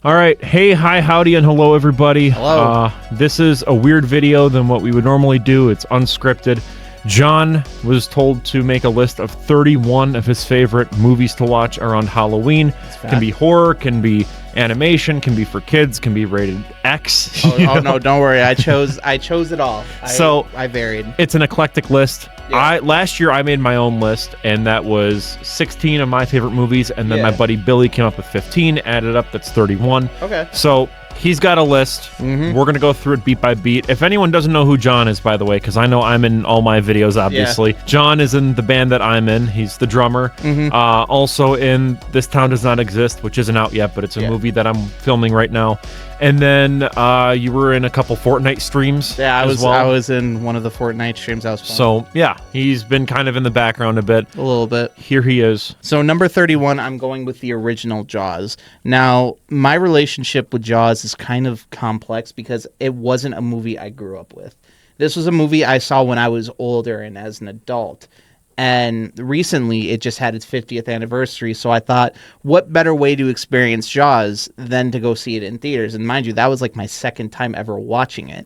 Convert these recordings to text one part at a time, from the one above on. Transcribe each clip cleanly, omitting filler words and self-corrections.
All right, hey, hi, howdy, and hello, everybody. Hello. This is a weird video than what we would normally do. It's unscripted. John was told to make a list of 31 of his favorite movies to watch around Halloween. Can be horror, can be animation, can be for kids, can be rated X. Oh no, don't worry. I chose it all. I varied. It's an eclectic list. Yeah. Last year I made my own list, and that was 16 of my favorite movies, and then my buddy Billy came up with 15, added up, that's 31. Okay. So he's got a list. We're going to go through it beat by beat. If anyone doesn't know who John is, by the way, because I know I'm in all my videos, obviously. Yeah. John is in the band that I'm in. He's the drummer. Also in This Town Does Not Exist, which isn't out yet, but it's a movie that I'm filming right now. And then you were in a couple Fortnite streams. Yeah, I was in one of the Fortnite streams. That was fun. So, yeah, he's been kind of in the background a bit. A little bit. Here he is. So, number 31, I'm going with the original Jaws. Now, my relationship with Jaws is kind of complex because it wasn't a movie I grew up with. This was a movie I saw when I was older and as an adult. And recently, it just had its 50th anniversary, so I thought, what better way to experience Jaws than to go see it in theaters? And mind you, that was like my second time ever watching it.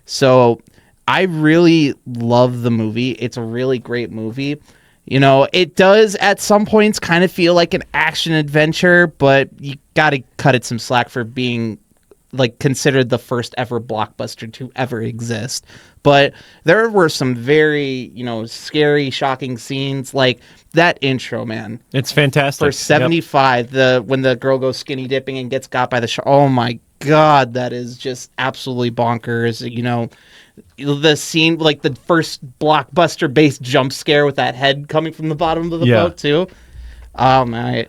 So I really love the movie. It's a really great movie. You know, it does at some points kind of feel like an action adventure, but you got to cut it some slack for being like considered the first ever blockbuster to ever exist. But there were some very, scary, shocking scenes, like that intro, man. It's fantastic. For 75, when the girl goes skinny dipping and gets got by the shark. Oh my God, that is just absolutely bonkers. The scene, like the first blockbuster based jump scare with that head coming from the bottom of the boat too. Oh man,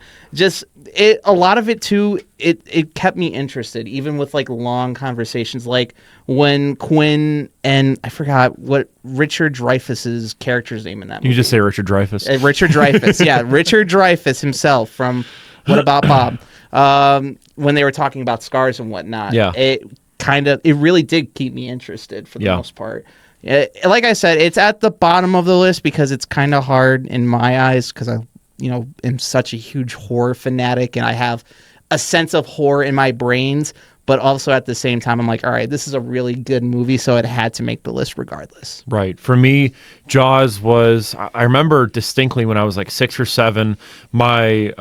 a lot of it too. It kept me interested, even with like long conversations, like when Quinn and I forgot what Richard Dreyfuss's character's name in that movie. You just say Richard Dreyfuss. Richard Dreyfuss, yeah, Richard Dreyfuss himself from What About Bob? When they were talking about scars and whatnot, it really did keep me interested for the most part. Like I said, it's at the bottom of the list because it's kind of hard in my eyes because I am such a huge horror fanatic and I have a sense of horror in my brains, but also at the same time, I'm like, all right, this is a really good movie, so it had to make the list regardless. Right. For me, Jaws was, I remember distinctly when I was like 6 or 7, my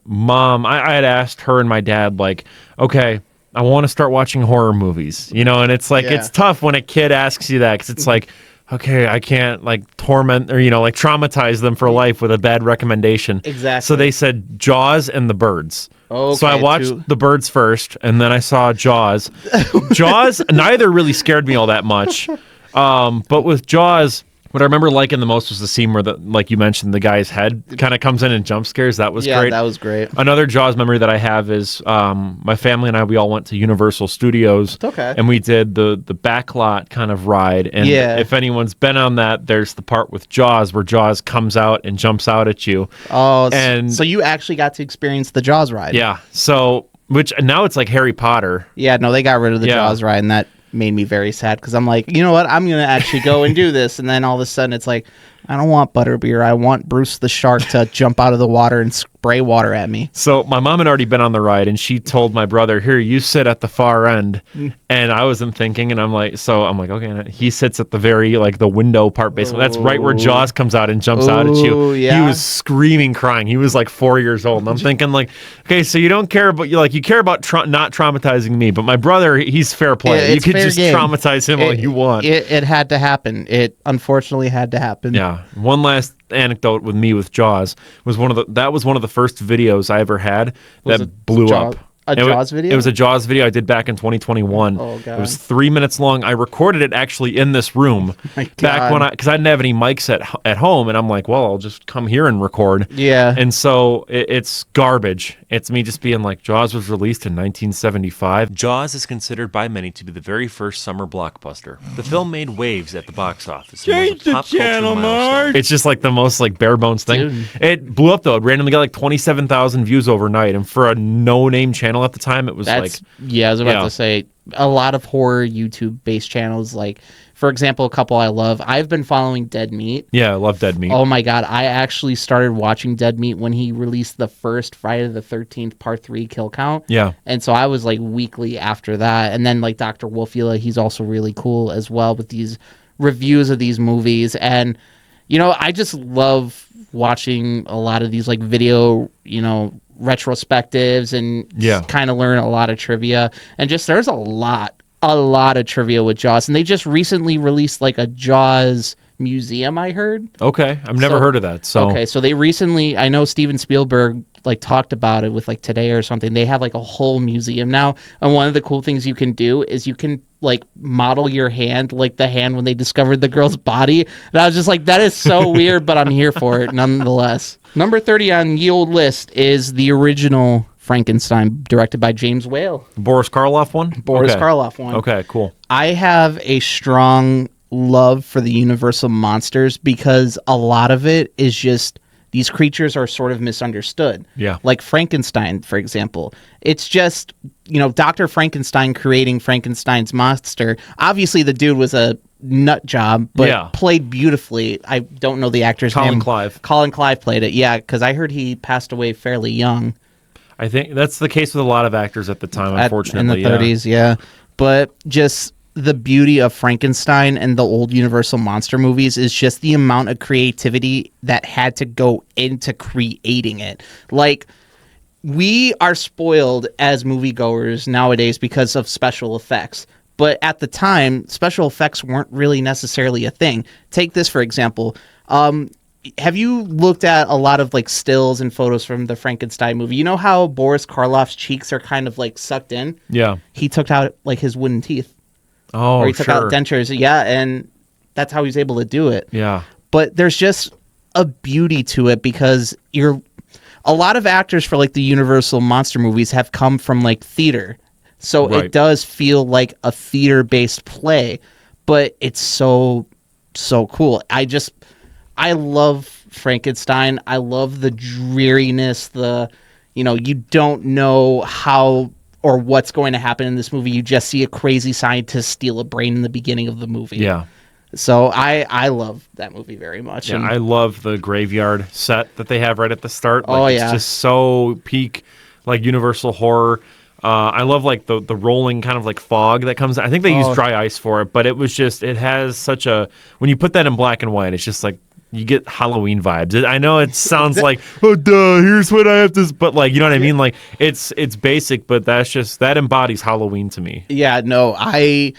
mom, I had asked her and my dad, like, okay, I want to start watching horror movies, and it's like, it's tough when a kid asks you that because it's like, okay, I can't like torment or, like traumatize them for life with a bad recommendation. Exactly. So they said Jaws and The Birds. Okay, so I watched The Birds first, and then I saw Jaws. Jaws, neither really scared me all that much. But with Jaws, what I remember liking the most was the scene where, like you mentioned, the guy's head kind of comes in and jump scares. That was great. Yeah, that was great. Another Jaws memory that I have is my family and I, we all went to Universal Studios. Okay. And we did the backlot kind of ride. And if anyone's been on that, there's the part with Jaws where Jaws comes out and jumps out at you. Oh, and so you actually got to experience the Jaws ride. Yeah. So, which now it's like Harry Potter. Yeah, no, they got rid of the Jaws ride, and that made me very sad because I'm like, you know what? I'm going to actually go and do this. And then all of a sudden it's like, I don't want butterbeer. I want Bruce the shark to jump out of the water and spray water at me. So my mom had already been on the ride, and she told my brother, here, you sit at the far end. And I wasn't thinking, and I'm like, okay. And he sits at the very, like, the window part, basically. That's right where Jaws comes out and jumps out at you. Yeah. He was screaming, crying. He was like 4 years old. And I'm thinking, like, okay, so you don't care about, you care about not traumatizing me, but my brother, he's fair play. You could just traumatize him all you want. It had to happen. It unfortunately had to happen. Yeah. One last anecdote with me with Jaws was one of the first videos I ever had that blew up. Jaws video? It was a Jaws video I did back in 2021. Oh, God. It was 3 minutes long. I recorded it actually in this room back when because I didn't have any mics at home, and I'm like, well, I'll just come here and record. Yeah. And so it's garbage. It's me just being like, Jaws was released in 1975. Jaws is considered by many to be the very first summer blockbuster. The film made waves at the box office. Change the channel, Mark. It's just like the most like bare bones thing. Dude. It blew up though. It randomly got like 27,000 views overnight, and for a no-name channel channel at the time. It was I was about to say a lot of horror YouTube-based channels. Like, for example, a couple I love. I've been following Dead Meat. Yeah, I love Dead Meat. Oh my God, I actually started watching Dead Meat when he released the first Friday the 13th Part 3 kill count. Yeah. And so I was like weekly after that. And then like Dr. Wolfula, he's also really cool as well with these reviews of these movies. And, you know, I just love watching a lot of these like video, you know, retrospectives and kind of learn a lot of trivia. And just there's a lot of trivia with Jaws. And they just recently released like a Jaws museum, I heard. Okay. I've never heard of that. So okay, so they recently, I know Steven Spielberg like talked about it with like Today or something. They have like a whole museum now. And one of the cool things you can do is you can like model your hand like the hand when they discovered the girl's body. And I was just like, that is so weird, but I'm here for it nonetheless. Number 30 on the old list is the original Frankenstein, directed by James Whale. Boris Karloff one? Karloff one. Okay, cool. I have a strong love for the Universal monsters because a lot of it is just these creatures are sort of misunderstood. Yeah. Like Frankenstein, for example. It's just, you know, Dr. Frankenstein creating Frankenstein's monster. Obviously, the dude was a nut job, but played beautifully. I don't know the actor's name. Colin Clive played it, yeah, because I heard he passed away fairly young. I think that's the case with a lot of actors at the time, unfortunately. In the 30s, yeah. But just the beauty of Frankenstein and the old Universal monster movies is just the amount of creativity that had to go into creating it. Like, we are spoiled as moviegoers nowadays because of special effects. But at the time, special effects weren't really necessarily a thing. Take this, for example. Have you looked at a lot of like stills and photos from the Frankenstein movie? You know how Boris Karloff's cheeks are kind of like sucked in? Yeah. He took out like his wooden teeth. Oh, or he took out dentures. Yeah, and that's how he's able to do it. Yeah. But there's just a beauty to it because a lot of actors for like the Universal monster movies have come from like theater. So it does feel like a theater-based play, but it's so cool. I love Frankenstein. I love the dreariness, you don't know how or what's going to happen in this movie. You just see a crazy scientist steal a brain in the beginning of the movie. Yeah. So I love that movie very much. Yeah, and I love the graveyard set that they have right at the start. It's just so peak, like Universal horror. I love like the rolling kind of like fog that comes. I think they use dry ice for it, but it has such a, when you put that in black and white, it's just like you get Halloween vibes. I know it sounds like, oh duh, here's what I have to, but like, you know what I mean? Like it's basic, but that embodies Halloween to me. Yeah, no, I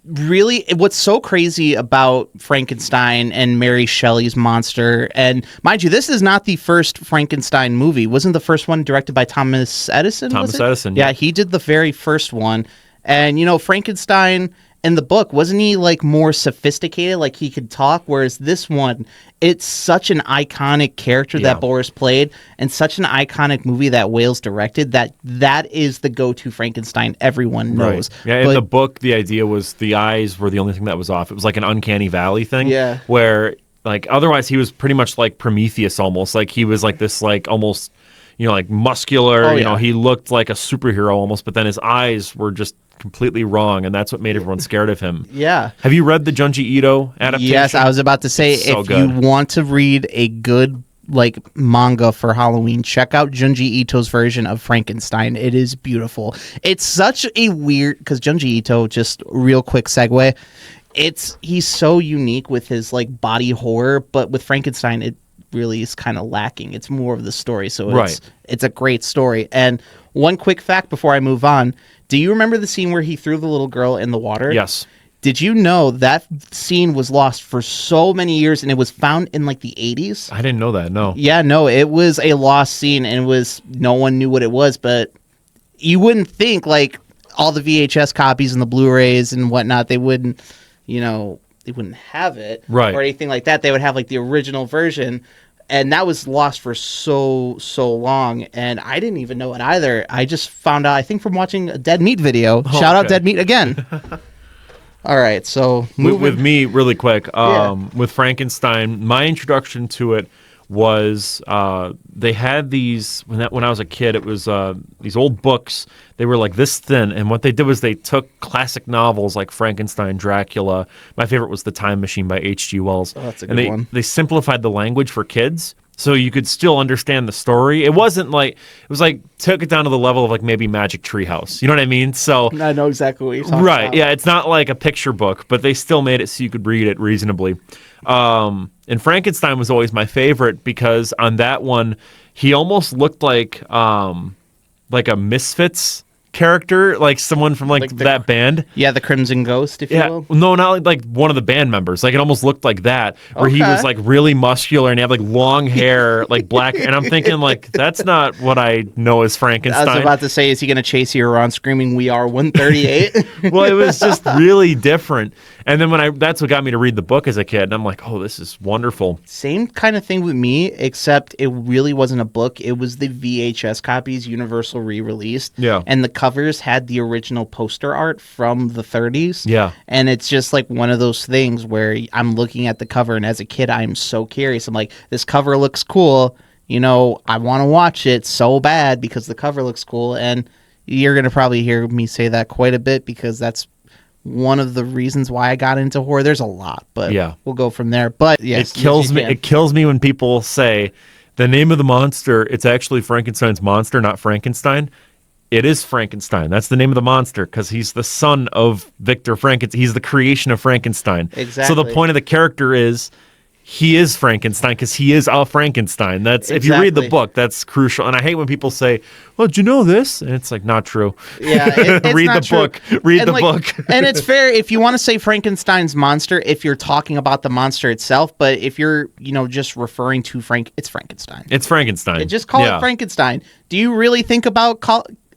really, what's so crazy about Frankenstein and Mary Shelley's monster, and mind you, this is not the first Frankenstein movie. Wasn't the first one directed by Thomas Edison? Edison, yeah, he did the very first one. And Frankenstein in the book, wasn't he like more sophisticated, like he could talk, whereas this one, it's such an iconic character that Boris played and such an iconic movie that Wales directed that is the go-to Frankenstein everyone knows. Yeah, in the book, the idea was the eyes were the only thing that was off. It was like an uncanny valley thing. Yeah. Where like otherwise he was pretty much like Prometheus almost. Like he was like this like almost like muscular, he looked like a superhero almost, but then his eyes were just completely wrong, and that's what made everyone scared of him. Yeah. Have you read the Junji Ito adaptation? Yes, I was about to say, if you want to read a good like manga for Halloween, check out Junji Ito's version of Frankenstein. It is beautiful. It's such a weird, because Junji Ito, just real quick segue, he's so unique with his like body horror, but with Frankenstein it really is kind of lacking. It's more of the story, so it's a great story. And one quick fact before I move on, do you remember the scene where he threw the little girl in the water? Yes. Did you know that scene was lost for so many years and it was found in like the 80s? I didn't know that, no. Yeah, no, it was a lost scene and no one knew what it was, but you wouldn't think like all the VHS copies and the Blu-rays and whatnot, they wouldn't, they wouldn't have it or anything like that. They would have like the original version, and that was lost for so long, and I didn't even know it either. I just found out, I think, from watching a Dead Meat video. Shout out Dead Meat again. All right, so with me really quick, with Frankenstein, my introduction to it was they had these when I was a kid. It was these old books. They were like this thin, and what they did was they took classic novels like Frankenstein, Dracula. My favorite was The Time Machine by H.G. Wells. Oh, that's a good one. They simplified the language for kids, so you could still understand the story. It wasn't like took it down to the level of like maybe Magic Treehouse. You know what I mean? So I know exactly what you're talking right, about. yeah, it's not like a picture book, but they still made it so you could read it reasonably. And Frankenstein was always my favorite because on that one, he almost looked like a Misfits character, like someone from that band. Yeah, the Crimson Ghost, if you will. No, not like one of the band members. Like it almost looked like that, where he was like really muscular and he had like long hair, like black. And I'm thinking like that's not what I know as Frankenstein. I was about to say, is he going to chase you around screaming, "We are 138"? Well, it was just really different. And then that's what got me to read the book as a kid. And I'm like, oh, this is wonderful. Same kind of thing with me, except it really wasn't a book. It was the VHS copies Universal re-released. Yeah. And the covers had the original poster art from the 30s. Yeah. And it's just like one of those things where I'm looking at the cover, and as a kid, I'm so curious. I'm like, this cover looks cool. You know, I want to watch it so bad because the cover looks cool. And you're going to probably hear me say that quite a bit because that's one of the reasons why I got into horror. There's a lot, but we'll go from there. But yes, it kills me. It kills me when people say the name of the monster. It's actually Frankenstein's monster, not Frankenstein. It is Frankenstein. That's the name of the monster because he's the son of Victor Frankenstein. He's the creation of Frankenstein. Exactly. So the point of the character is he is Frankenstein because he is a Frankenstein. That's If you read the book, that's crucial. And I hate when people say, "Well, did you know this?" And it's like not true. Yeah, it's read not the true. book. Read And the like, book. And it's fair if you want to say Frankenstein's monster if you're talking about the monster itself, but if you're, just referring to it's Frankenstein. It's Frankenstein. Just call it Frankenstein. Do you really think about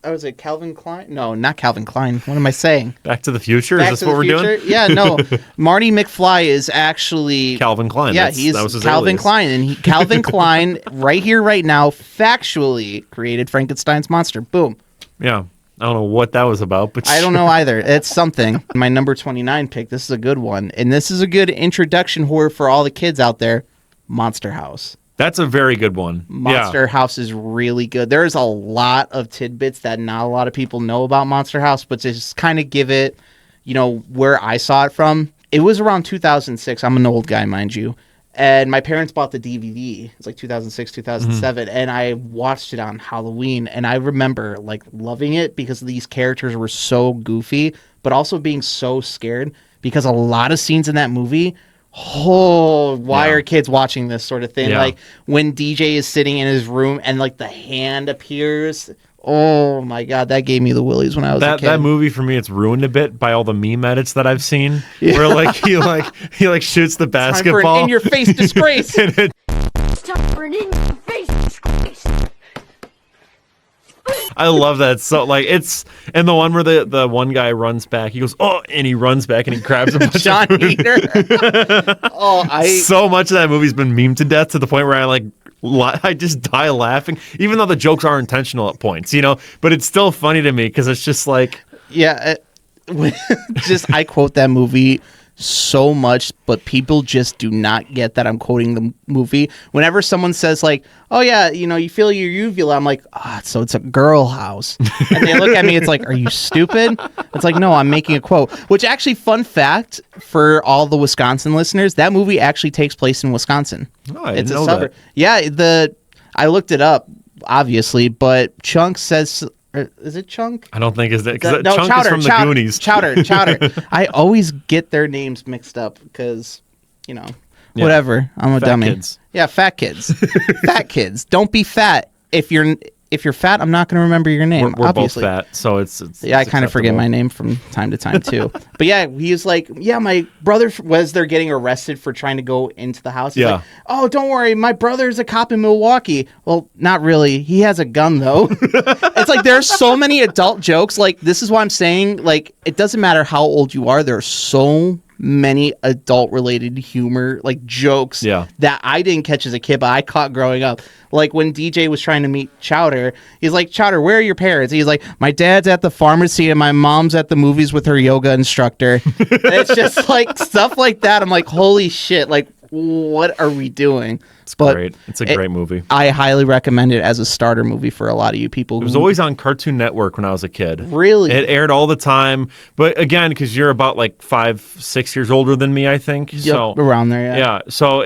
was it Calvin Klein? No, not Calvin Klein. What am I saying? Back to the Future? Back Is to this what the we're Future? doing? Yeah, no. Marty McFly is actually Calvin Klein. Yeah, that was his Calvin alias. Klein. And Calvin Klein, right here, right now, factually created Frankenstein's monster. Boom. Yeah. I don't know what that was about, but I don't know either. It's something. My number 29 pick, this is a good one. And this is a good introduction horror for all the kids out there. Monster House. That's a very good one. Monster House is really good. There's a lot of tidbits that not a lot of people know about Monster House, but to just kind of give it, where I saw it from. It was around 2006. I'm an old guy, mind you. And my parents bought the DVD. It's like 2006, 2007. And I watched it on Halloween. And I remember loving it because these characters were so goofy, but also being so scared because a lot of scenes in that movie, why are kids watching this sort of thing? Yeah. Like when DJ is sitting in his room and the hand appears. Oh my God, that gave me the willies when I was a kid. That movie for me, it's ruined a bit by all the meme edits that I've seen. Yeah. Where he shoots the basketball. Time for an in your face disgrace. It's time for an in your face disgrace. I love that. So it's and the one where the one guy runs back, he goes, "Oh," and he runs back and he grabs a bunch John of Heater. So much of that movie's been memed to death to the point where I just die laughing, even though the jokes are intentional at points, but it's still funny to me because it's just I quote that movie so much, but people just do not get that I'm quoting the movie. Whenever someone says "Oh yeah, you feel your uvula," I'm like, so it's a girl house, and they look at me. It's like, are you stupid? It's like, no, I'm making a quote. Which actually, fun fact for all the Wisconsin listeners, that movie actually takes place in Wisconsin. Oh, I didn't know that. Yeah, I looked it up, obviously, but Chunk says. Is it Chunk? I don't think is that because no, Chunk Chowder, is from the Goonies. Chowder. I always get their names mixed up because, whatever. I'm a fat dummy. Kids. Yeah, fat kids. Fat kids. Don't be fat. If you're fat, I'm not going to remember your name. We're obviously. both fat, so it's yeah, I kind of forget my name from time to time too. But yeah, he was like, yeah, my brother was there getting arrested for trying to go into the house. He's like, oh, don't worry, my brother's a cop in Milwaukee. Well, not really. He has a gun though. It's like there's so many adult jokes. This is why I'm saying it doesn't matter how old you are. There are so many adult related humor jokes that I didn't catch as a kid, but I caught growing up. When DJ was trying to meet Chowder, he's like, Chowder, where are your parents? He's like, my dad's at the pharmacy and my mom's at the movies with her yoga instructor. And it's just stuff like that. I'm like, holy shit. what are we doing? It's great. It's a great movie. I highly recommend it as a starter movie for a lot of you people. It was always on Cartoon Network when I was a kid. Really? It aired all the time. But again, because you're about like 5-6 years older than me, I think. Yep, So around there, yeah. Yeah. So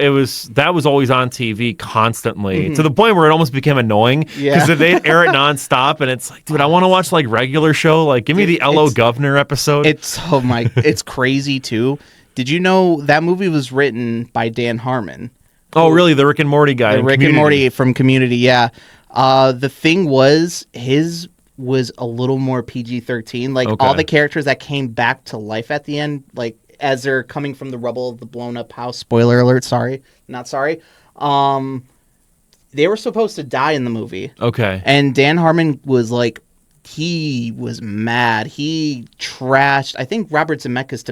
that was always on TV constantly to the point where it almost became annoying because they'd air it nonstop. And it's like, dude, I want to watch like regular show. Like, give me the L.O. Governor episode. It's crazy too. Did you know that movie was written by Dan Harmon? Oh, really? The Rick and Morty guy. The Rick and Morty from Community, yeah. The thing was, his was a little more PG-13. Like, all the characters that came back to life at the end, like, as they're coming from the rubble of the blown-up house, spoiler alert, sorry, not sorry, they were supposed to die in the movie. Okay. And Dan Harmon was like, he was mad. He trashed. I think Robert Zemeckis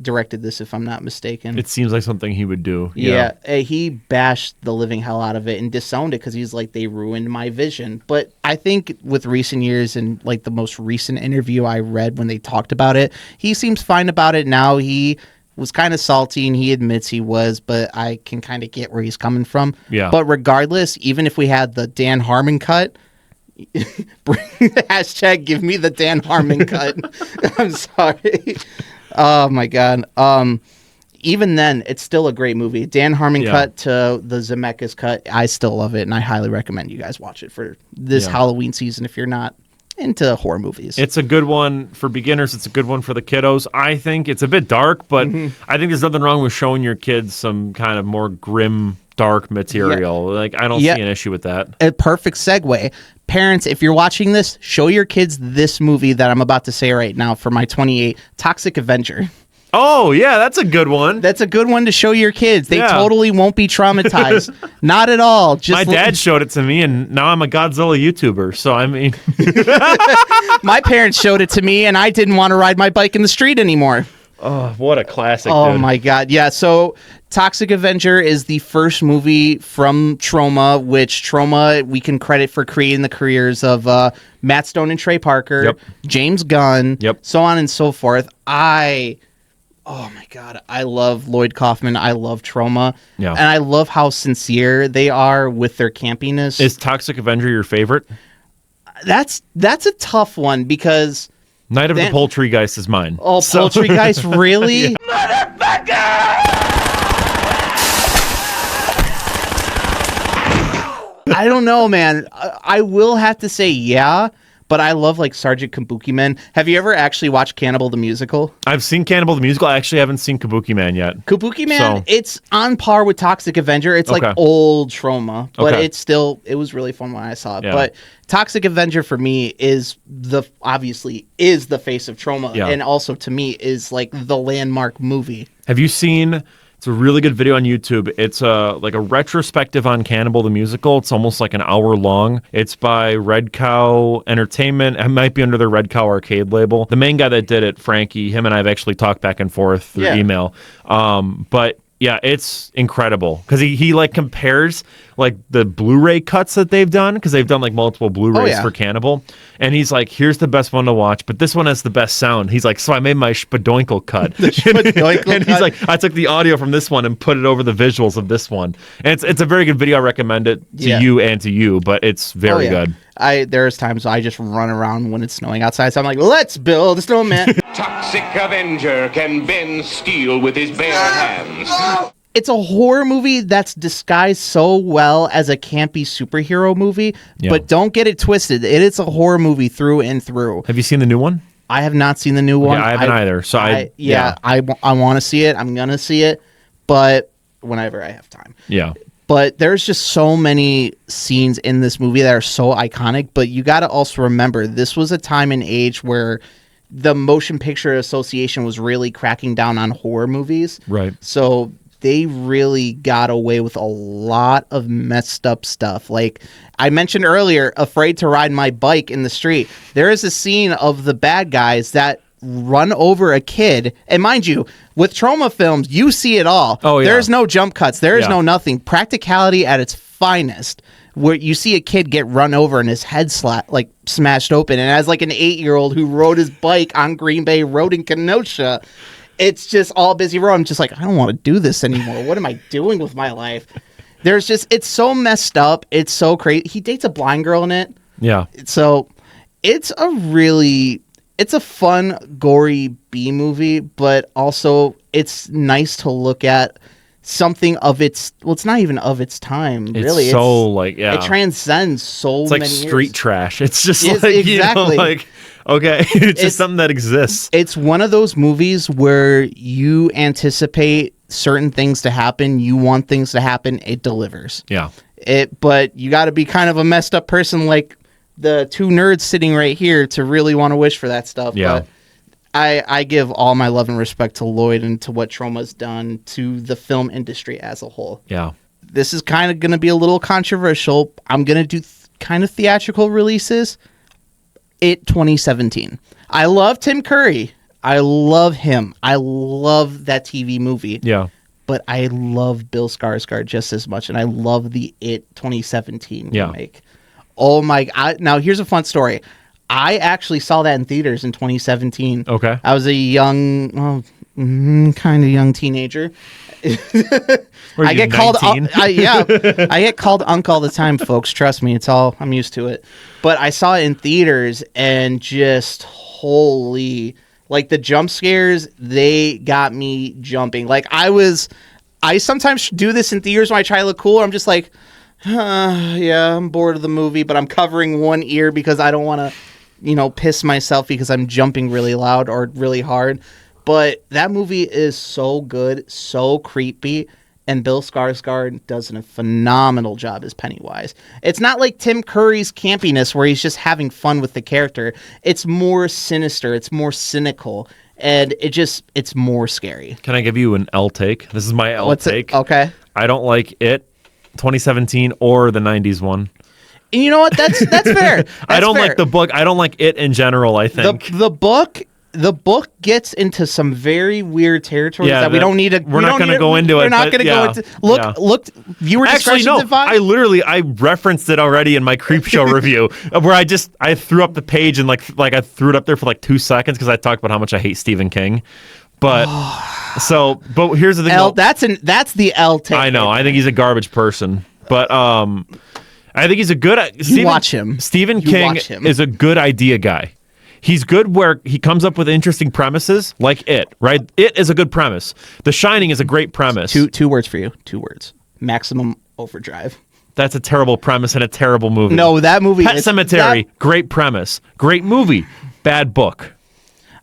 directed this, if I'm not mistaken. It seems like something he would do. Yeah, he bashed the living hell out of it and disowned it because he's like, they ruined my vision. But I think with recent years and like the most recent interview I read when they talked about it, he seems fine about it now. He was kind of salty and he admits he was, but I can kind of get where he's coming from. Yeah. But regardless, even if we had the Dan Harmon cut, hashtag give me the Dan Harmon cut. I'm sorry. Oh my god. Even then, it's still a great movie. Dan Harmon cut to the Zemeckis cut. I still love it, and I highly recommend you guys watch it for this Halloween season if you're not into horror movies. It's a good one for beginners. It's a good one for the kiddos. I think it's a bit dark, but I think there's nothing wrong with showing your kids some kind of more grim, dark material. Like, I don't see an issue with that. A perfect segue. Parents, if you're watching this, show your kids this movie that I'm about to say right now for my 28, Toxic Avenger. Oh, yeah, that's a good one. That's a good one to show your kids. They totally won't be traumatized. Not at all. Just my dad showed it to me, and now I'm a Godzilla YouTuber. So, I mean... My parents showed it to me, and I didn't want to ride my bike in the street anymore. Oh, what a classic, Oh, dude. my God. Yeah, so Toxic Avenger is the first movie from Troma, which Troma we can credit for creating the careers of Matt Stone and Trey Parker, James Gunn, so on and so forth. Oh my God, I love Lloyd Kaufman. I love Troma. Yeah. And I love how sincere they are with their campiness. Is Toxic Avenger your favorite? That's a tough one because... Night of the Poultrygeist is mine. Oh, Poultrygeist, really? I don't know, man. I will have to say yeah, but I love like Sergeant Kabuki Man. Have you ever actually watched Cannibal the Musical? I've seen Cannibal the Musical. I actually haven't seen Kabuki Man yet. Kabuki Man, it's on par with Toxic Avenger. It's like old Troma, but it was really fun when I saw it. Yeah. But Toxic Avenger for me is obviously the face of Troma, and also to me is like the landmark movie. Have you seen... It's a really good video on YouTube. It's like a retrospective on Cannibal the Musical. It's almost like an hour long. It's by Red Cow Entertainment. It might be under their Red Cow Arcade label. The main guy that did it, Frankie, him and I have actually talked back and forth through email. But yeah, it's incredible because he like compares like the Blu-ray cuts that they've done because they've done like multiple Blu-rays for Cannibal, and he's like, here's the best one to watch, but this one has the best sound. He's like, so I made my Spadoinkle cut. And he's like, I took the audio from this one and put it over the visuals of this one, and it's a very good video. I recommend it to you and to you, but it's very good. There's times I just run around when it's snowing outside, so I'm like, let's build a snowman. Toxic Avenger can bend steel with his bare hands. It's a horror movie that's disguised so well as a campy superhero movie, but don't get it twisted. It is a horror movie through and through. Have you seen the new one? I have not seen the new one. I haven't either. So I want to see it. I'm going to see it, but whenever I have time. Yeah. But there's just so many scenes in this movie that are so iconic, but you got to also remember this was a time and age where the Motion Picture Association was really cracking down on horror movies. Right. So they really got away with a lot of messed up stuff. Like I mentioned earlier, Afraid to Ride My Bike in the Street. There is a scene of the bad guys that run over a kid. And mind you, with Troma films, you see it all. Oh, yeah. There's no jump cuts. There is no nothing. Practicality at its finest. Where you see a kid get run over and his head smashed open. And as like an 8-year-old who rode his bike on Green Bay Road in Kenosha, it's just all busy row. I'm just like, I don't want to do this anymore. What am I doing with my life? It's so messed up. It's so crazy. He dates a blind girl in it. Yeah. So it's a fun, gory B movie, but also it's nice to look at something of its, well, it's not even of its time, really. It transcends so it's like many street years. trash. It's just Yes, like, exactly. Okay, it's just something that exists. It's one of those movies where you anticipate certain things to happen, you want things to happen, it delivers. Yeah. But you got to be kind of a messed up person like the two nerds sitting right here to really want to wish for that stuff. Yeah. But I give all my love and respect to Lloyd and to what Troma's done to the film industry as a whole. Yeah. This is kind of going to be a little controversial. I'm going to do kind of theatrical releases. It 2017. I love Tim Curry. I love him. I love that TV movie. Yeah. But I love Bill Skarsgård just as much, and I love the It 2017 remake. Oh my God. Now, here's a fun story. I actually saw that in theaters in 2017. Okay. I was a young, kind of young teenager. I get called, I get called Unc all the time, folks. Trust me, I'm used to it. But I saw it in theaters, and just holy, like the jump scares, they got me jumping. Like I sometimes do this in theaters when I try to look cool. I'm just like, yeah, I'm bored of the movie, but I'm covering one ear because I don't want to, piss myself because I'm jumping really loud or really hard. But that movie is so good, so creepy, and Bill Skarsgård does a phenomenal job as Pennywise. It's not like Tim Curry's campiness where he's just having fun with the character. It's more sinister, it's more cynical, and it's more scary. Can I give you an L take? This is my L take. Okay. I don't like It 2017 or the 90s one. And you know what? That's fair. I don't like the book. I don't like It in general, I think. The book gets into some very weird territories that we don't need to. We're not going to go into it. We're not going to go into. Look. Viewer discretion's advised. I referenced it already in my Creepshow review, where I threw up the page and like I threw it up there for like 2 seconds because I talked about how much I hate Stephen King. But but here's the thing. That's the L take. I know. I think he's a garbage person, but I think he's a good. Watch him. Stephen King is a good idea guy. He's good where he comes up with interesting premises, like It, right? It is a good premise. The Shining is a great premise. Two words for you. 2 words. Maximum Overdrive. That's a terrible premise and a terrible movie. No, that movie. Pet Sematary, great premise, great movie, bad book.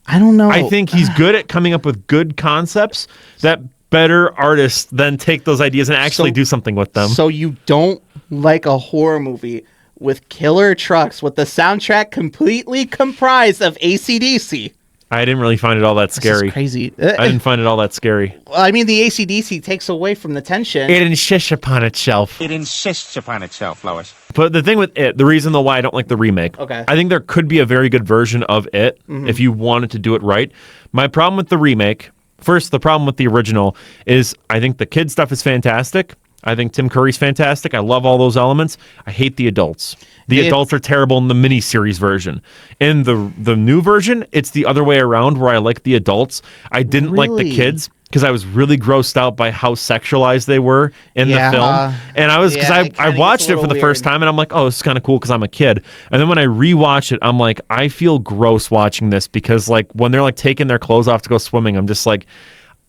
I don't know. I think he's good at coming up with good concepts that better artists then take those ideas and actually do something with them. So you don't like a horror movie with killer trucks with the soundtrack completely comprised of AC/DC. I didn't really find it all that scary. This is crazy. I didn't find it all that scary. Well, I mean, the AC/DC takes away from the tension. It insists upon itself. It insists upon itself, Lois. But the thing with It, the reason why I don't like the remake, okay, I think there could be a very good version of It if you wanted to do it right. My problem with the remake, first, the problem with the original is I think the kid stuff is fantastic. I think Tim Curry's fantastic. I love all those elements. I hate the adults. The adults are terrible in the miniseries version. In the new version, it's the other way around where I like the adults. I didn't like the kids because I was really grossed out by how sexualized they were in the film. And I was, because I watched it for the first time and I'm like, oh, this is kind of cool because I'm a kid. And then when I rewatch it, I'm like, I feel gross watching this because like when they're like taking their clothes off to go swimming, I'm just like,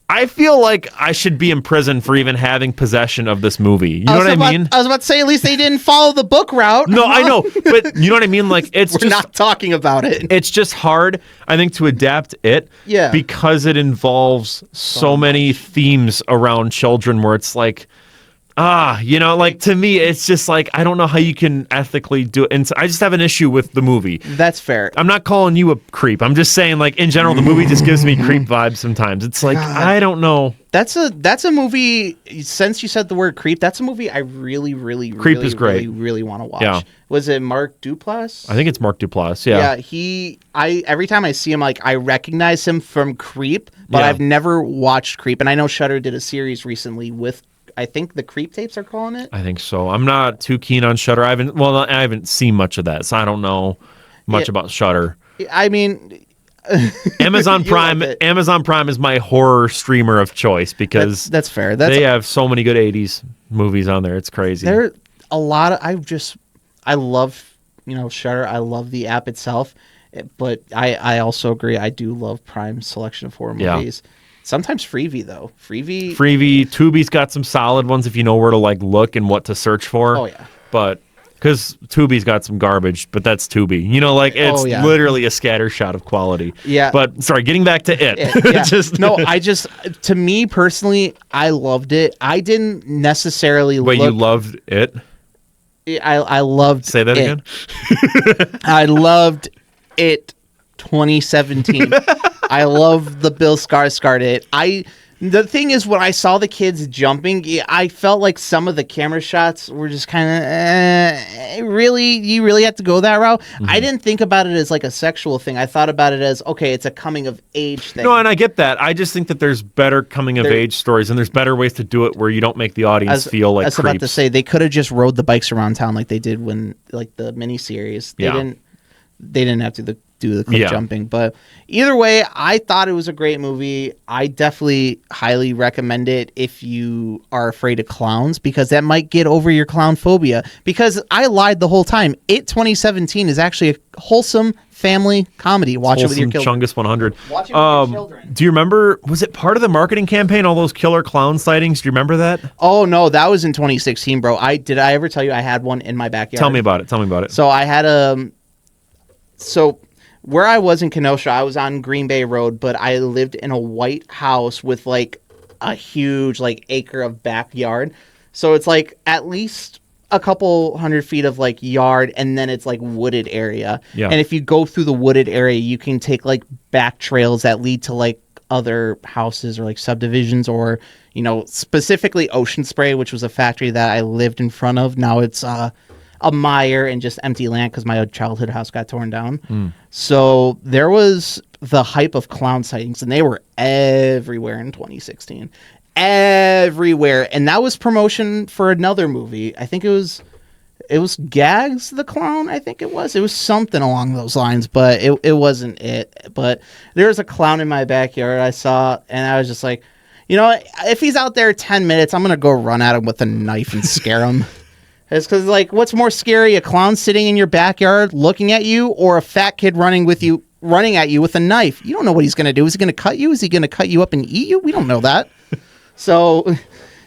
I feel like I should be in prison for even having possession of this movie. You know what I mean? I was about to say, at least they didn't follow the book route. No, I know. But you know what I mean? Like, We're not talking about it. It's just hard, I think, to adapt it. Yeah. Because it involves so many themes around children where it's like, like to me, it's just like, I don't know how you can ethically do it. And so I just have an issue with the movie. That's fair. I'm not calling you a creep. I'm just saying, like, in general, the movie just gives me creep vibes sometimes. It's like, I don't know. That's a movie, since you said the word creep, that's a movie I really, really, Creep really, is great. really, really want to watch. Yeah. Was it Mark Duplass? I think it's Mark Duplass, yeah. Yeah, every time I see him, like, I recognize him from Creep, but I've never watched Creep. And I know Shudder did a series recently with, I think the Creep tapes are calling it. I think so. I'm not too keen on Shudder. I haven't seen much of that, so I don't know much about Shudder. I mean, Amazon You Prime. love it. Amazon Prime is my horror streamer of choice because That's fair. they have so many good 80s movies on there. It's crazy. There are a lot of I love Shudder. I love the app itself, but I also agree. I do love Prime's selection of horror movies. Sometimes Freevee though. Freevee, Tubi's got some solid ones if you know where to like look and what to search for. Oh yeah. But because Tubi's got some garbage, but that's Tubi. You know, like it's literally a scattershot of quality. Yeah. But sorry, getting back to it. Yeah. To me personally, I loved it. I didn't necessarily Wait, you loved it? I loved Say that it. again? I loved it 2017. I love the Bill Skarsgård it. The thing is, when I saw the kids jumping, I felt like some of the camera shots were just kind of, really? You really have to go that route? Mm-hmm. I didn't think about it as like a sexual thing. I thought about it as, okay, it's a coming of age thing. No, and I get that. I just think that there's better coming of age stories, and there's better ways to do it where you don't make the audience feel like creeps. I was about to say, they could have just rode the bikes around town like they did when, like, the miniseries. They didn't have to do the quick jumping. But either way, I thought it was a great movie. I definitely highly recommend it if you are afraid of clowns, because that might get over your clown phobia. Because I lied the whole time. It 2017 is actually a wholesome family comedy. Watch it with your children. Chungus 100. Watch it with your children. Do you remember, was it part of the marketing campaign, all those killer clown sightings? Do you remember that? Oh, no, that was in 2016, bro. Did I ever tell you I had one in my backyard? Tell me about it. So I had So where I was in Kenosha, I was on Green Bay Road, but I lived in a white house with like a huge like acre of backyard. So it's like at least a couple 100 feet of like yard, and then it's like wooded area. Yeah. And if you go through the wooded area, you can take like back trails that lead to like other houses or like subdivisions, or, you know, specifically Ocean Spray, which was a factory that I lived in front of. Now it's a mire and just empty land because my childhood house got torn down. So there was the hype of clown sightings, and they were everywhere in 2016. Everywhere. And that was promotion for another movie. I think it was Gags the Clown. I think it was something along those lines, but it wasn't it. But there was a clown in my backyard I saw, and I was just like, you know, if he's out there 10 minutes, I'm going to go run at him with a knife and scare him. It's because, like, what's more scary, a clown sitting in your backyard looking at you, or a fat kid running at you with a knife? You don't know what he's going to do. Is he going to cut you? Is he going to cut you up and eat you? We don't know that. So,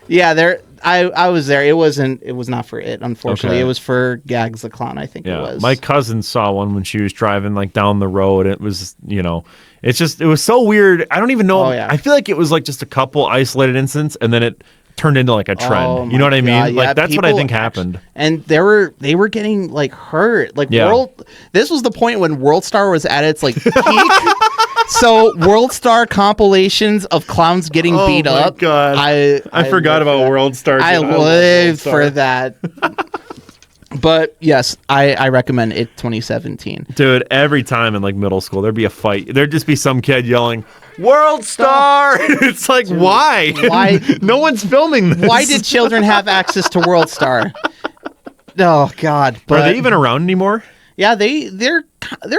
yeah, I was there. It was not for it, unfortunately. Okay. It was for Gags the Clown, I think it was. My cousin saw one when she was driving, like, down the road. It was, you know, it was so weird. I don't even know. Oh, yeah. I feel like it was, like, just a couple isolated incidents, and then it turned into like a trend. You know what I mean? Yeah, like that's what I think happened. And they were getting like hurt. Like this was the point when World Star was at its like peak. So World Star compilations of clowns getting beat up. God. I forgot about World Star. I lived for that. But yes, I recommend it 2017. Dude, every time in like middle school there'd be a fight. There'd just be some kid yelling, "World Star!" It's like, dude, why? No one's filming this. Why did children have access to World Star? Oh God. But are they even around anymore? Yeah, they're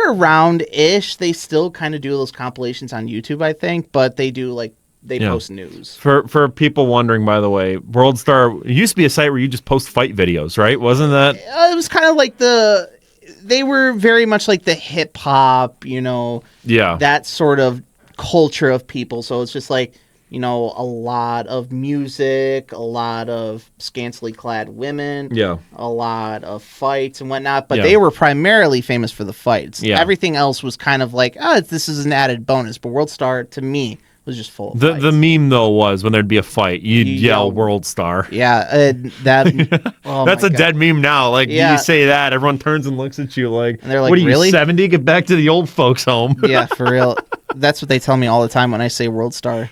around-ish. They still kind of do those compilations on YouTube, I think, but they do like post news. For people wondering, by the way, World Star used to be a site where you just post fight videos, right? Wasn't that? It was kind of like they were very much like the hip hop, you know, that sort of culture of people. So it's just like, you know, a lot of music, a lot of scantily clad women, a lot of fights and whatnot. But they were primarily famous for the fights. Yeah. Everything else was kind of like, this is an added bonus. But World Star, to me, was just full of fights. The meme though was when there'd be a fight, you'd yell World Star. Yeah, that's a dead meme now. Like you say that, everyone turns and looks at you like, and they're like, "What are you, really? 70? Get back to the old folks' home." Yeah, for real. That's what they tell me all the time when I say World Star.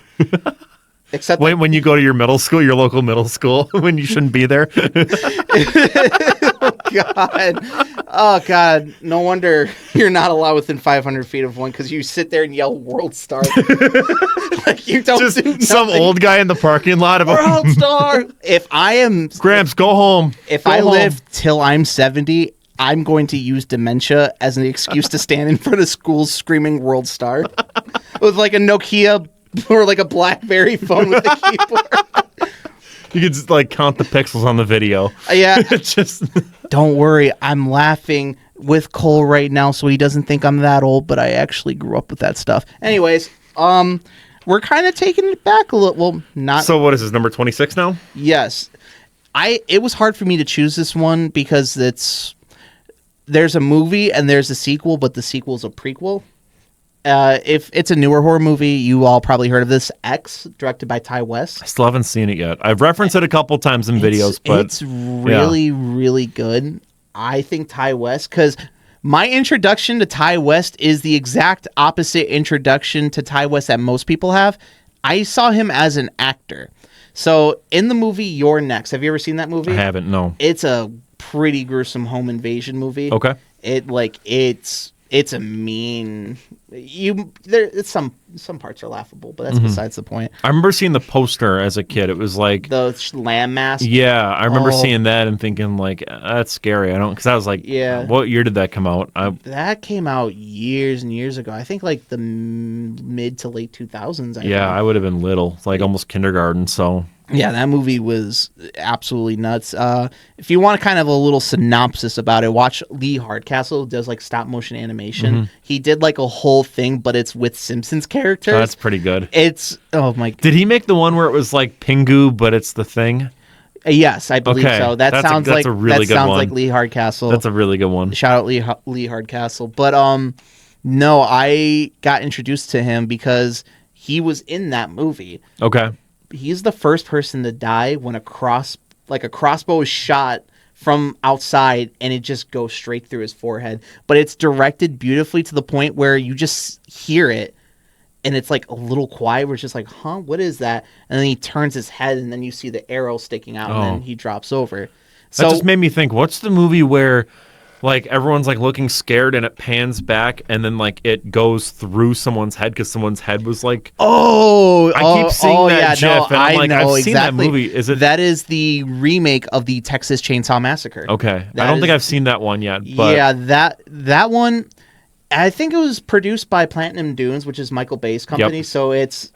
Except when you go to your local middle school, when you shouldn't be there. Oh God! No wonder you're not allowed within 500 feet of one, because you sit there and yell World Star. Like you don't just do nothing. Some old guy in the parking lot of World Star. If I am Gramps, go home. If I live till I'm 70, I'm going to use dementia as an excuse to stand in front of schools screaming World Star with like a Nokia or like a BlackBerry phone with a keyboard. You could just like count the pixels on the video. Yeah. Just Don't worry, I'm laughing with Cole right now so he doesn't think I'm that old, but I actually grew up with that stuff. Anyways, we're kind of taking it back a little. Well, not So what is this, number 26 now? Yes. It was hard for me to choose this one because there's a movie and there's a sequel, but the sequel's a prequel. If it's a newer horror movie, you all probably heard of this. X, directed by Ty West. I still haven't seen it yet. I've referenced it a couple times in videos, but it's really, really good. I think Ty West, because my introduction to Ty West is the exact opposite introduction to Ty West that most people have. I saw him as an actor. So in the movie You're Next, have you ever seen that movie? I haven't, no. It's a pretty gruesome home invasion movie. Okay. It's a mean. It's some parts are laughable, but that's besides the point. I remember seeing the poster as a kid. It was like The lamb mask. yeah, I remember seeing that and thinking like that's scary. Because I was like, Yeah. what year did that come out? That came out years and years ago. I think like the mid to late 2000s. I would have been little, like almost kindergarten. So Yeah, that movie was absolutely nuts. If you want kind of a little synopsis about it, watch Lee Hardcastle, who does like stop motion animation. He did like a whole thing, but it's with Simpsons characters. that's pretty good. Oh my. Did he make the one where it was like Pingu, but it's the thing? Yes, I believe Okay, so. That that's sounds a really good one. like Lee Hardcastle. That's a really good one. Shout out Lee Hardcastle. But no, I got introduced to him because he was in that movie. Okay. He's the first person to die when a crossbow is shot from outside and it just goes straight through his forehead. But it's directed beautifully to the point where you just hear it and it's like a little quiet where it's just like, huh, what is that? And then he turns his head and then you see the arrow sticking out and then he drops over. That just made me think, what's the movie where like everyone's like looking scared and it pans back and then like it goes through someone's head because someone's head was like I keep seeing that GIF and I'm like, I've seen that movie. Is it that is the remake of the Texas Chainsaw Massacre. Okay. That I don't think is- I've seen that one yet. But Yeah, that one I think it was produced by Platinum Dunes, which is Michael Bay's company. Yep. So it's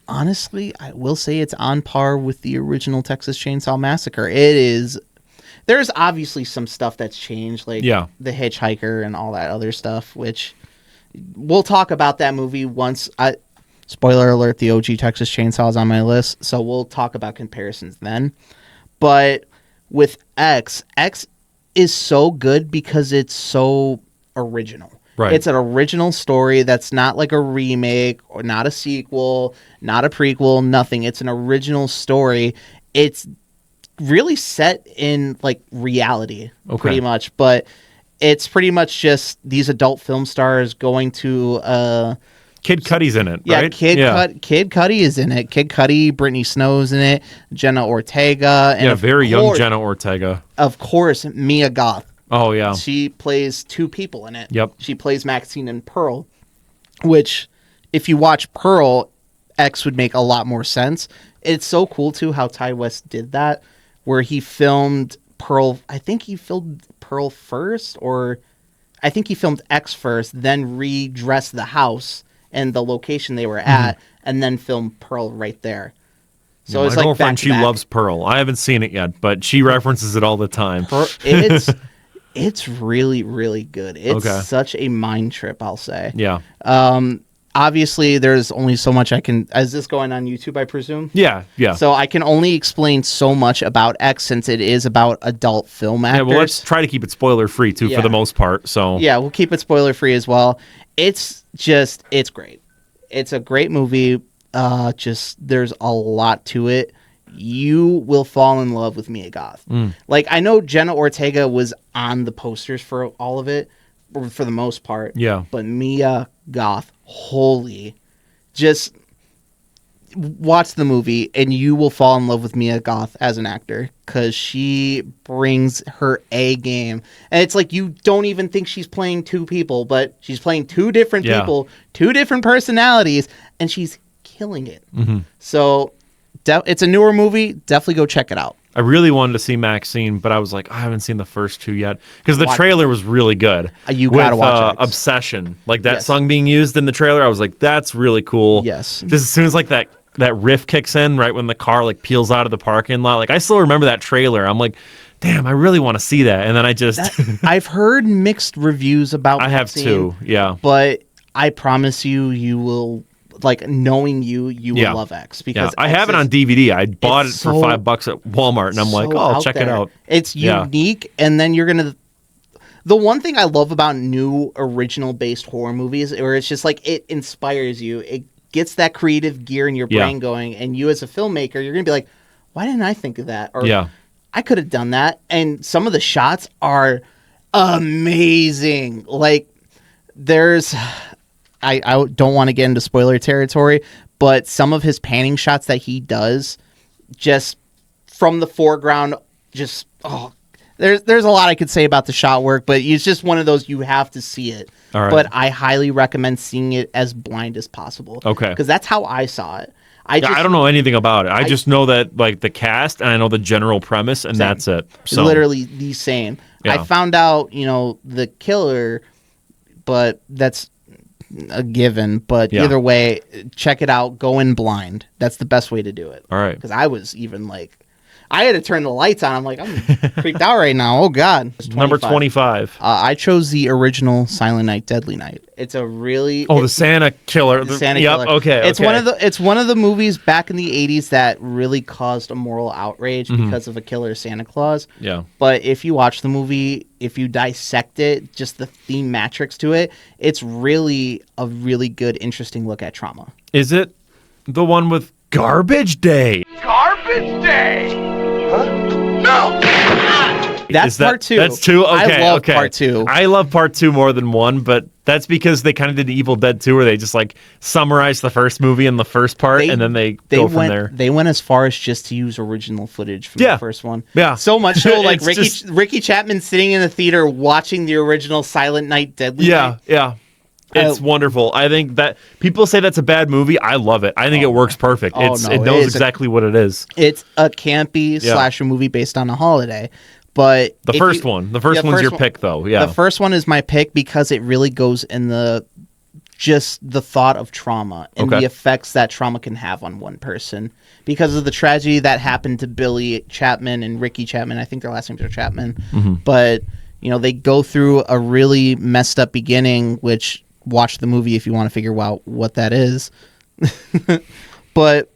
honestly, I will say it's on par with the original Texas Chainsaw Massacre. It is. There's obviously some stuff that's changed, like the hitchhiker and all that other stuff, which we'll talk about that movie once. Spoiler alert, the OG Texas Chainsaw is on my list, so we'll talk about comparisons then. But with X is so good because it's so original. Right. It's an original story that's not like a remake or not a sequel, not a prequel, nothing. It's an original story. It's really set in like reality pretty much, but it's pretty much just these adult film stars going to Kid Cudi's in it, right? Kid Cudi is in it. Kid Cudi, Brittany Snow's in it, Jenna Ortega, and very young Jenna Ortega. Of course, Mia Goth. Oh yeah. She plays two people in it. Yep. She plays Maxine and Pearl, which if you watch Pearl, X would make a lot more sense. It's so cool too how Ty West did that, where he filmed Pearl. I think he filmed Pearl first, or I think he filmed X first, then redressed the house and the location they were at, and then filmed Pearl right there. So it's my like girlfriend, back to she back. loves Pearl. I haven't seen it yet, but she references it all the time. It's really, really good. It's such a mind trip, I'll say. Yeah. Obviously, there's only so much I can... Is this going on YouTube, I presume? Yeah. So I can only explain so much about X since it is about adult film actors. Yeah, well, let's try to keep it spoiler-free, too, for the most part. So yeah, we'll keep it spoiler-free as well. It's great. It's a great movie. There's a lot to it. You will fall in love with Mia Goth. Like, I know Jenna Ortega was on the posters for all of it, or for the most part. Yeah. But Mia Goth, holy, just watch the movie and you will fall in love with Mia Goth as an actor because she brings her A game. And it's like you don't even think she's playing two people, but she's playing two different people, two different personalities, and she's killing it. So it's a newer movie. Definitely go check it out. I really wanted to see Maxine, but I was like, I haven't seen the first two yet because the Watch- trailer was really good. You gotta with, watch X. Obsession, like that Yes. song being used in the trailer. I was like, that's really cool. Yes. Just as soon as like that riff kicks in, right when the car like peels out of the parking lot, like I still remember that trailer. I'm like, damn, I really want to see that. And then I just, I've heard mixed reviews about I have Maxine, two. Yeah. but I promise you will, like, knowing you will Yeah. love X. Yeah, Because I X have it is on DVD. I bought it it's for so- $5 at Walmart, and I'm like, so oh, I'll out check it there. out. It's Yeah. unique, and then you're gonna. The one thing I love about new original based horror movies, where it's just like it inspires you, it gets that creative gear in your Yeah. brain going, and you as a filmmaker, you're gonna be like, why didn't I think of that? Or Yeah. I could have done that. And some of the shots are amazing. Like there's, I don't want to get into spoiler territory, but some of his panning shots that he does, just from the foreground, just there's a lot I could say about the shot work, but it's just one of those you have to see it. All right. But I highly recommend seeing it as blind as possible. Okay. Because that's how I saw it. I don't know anything about it. I just know that like the cast and I know the general premise, and Same. that's it. So Literally the same. Yeah. I found out, the killer, but that's a given. But Yeah. either way, check it out. Go in blind. That's the best way to do it. All right. Because I was even like, I had to turn the lights on. I'm like, I'm freaked out right now. Oh God. It's Number 25. I chose the original Silent Night, Deadly Night. It's a really Oh, the Santa killer. the Santa Yep. Killer. Okay. It's one of the movies back in the 80s that really caused a moral outrage Mm-hmm. because of a killer Santa Claus. Yeah. But if you watch the movie, if you dissect it, just the theme matrix to it, it's really a really good, interesting look at trauma. Is it the one with Garbage Day? Garbage Day! Huh? No! That's part two. That's two? Okay. I love okay. part two. I love part two more than one, but that's because they kind of did Evil Dead 2 where they just like summarized the first movie in the first part and then they go from there. They went as far as just to use original footage from Yeah. the first one. Yeah. So much so, like It's Ricky Chapman sitting in the theater watching the original Silent Night, Deadly Night. Yeah. It's wonderful. I think that people say that's a bad movie. I love it. I think it works perfect. Oh, It no, knows it is exactly what it is. It's a campy slasher movie based on a holiday. But The first one's your pick, though. Yeah. The first one is my pick because it really goes in the thought of trauma and the effects that trauma can have on one person because of the tragedy that happened to Billy Chapman and Ricky Chapman. I think their last names are Chapman. Mm-hmm. But they go through a really messed up beginning, which watch the movie if you want to figure out what that is. But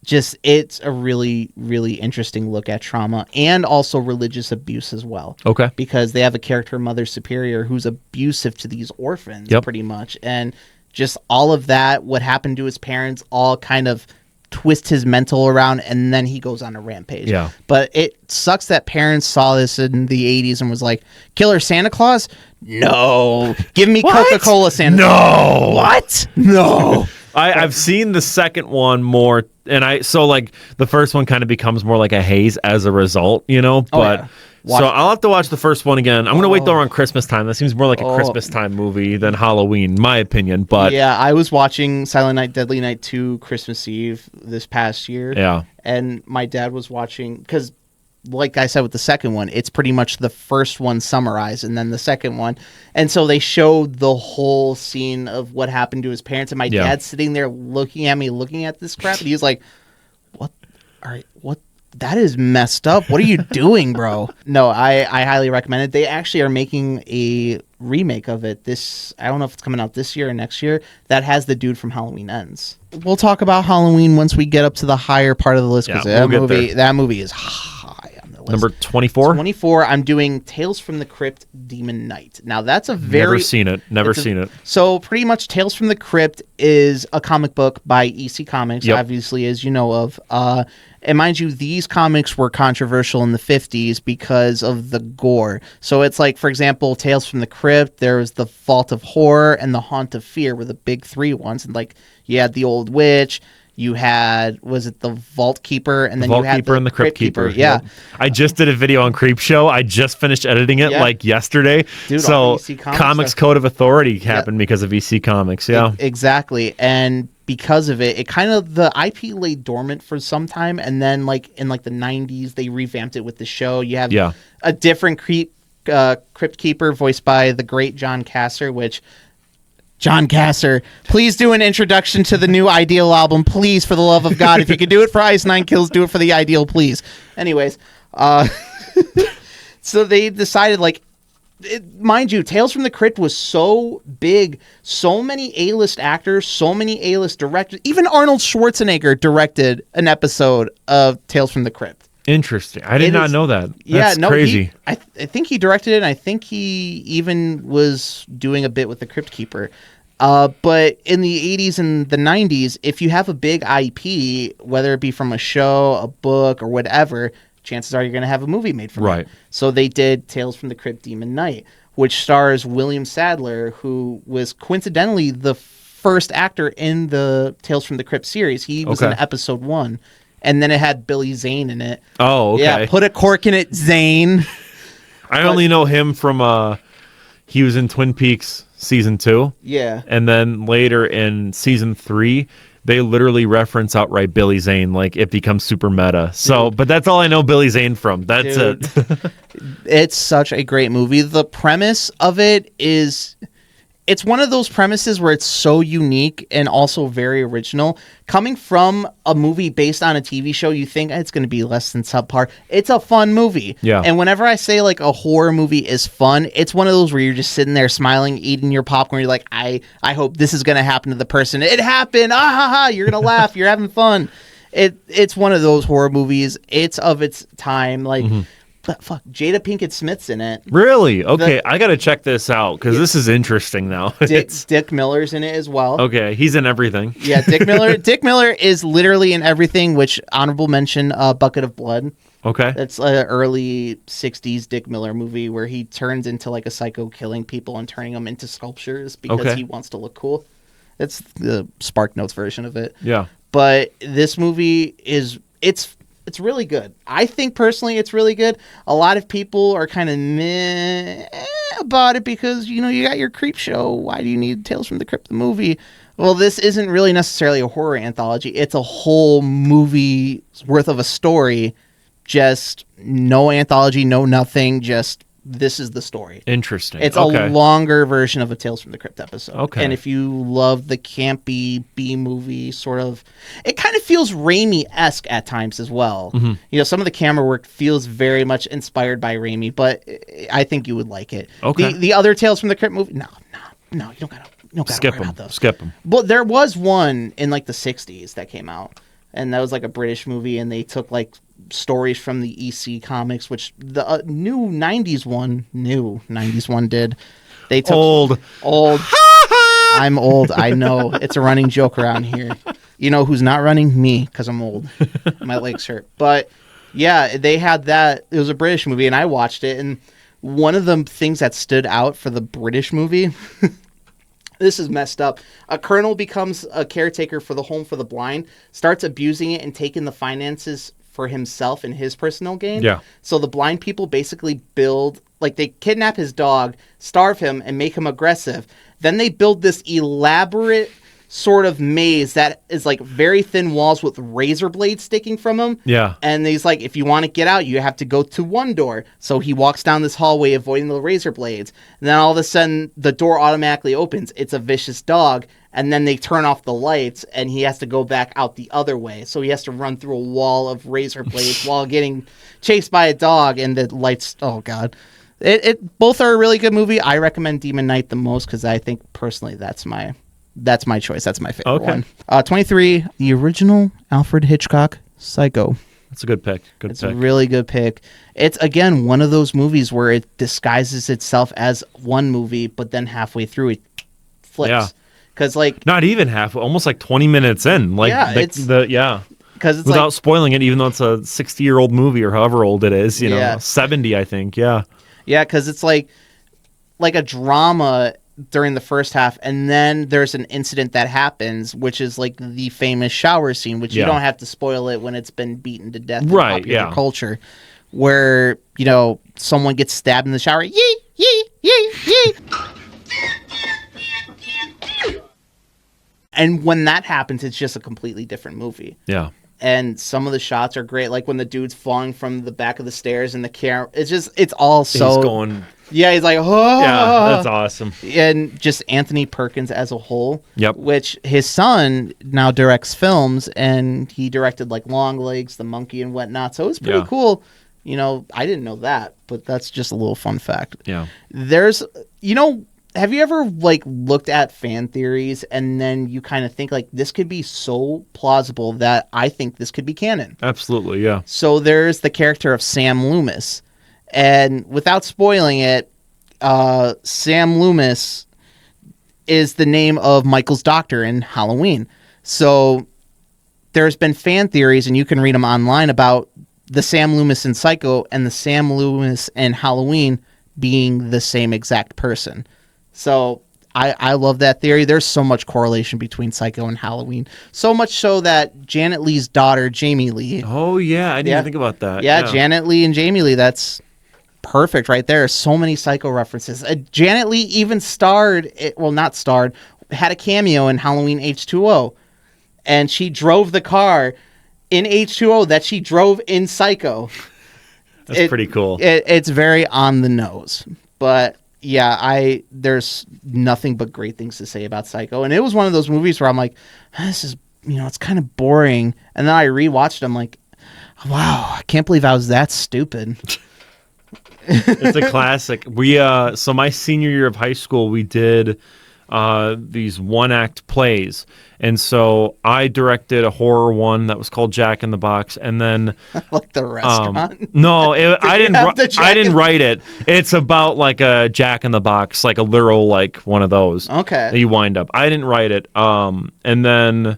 just it's a really, really interesting look at trauma and also religious abuse as well. Okay. Because they have a character, Mother Superior, who's abusive to these orphans pretty much. And just all of that, what happened to his parents, all kind of twist his mental around, and then he goes on a rampage. Yeah. But it sucks that parents saw this in the 80s and was like, Killer Santa Claus? No. Give me Coca-Cola Santa Claus. No. What? No. I've seen the second one more, and the first one kind of becomes more like a haze as a result, but Watch so it. I'll have to watch the first one again. I'm gonna wait till around Christmas time. That seems more like a Christmas time movie than Halloween, my opinion. But yeah, I was watching Silent Night, Deadly Night 2 Christmas Eve this past year. Yeah. And my dad was watching, because like I said with the second one, it's pretty much the first one summarized and then the second one. And so they showed the whole scene of what happened to his parents. And my dad's sitting there looking at this crap. And he was like, what? All right, what? That is messed up. What are you doing, bro? No, I highly recommend it. They actually are making a remake of it. I don't know if it's coming out this year or next year. That has the dude from Halloween Ends. We'll talk about Halloween once we get up to the higher part of the list because we'll get there. that movie is high on the list. Number 24. 24. I'm doing Tales from the Crypt, Demon Knight. Now that's a Never seen it. So pretty much Tales from the Crypt is a comic book by EC Comics, obviously, as you know of. And mind you, these comics were controversial in the 50s because of the gore. So it's like, for example, Tales from the Crypt, there was the Vault of Horror and the Haunt of Fear were the big three ones. And like, you had the Old Witch, You had, was it the Vault Keeper, and then Vault you had Keeper and the Crypt Keeper. Yeah, Yep. I just did a video on Creepshow. I just finished editing it like yesterday. Dude, so all VC Comics Code of Authority happened because of VC Comics. Yeah, exactly. And because of it, it kind of, the IP lay dormant for some time, and then like in like the 90s, they revamped it with the show. You have a different Crypt Keeper voiced by the great John Casser, which. John Casser, please do an introduction to the new Ideal album, please, for the love of God. If you could do it for Ice Nine Kills, do it for the Ideal, please. Anyways, so they decided, like, mind you, Tales from the Crypt was so big, so many A-list actors, so many A-list directors. Even Arnold Schwarzenegger directed an episode of Tales from the Crypt. Interesting. I did not know that. That's crazy. I think he directed it, and I think he even was doing a bit with the Crypt Keeper. But in the 80s and the 90s, if you have a big IP, whether it be from a show, a book, or whatever, chances are you're going to have a movie made from it. So they did Tales from the Crypt Demon Knight, which stars William Sadler, who was coincidentally the first actor in the Tales from the Crypt series. He was in episode 1. And then it had Billy Zane in it. Oh, okay. Yeah, put a cork in it, Zane. I only know him from he was in Twin Peaks season 2. Yeah. And then later in season 3, they literally reference outright Billy Zane, like it becomes super meta. So, but that's all I know Billy Zane from. That's it. It's such a great movie. The premise of it is, it's one of those premises where it's so unique and also very original. Coming from a movie based on a TV show, you think it's going to be less than subpar. It's a fun movie. Yeah. And whenever I say like a horror movie is fun, it's one of those where you're just sitting there smiling, eating your popcorn. You're like, I hope this is going to happen to the person. It happened. Ah ha ha. You're going to laugh. You're having fun. It's one of those horror movies. It's of its time. Like, but fuck, Jada Pinkett Smith's in it. Really? Okay, I got to check this out because this is interesting now. Dick Miller's in it as well. Okay, he's in everything. Yeah, Dick Miller. Dick Miller is literally in everything, which honorable mention, Bucket of Blood. Okay. That's an early 60s Dick Miller movie where he turns into like a psycho killing people and turning them into sculptures because he wants to look cool. That's the Spark Notes version of it. Yeah. But this movie is, it's really good. I think personally it's really good. A lot of people are kind of meh about it because, you know, you got your Creepshow. Why do you need Tales from the Crypt the movie? Well, this isn't really necessarily a horror anthology. It's a whole movie's worth of a story. Just no anthology, no nothing. Just this is the story. Interesting. It's a longer version of a Tales from the Crypt episode. Okay. And if you love the campy B-movie sort of, it kind of feels Raimi-esque at times as well. Mm-hmm. You know, some of the camera work feels very much inspired by Raimi, but I think you would like it. Okay. The other Tales from the Crypt movie, no, you don't gotta skip worry them. about those. Skip them. But there was one in like the 60s that came out, and that was like a British movie, and they took like stories from the EC comics, which the new 90s one did. They took old. I'm old. I know. It's a running joke around here. You know who's not running? Me, because I'm old. My legs hurt. But yeah, they had that. It was a British movie, and I watched it. And one of the things that stood out for the British movie, this is messed up. A colonel becomes a caretaker for the home for the blind, starts abusing it and taking the finances for himself and his personal gain. Yeah. So the blind people basically build, like they kidnap his dog, starve him, and make him aggressive. Then they build this elaborate sort of maze that is like very thin walls with razor blades sticking from them. Yeah. And he's like, if you want to get out, you have to go to one door. So he walks down this hallway avoiding the razor blades. And then all of a sudden, the door automatically opens. It's a vicious dog. And then they turn off the lights, and he has to go back out the other way. So he has to run through a wall of razor blades while getting chased by a dog, and the lights. Oh God, it both are a really good movie. I recommend Demon Knight the most because I think personally that's my choice. That's my favorite one. 23, the original Alfred Hitchcock Psycho. That's a good pick. It's a really good pick. It's, again, one of those movies where it disguises itself as one movie, but then halfway through it flips. Yeah. Because, like, not even half, almost like 20 minutes in. Like, yeah, because it's without spoiling it, even though it's a 60-year-old movie or however old it is, you know, 70, I think. Yeah. Yeah, because it's like a drama during the first half, and then there's an incident that happens, which is like the famous shower scene, which you don't have to spoil it when it's been beaten to death in popular culture, where, you know, someone gets stabbed in the shower. Yee, yee, yee, yee. And when that happens, it's just a completely different movie. Yeah. And some of the shots are great, like when the dude's falling from the back of the stairs and the camera. It's all so. He's going. Yeah, he's like, oh. Yeah, that's awesome. And just Anthony Perkins as a whole. Yep. Which his son now directs films, and he directed like Long Legs, The Monkey, and whatnot. So it was pretty cool. You know, I didn't know that, but that's just a little fun fact. Yeah. There's, you know, have you ever like looked at fan theories and then you kind of think like this could be so plausible that I think this could be canon? Absolutely, yeah. So there's the character of Sam Loomis. And without spoiling it, Sam Loomis is the name of Michael's doctor in Halloween. So there's been fan theories, and you can read them online, about the Sam Loomis in Psycho and the Sam Loomis in Halloween being the same exact person. So I love that theory. There's so much correlation between Psycho and Halloween. So much so that Janet Leigh's daughter, Jamie Lee. Oh, yeah. I didn't even think about that. Yeah, Janet Leigh and Jamie Lee. That's perfect right there. So many Psycho references. Janet Leigh even had a cameo in Halloween H2O. And she drove the car in H2O that she drove in Psycho. That's pretty cool. It's very on the nose. But yeah, there's nothing but great things to say about Psycho. And it was one of those movies where I'm like, this is, you know, it's kind of boring. And then I rewatched it. I'm like, wow, I can't believe I was that stupid. It's a classic. So my senior year of high school, we did these one-act plays. And so I directed a horror one that was called Jack in the Box, and then like the restaurant. No, I didn't write it. It's about like a Jack in the Box, like a literal like one of those. Okay. That you wind up. I didn't write it. And then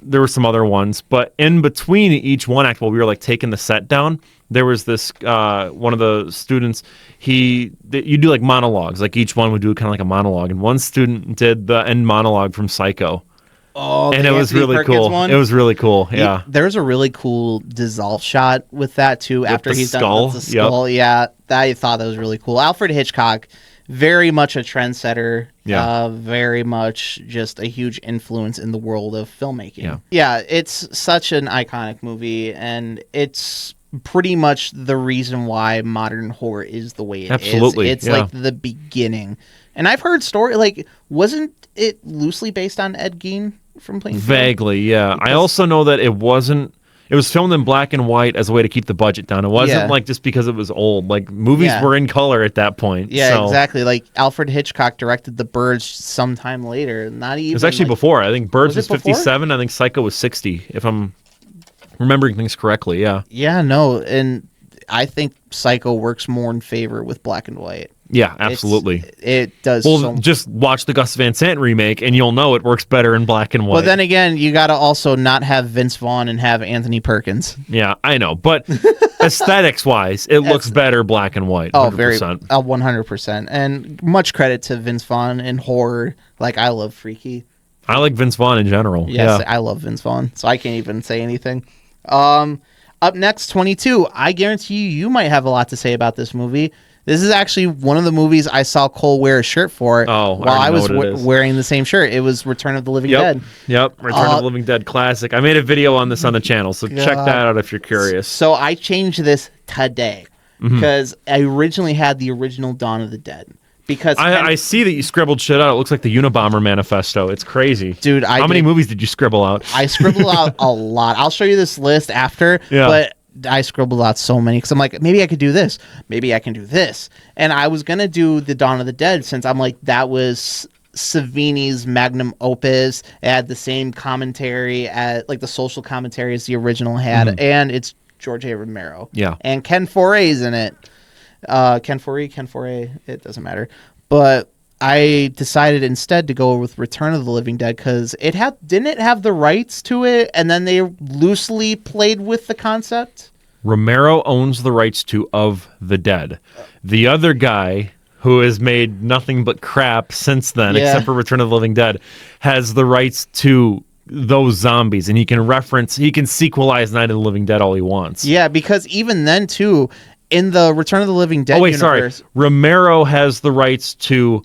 there were some other ones, but in between each one act, while we were like taking the set down, there was this one of the students. You do like monologues, like each one would do kind of like a monologue, and one student did the end monologue from Psycho. Oh, and it was really cool. One? It was really cool. Yeah, there's a really cool dissolve shot with that too. After he's done with the skull, yeah, I thought that was really cool. Alfred Hitchcock, very much a trendsetter. Yeah, very much just a huge influence in the world of filmmaking. Yeah, it's such an iconic movie, and it's pretty much the reason why modern horror is the way it is. Absolutely. It's like the beginning. And I've heard wasn't it loosely based on Ed Gein from Plainfield? Vaguely, yeah. I also know that it was filmed in black and white as a way to keep the budget down. It wasn't like just because it was old. Like movies were in color at that point. Yeah, exactly. Like Alfred Hitchcock directed The Birds sometime later. Not even. It was actually before. I think Birds was 57. I think Psycho was 60. If I'm remembering things correctly, yeah. Yeah, no, and I think Psycho works more in favor with black and white. Yeah, absolutely. It does. Well, just watch the Gus Van Sant remake, and you'll know it works better in black and white. But then again, you got to also not have Vince Vaughn and have Anthony Perkins. Yeah, I know, but aesthetics-wise, it looks better black and white. 100%. Oh, very 100%. And much credit to Vince Vaughn in horror. Like, I love Freaky. I like Vince Vaughn in general. Yes, yeah. I love Vince Vaughn, so I can't even say anything. Up next, 22. I guarantee you might have a lot to say about this movie. This is actually one of the movies I saw Cole wear a shirt for while I was wearing the same shirt. It was Return of the Living Dead. Yep, Return of the Living Dead classic. I made a video on this on the channel, so check that out if you're curious. So I changed this today because I originally had the original Dawn of the Dead. Because I see that you scribbled shit out. It looks like the Unabomber manifesto. It's crazy. Dude, how many movies did you scribble out? I scribbled out a lot. I'll show you this list after, but I scribbled out so many because I'm like, maybe I could do this. Maybe I can do this. And I was going to do the Dawn of the Dead since I'm like, that was Savini's magnum opus. It had the same commentary, like the social commentary as the original had. And it's George A. Romero. Yeah. And Ken Foray's in it. Ken Foree, it doesn't matter. But I decided instead to go with Return of the Living Dead because didn't it have the rights to it, and then they loosely played with the concept? Romero owns the rights to Of the Dead. The other guy who has made nothing but crap since then, Yeah. except for Return of the Living Dead, has the rights to those zombies, and he can sequelize Night of the Living Dead all he wants. Yeah, because even then too, in the Return of the Living Dead universe, sorry. Romero has the rights to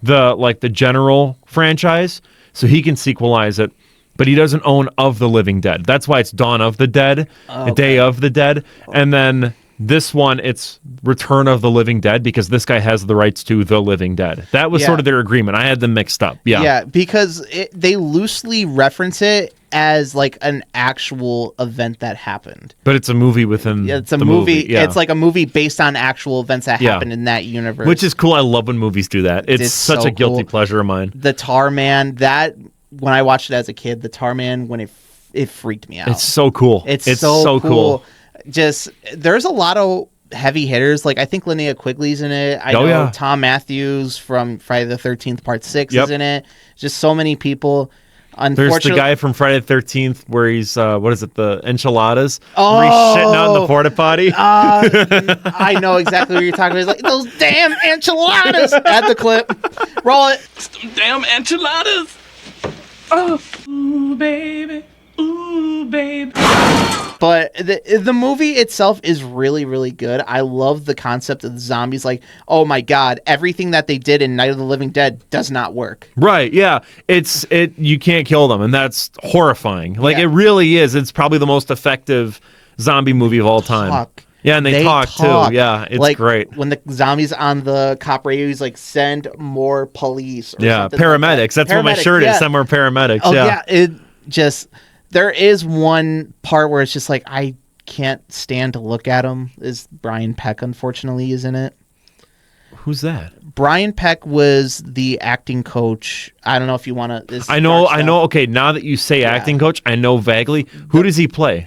the general franchise, so he can sequelize it, but he doesn't own Of the Living Dead. That's why it's Dawn of the Dead, the Day of the Dead, and then this one, it's Return of the Living Dead, because this guy has the rights to The Living Dead. That was sort of their agreement. I had them mixed up. Yeah. Yeah, because they loosely reference it as like an actual event that happened. But it's a movie within It's a the movie. Yeah. It's like a movie based on actual events that happened in that universe. Which is cool. I love when movies do that. It's such so a guilty cool. pleasure of mine. The Tar Man, that when I watched it as a kid, the Tar Man, when it freaked me out. It's so cool. It's so cool. Just there's a lot of heavy hitters. Like I think Linnea Quigley's in it. I know Tom Matthews from Friday the 13th Part 6 is in it. Just so many people. There's the guy from Friday the 13th where he's the enchiladas? Where he's shitting out in the porta potty. I know exactly what you're talking about. He's like, those damn enchiladas. Add the clip. Roll it. Damn enchiladas. Oh, ooh, baby. Ooh, baby. But the movie itself is really, really good. I love the concept of the zombies. Like, oh my god, everything that they did in Night of the Living Dead does not work. Right, yeah. You can't kill them, and that's horrifying. Like, it really is. It's probably the most effective zombie movie of all time. Yeah, and they talk too. Yeah, it's like, great. When the zombies on the cop radio, he's like, send more police. Or yeah, paramedics. Like that. That's what my shirt is. Send more paramedics. Oh, yeah. It just... There is one part where it's just like, I can't stand to look at him. Is Brian Peck, unfortunately, is in it. Who's that? Brian Peck was the acting coach. I don't know if you want to... I know. Okay, now that you say acting coach, I know vaguely. Who does he play?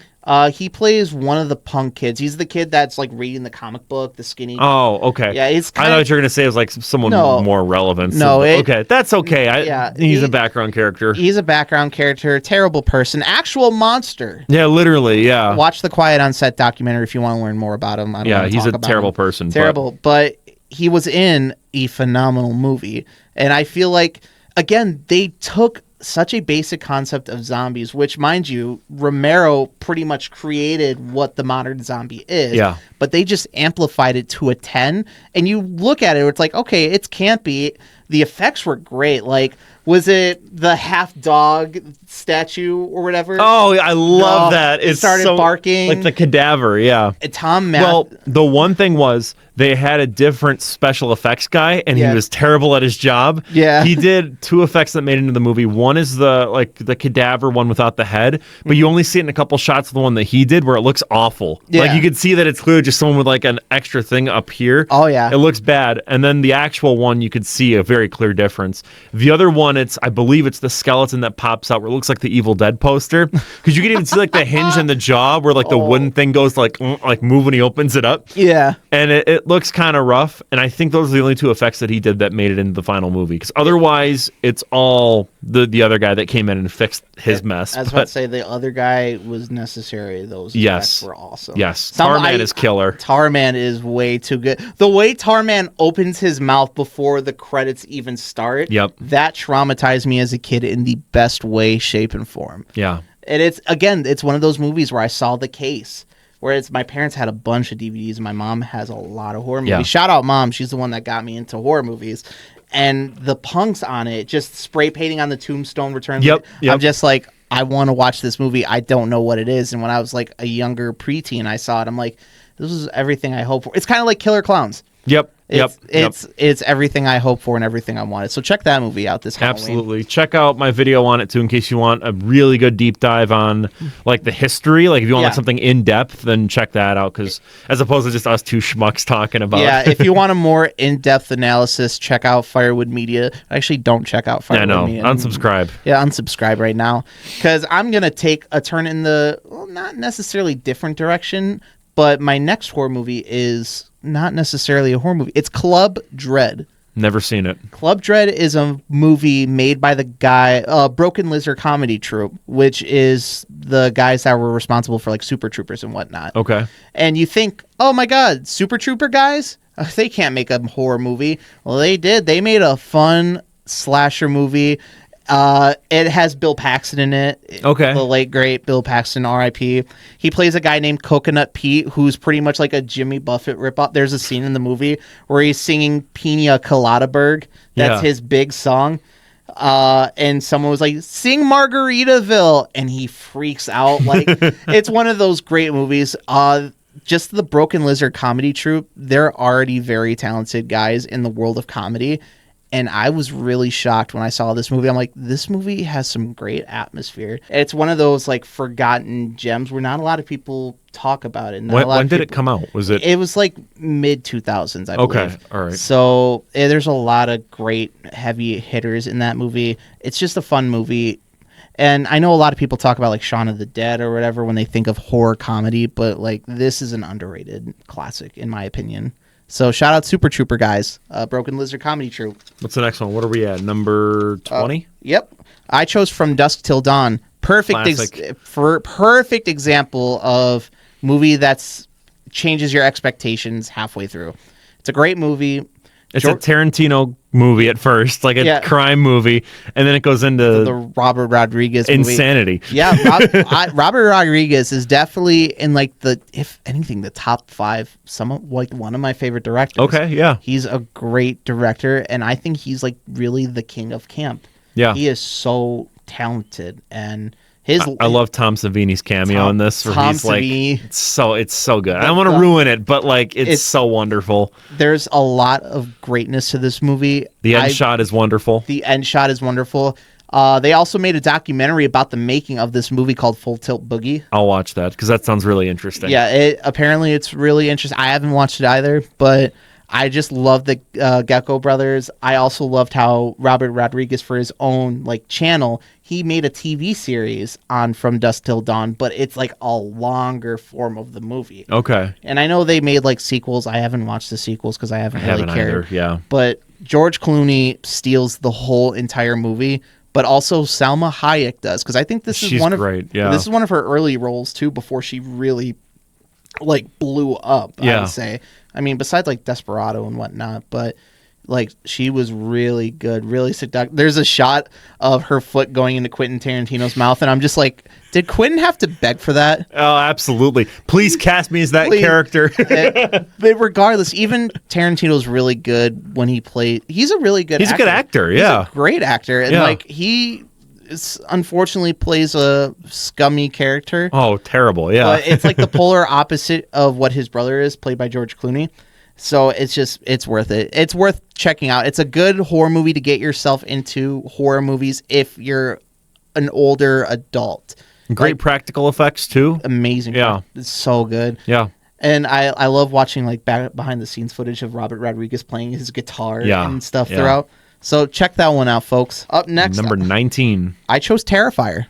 He plays one of the punk kids. He's the kid that's like reading the comic book, the skinny. Oh, okay. Yeah, I thought you were gonna say it was like someone more relevant. No, okay, that's okay. He's a background character. He's a background character. Terrible person. Actual monster. Yeah, literally. Yeah. Watch the Quiet on Set documentary if you want to learn more about him. He's a terrible person. Terrible, but he was in a phenomenal movie, and I feel like again they took such a basic concept of zombies, which, mind you, Romero pretty much created what the modern zombie is. Yeah. But they just amplified it to a 10. And you look at it, it's like, okay, it's campy. The effects were great. Like, was it the half dog statue or whatever? Oh, I love that. It started barking. Like the cadaver, yeah. Well, the one thing was they had a different special effects guy, and he was terrible at his job. Yeah. He did two effects that made it into the movie. One is the cadaver one without the head, but you only see it in a couple shots of the one that he did where it looks awful. Yeah. Like you could see that it's clearly just someone with like an extra thing up here. Oh, yeah. It looks bad. And then the actual one, you could see a very clear difference. The other one, I believe it's the skeleton that pops out where it looks like the Evil Dead poster. Because you can even see like the hinge and the jaw where like the wooden thing goes to like move when he opens it up. Yeah. And it looks kind of rough. And I think those are the only two effects that he did that made it into the final movie. Because otherwise, it's all the other guy that came in and fixed his mess. I was about to say the other guy was necessary. Those effects were awesome. Yes. Tarman is killer. Tarman is way too good. The way Tarman opens his mouth before the credits even start, that traumatized me as a kid in the best way, shape, and form. Yeah. And it's one of those movies where I saw the case. Whereas my parents had a bunch of DVDs and my mom has a lot of horror movies. Yeah. Shout out Mom. She's the one that got me into horror movies. And the punks on it, just spray painting on the tombstone returns. Yep. I'm just like, I want to watch this movie. I don't know what it is. And when I was like a younger preteen, I saw it. I'm like, this is everything I hope for. It's kind of like Killer Clowns. Yep. It's everything I hope for and everything I wanted. So check that movie out this Halloween. Absolutely. Check out my video on it too in case you want a really good deep dive on like the history. Like if you want like something in depth, then check that out because as opposed to just us two schmucks talking about. Yeah, if you want a more in-depth analysis, check out Firewood Media. Actually, don't check out Firewood Media. Unsubscribe. Yeah, unsubscribe right now because I'm gonna take a turn in the not necessarily different direction, but my next horror movie is not necessarily a horror movie. It's Club Dread. Never seen it. Club Dread is a movie made by the guy, Broken Lizard Comedy Troupe, which is the guys that were responsible for like Super Troopers and whatnot. Okay. And you think, oh my God, Super Trooper guys? They can't make a horror movie. Well, they did. They made a fun slasher movie. It has Bill Paxton in it. Okay. The late, great Bill Paxton, R.I.P. He plays a guy named Coconut Pete, who's pretty much like a Jimmy Buffett ripoff. There's a scene in the movie where he's singing Pina Colada Berg. That's his big song. And someone was like, sing Margaritaville. And he freaks out. Like, it's one of those great movies. Just the Broken Lizard Comedy Troupe, they're already very talented guys in the world of comedy. And I was really shocked when I saw this movie. I'm like, this movie has some great atmosphere. It's one of those like forgotten gems where not a lot of people talk about it. When did it come out? Was it? It was like mid 2000s, I believe. Okay, all right. So there's a lot of great heavy hitters in that movie. It's just a fun movie. And I know a lot of people talk about like Shaun of the Dead or whatever when they think of horror comedy, but like this is an underrated classic in my opinion. So shout out Super Trooper guys, Broken Lizard Comedy Troupe. What's the next one? What are we at? Number 20? Yep. I chose From Dusk Till Dawn. Perfect example of movie that's changes your expectations halfway through. It's a great movie. It's a Tarantino movie at first, like a crime movie, and then it goes into the Robert Rodriguez insanity. Movie. Yeah, Robert Rodriguez is definitely in like if anything, the top 5. One of my favorite directors. Okay, yeah, he's a great director, and I think he's like really the king of camp. Yeah, he is so talented, and I love Tom Savini's cameo in this. Where he's like, it's so good. I don't want to ruin it, but like it's so wonderful. There's a lot of greatness to this movie. The end shot is wonderful. They also made a documentary about the making of this movie called Full Tilt Boogie. I'll watch that because that sounds really interesting. Yeah, apparently it's really interesting. I haven't watched it either, but I just love the Gecko Brothers. I also loved how Robert Rodriguez, for his own like channel, he made a TV series on From Dusk Till Dawn, but it's like a longer form of the movie. Okay. And I know they made like sequels. I haven't watched the sequels because I haven't cared. Either, yeah. But George Clooney steals the whole entire movie, but also Salma Hayek does, because I think this is one of her early roles too before she really like blew up. I would say. I mean, besides like Desperado and whatnot, but like she was really good, really seductive. There's a shot of her foot going into Quentin Tarantino's mouth, and I'm just like, did Quentin have to beg for that? Oh, absolutely. Please cast me as that character. But regardless, even Tarantino's really good when he played. He's a really good. He's a good actor. Yeah, he's a great actor, and like he unfortunately plays a scummy character. Oh, terrible. Yeah, but it's like the polar opposite of what his brother is, played by George Clooney. So it's worth it. It's worth checking out. It's a good horror movie to get yourself into horror movies if you're an older adult. Great practical effects too. Amazing. Yeah, it's so good. Yeah. And I love watching like behind the scenes footage of Robert Rodriguez playing his guitar and stuff throughout. So check that one out, folks. Up next, number 19. I chose Terrifier.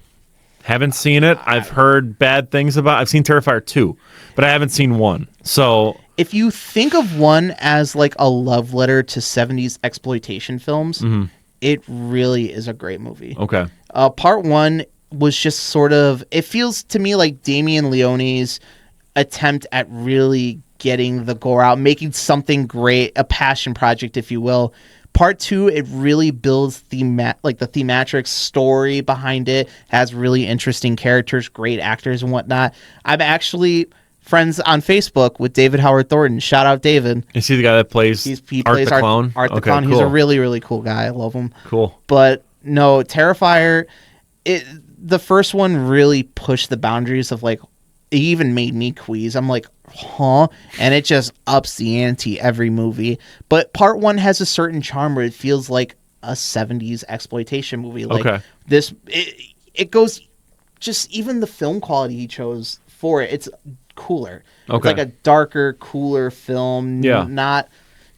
Haven't seen it. I've heard bad things about. I've seen Terrifier 2, but I haven't seen 1. So if you think of 1 as like a love letter to 70s exploitation films, it really is a great movie. Okay. Part 1 was just sort of, it feels to me like Damien Leone's attempt at really getting the gore out, making something great, a passion project, if you will. Part 2, it really builds the thematic story behind it, has really interesting characters, great actors and whatnot. I'm actually friends on Facebook with David Howard Thornton. Shout out David. Is he the guy that plays Art the Clown? Art the Clown. Cool. He's a really, really cool guy. I love him. Cool. But no, Terrifier, the first one really pushed the boundaries of like, it even made me queasy. I'm like, huh? And it just ups the ante every movie. But part 1 has a certain charm where it feels like a 70s exploitation movie. Like this, it goes, just even the film quality he chose for it, it's cooler. Okay. It's like a darker, cooler film. Yeah. Not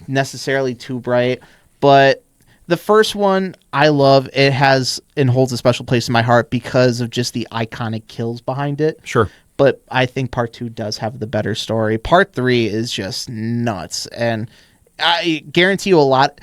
necessarily too bright. But the first one, I love. It has and holds a special place in my heart because of just the iconic kills behind it. Sure. But I think part 2 does have the better story. Part 3 is just nuts. And I guarantee you a lot.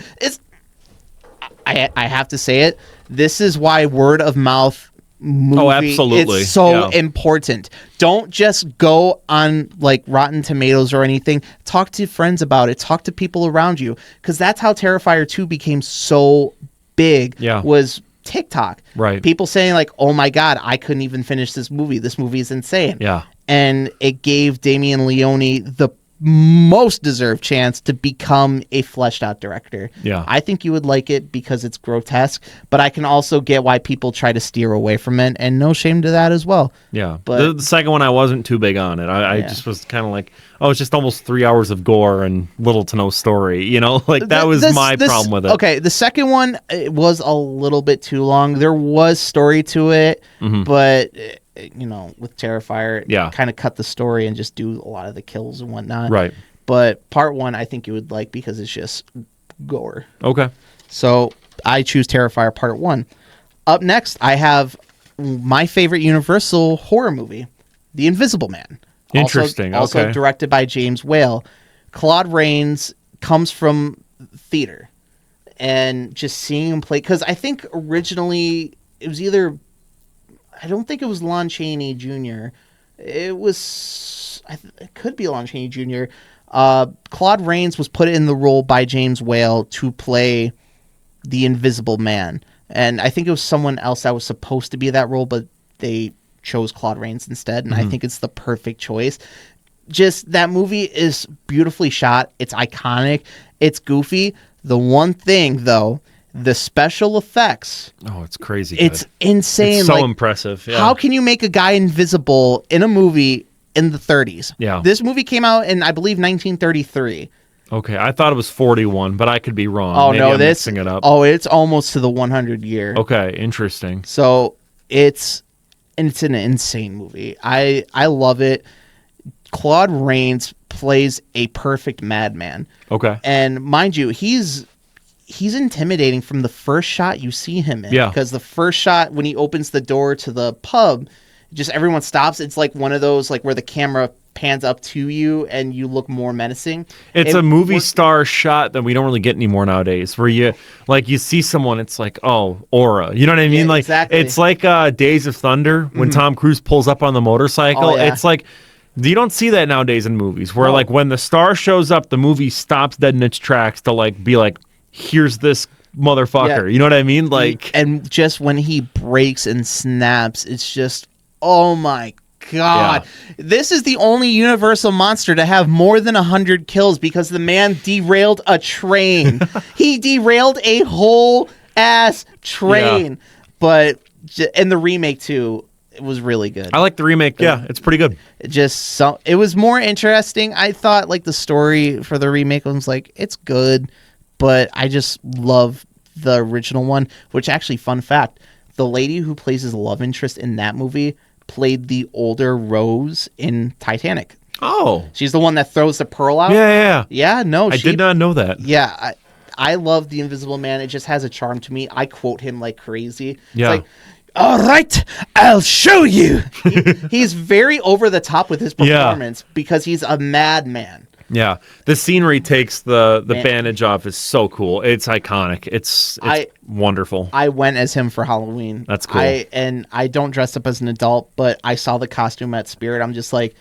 I have to say it. This is why word of mouth movie. Oh, absolutely. It's so important. Don't just go on like Rotten Tomatoes or anything. Talk to friends about it. Talk to people around you, because that's how Terrifier 2 became so big. Yeah. Was TikTok. Right. People saying like, "Oh my God, I couldn't even finish this movie. This movie is insane." Yeah. And it gave Damien Leone the most deserved chance to become a fleshed out director. Yeah. I think you would like it because it's grotesque, but I can also get why people try to steer away from it, and no shame to that as well. Yeah. But the second one, I wasn't too big on it. I just was kind of like, oh, it's just almost 3 hours of gore and little to no story. You know, like that was my problem with it. Okay, the second one, it was a little bit too long. There was story to it, but you know, with Terrifier, kind of cut the story and just do a lot of the kills and whatnot. Right. But part one, I think you would like because it's just gore. Okay. So I choose Terrifier Part 1. Up next, I have my favorite Universal horror movie, The Invisible Man. Interesting. Also directed by James Whale. Claude Rains comes from theater. And just seeing him play, because I think originally it was either, I don't think it was Lon Chaney Jr. It was, it could be Lon Chaney Jr. Claude Rains was put in the role by James Whale to play the Invisible Man. And I think it was someone else that was supposed to be that role, but they chose Claude Rains instead. And I think it's the perfect choice. Just that movie is beautifully shot. It's iconic. It's goofy. The one thing, though, the special effects. Oh, it's crazy. It's good. insane. It's so impressive. Yeah. How can you make a guy invisible in a movie in the 30s? Yeah. This movie came out in, I believe, 1933. Okay, I thought it was 41, but I could be wrong. Oh, Maybe no, I'm mixing it up. Oh, it's almost to the 100 year. Okay, interesting. So it's an insane movie. I love it. Claude Rains plays a perfect madman. Okay. And mind you, he's intimidating from the first shot you see him in. Yeah. Because the first shot when he opens the door to the pub, just everyone stops. It's like one of those like where the camera pans up to you and you look more menacing. It's a movie star shot that we don't really get anymore nowadays, where you see someone, it's like, oh, aura. You know what I mean? Yeah, like exactly. It's like Days of Thunder when Tom Cruise pulls up on the motorcycle. Oh, yeah. It's like you don't see that nowadays in movies, where like when the star shows up, the movie stops dead in its tracks to like be like, here's this motherfucker. Yeah. You know what I mean? Like, and just when he breaks and snaps, it's just, oh my God. Yeah. This is the only Universal monster to have more than 100 kills because the man derailed a train. He derailed a whole ass train. Yeah. But in the remake too, it was really good. I like the remake. Yeah, it's pretty good. It was more interesting. I thought like the story for the remake was like, it's good, but I just love the original one, which actually, fun fact, the lady who plays his love interest in that movie played the older Rose in Titanic. Oh. She's the one that throws the pearl out. Yeah. Yeah, no. I did not know that. Yeah, I love The Invisible Man. It just has a charm to me. I quote him like crazy. Yeah. It's like, all right, I'll show you. He's very over the top with his performance because he's a madman. Yeah, the scenery takes the bandage off is so cool. It's iconic. It's wonderful. I went as him for Halloween. That's cool. I don't dress up as an adult, but I saw the costume at Spirit. I'm just like,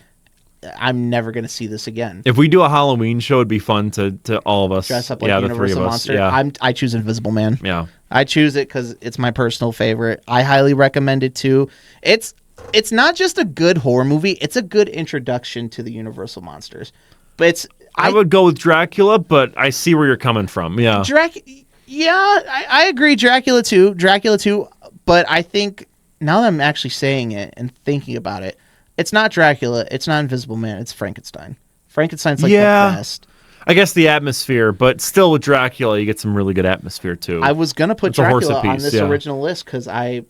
I'm never gonna see this again. If we do a Halloween show, it'd be fun to all of us Dress up like the Universal three of us. Monster. Yeah, I choose Invisible Man. yeah. I choose it because it's my personal favorite. I highly recommend it too. It's not just a good horror movie; it's a good introduction to the Universal monsters. But I would go with Dracula, but I see where you're coming from. Yeah, I agree. Dracula too. But I think now that I'm actually saying it and thinking about it, it's not Dracula. It's not Invisible Man. It's Frankenstein. Frankenstein's like the best. I guess the atmosphere, but still with Dracula, you get some really good atmosphere too. I was gonna put It's a horse Dracula on apiece, this yeah. original list because I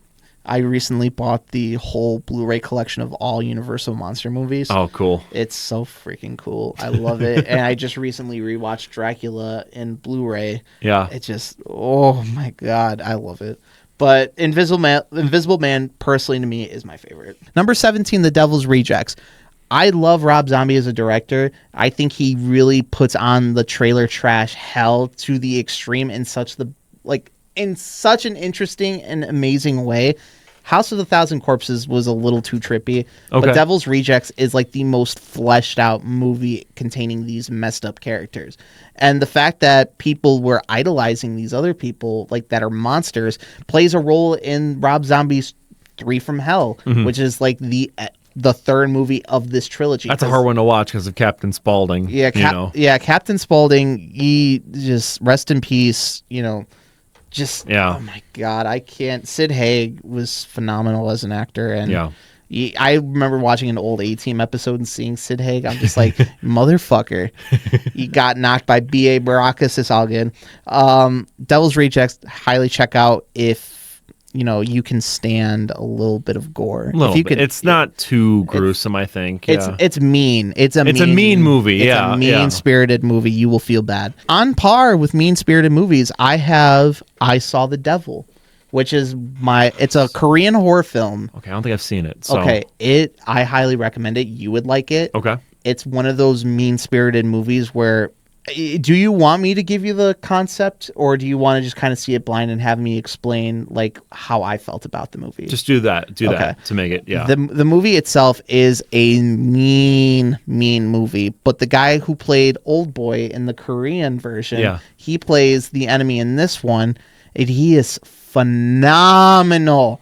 recently bought the whole Blu-ray collection of all Universal monster movies. Oh, cool. It's so freaking cool. I love it. And I just recently rewatched Dracula in Blu-ray. Yeah. It just, oh my God, I love it. But Invisible Man, personally to me, is my favorite. Number 17, The Devil's Rejects. I love Rob Zombie as a director. I think he really puts on the trailer trash hell to the extreme in such an interesting and amazing way. House of the Thousand Corpses was a little too trippy, Okay. but Devil's Rejects is like the most fleshed out movie containing these messed up characters. And the fact that people were idolizing these other people like that are monsters plays a role in Rob Zombie's Three from Hell, which is like the third movie of this trilogy. That's a hard one to watch because of Captain Spaulding. Yeah, Captain Spaulding, he just rest in peace, Oh my God, I can't. Sid Haig was phenomenal as an actor. And I remember watching an old A-Team episode and seeing Sid Haig. I'm just like, motherfucker. He got knocked by B.A. Baracus. It's all good. Devil's Rejects, highly check out if you can stand a little bit of gore. It's not too gruesome, I think. It's mean. It's a mean movie. It's a mean-spirited movie. You will feel bad. On par with mean-spirited movies, I Saw the Devil, which is it's a Korean horror film. Okay, I don't think I've seen it. So. Okay, I highly recommend it. You would like it. Okay. It's one of those mean-spirited movies where... Do you want me to give you the concept, or do you want to just kind of see it blind and have me explain like how I felt about the movie? Just do that. That to make it. Yeah. The movie itself is a mean movie, but the guy who played Old Boy in the Korean version, he plays the enemy in this one, and he is phenomenal.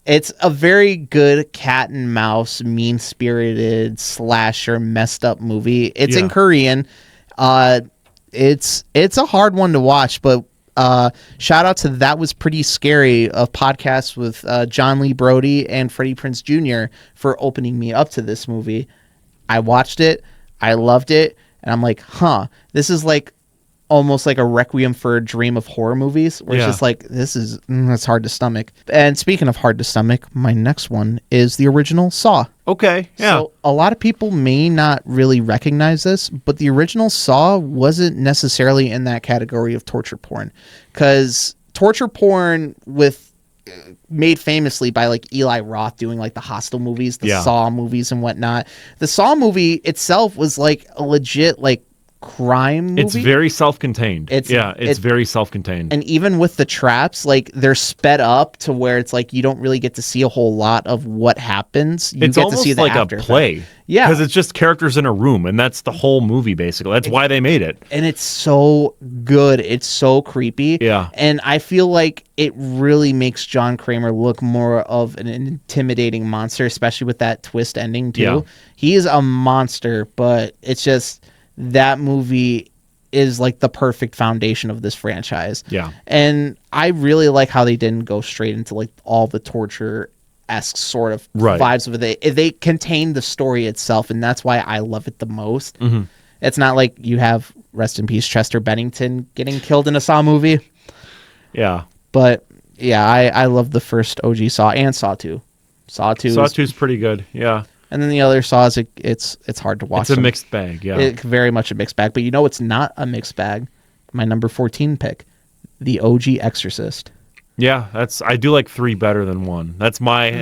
It's a very good cat and mouse, mean-spirited slasher, messed up movie. It's in Korean. It's a hard one to watch, but shout out to That Was Pretty Scary, a podcast with John Lee Brody and Freddie Prinze Jr. for opening me up to this movie. I watched it, I loved it, and I'm like, this is like almost like a requiem for a dream of horror movies, where it's just like, that's hard to stomach. And speaking of hard to stomach, my next one is the original Saw. Okay, yeah. So a lot of people may not really recognize this, but the original Saw wasn't necessarily in that category of torture porn, because torture porn made famously by like Eli Roth doing like the Hostel movies, the Saw movies and whatnot. The Saw movie itself was like a legit like crime movie. It's very self-contained. It's very self-contained. And even with the traps, like they're sped up to where it's like you don't really get to see a whole lot of what happens. It's get almost to see the like after a play. effect. Yeah. Because it's just characters in a room, and that's the whole movie, basically. That's why they made it. And it's so good. It's so creepy. Yeah. And I feel like it really makes John Kramer look more of an intimidating monster, especially with that twist ending, too. Yeah. He is a monster, but it's just... that movie is like the perfect foundation of this franchise. Yeah. And I really like how they didn't go straight into like all the torture-esque sort of vibes of it. They contained the story itself, and that's why I love it the most. Mm-hmm. It's not like you have, rest in peace, Chester Bennington getting killed in a Saw movie. Yeah. But yeah, I love the first OG Saw and Saw 2. Saw 2 is pretty good. Yeah. And then the other Saws, it's hard to watch. It's a mixed bag, yeah. It's very much a mixed bag. But it's not a mixed bag. My number 14 pick, the OG Exorcist. Yeah, I do like 3 better than 1. That's my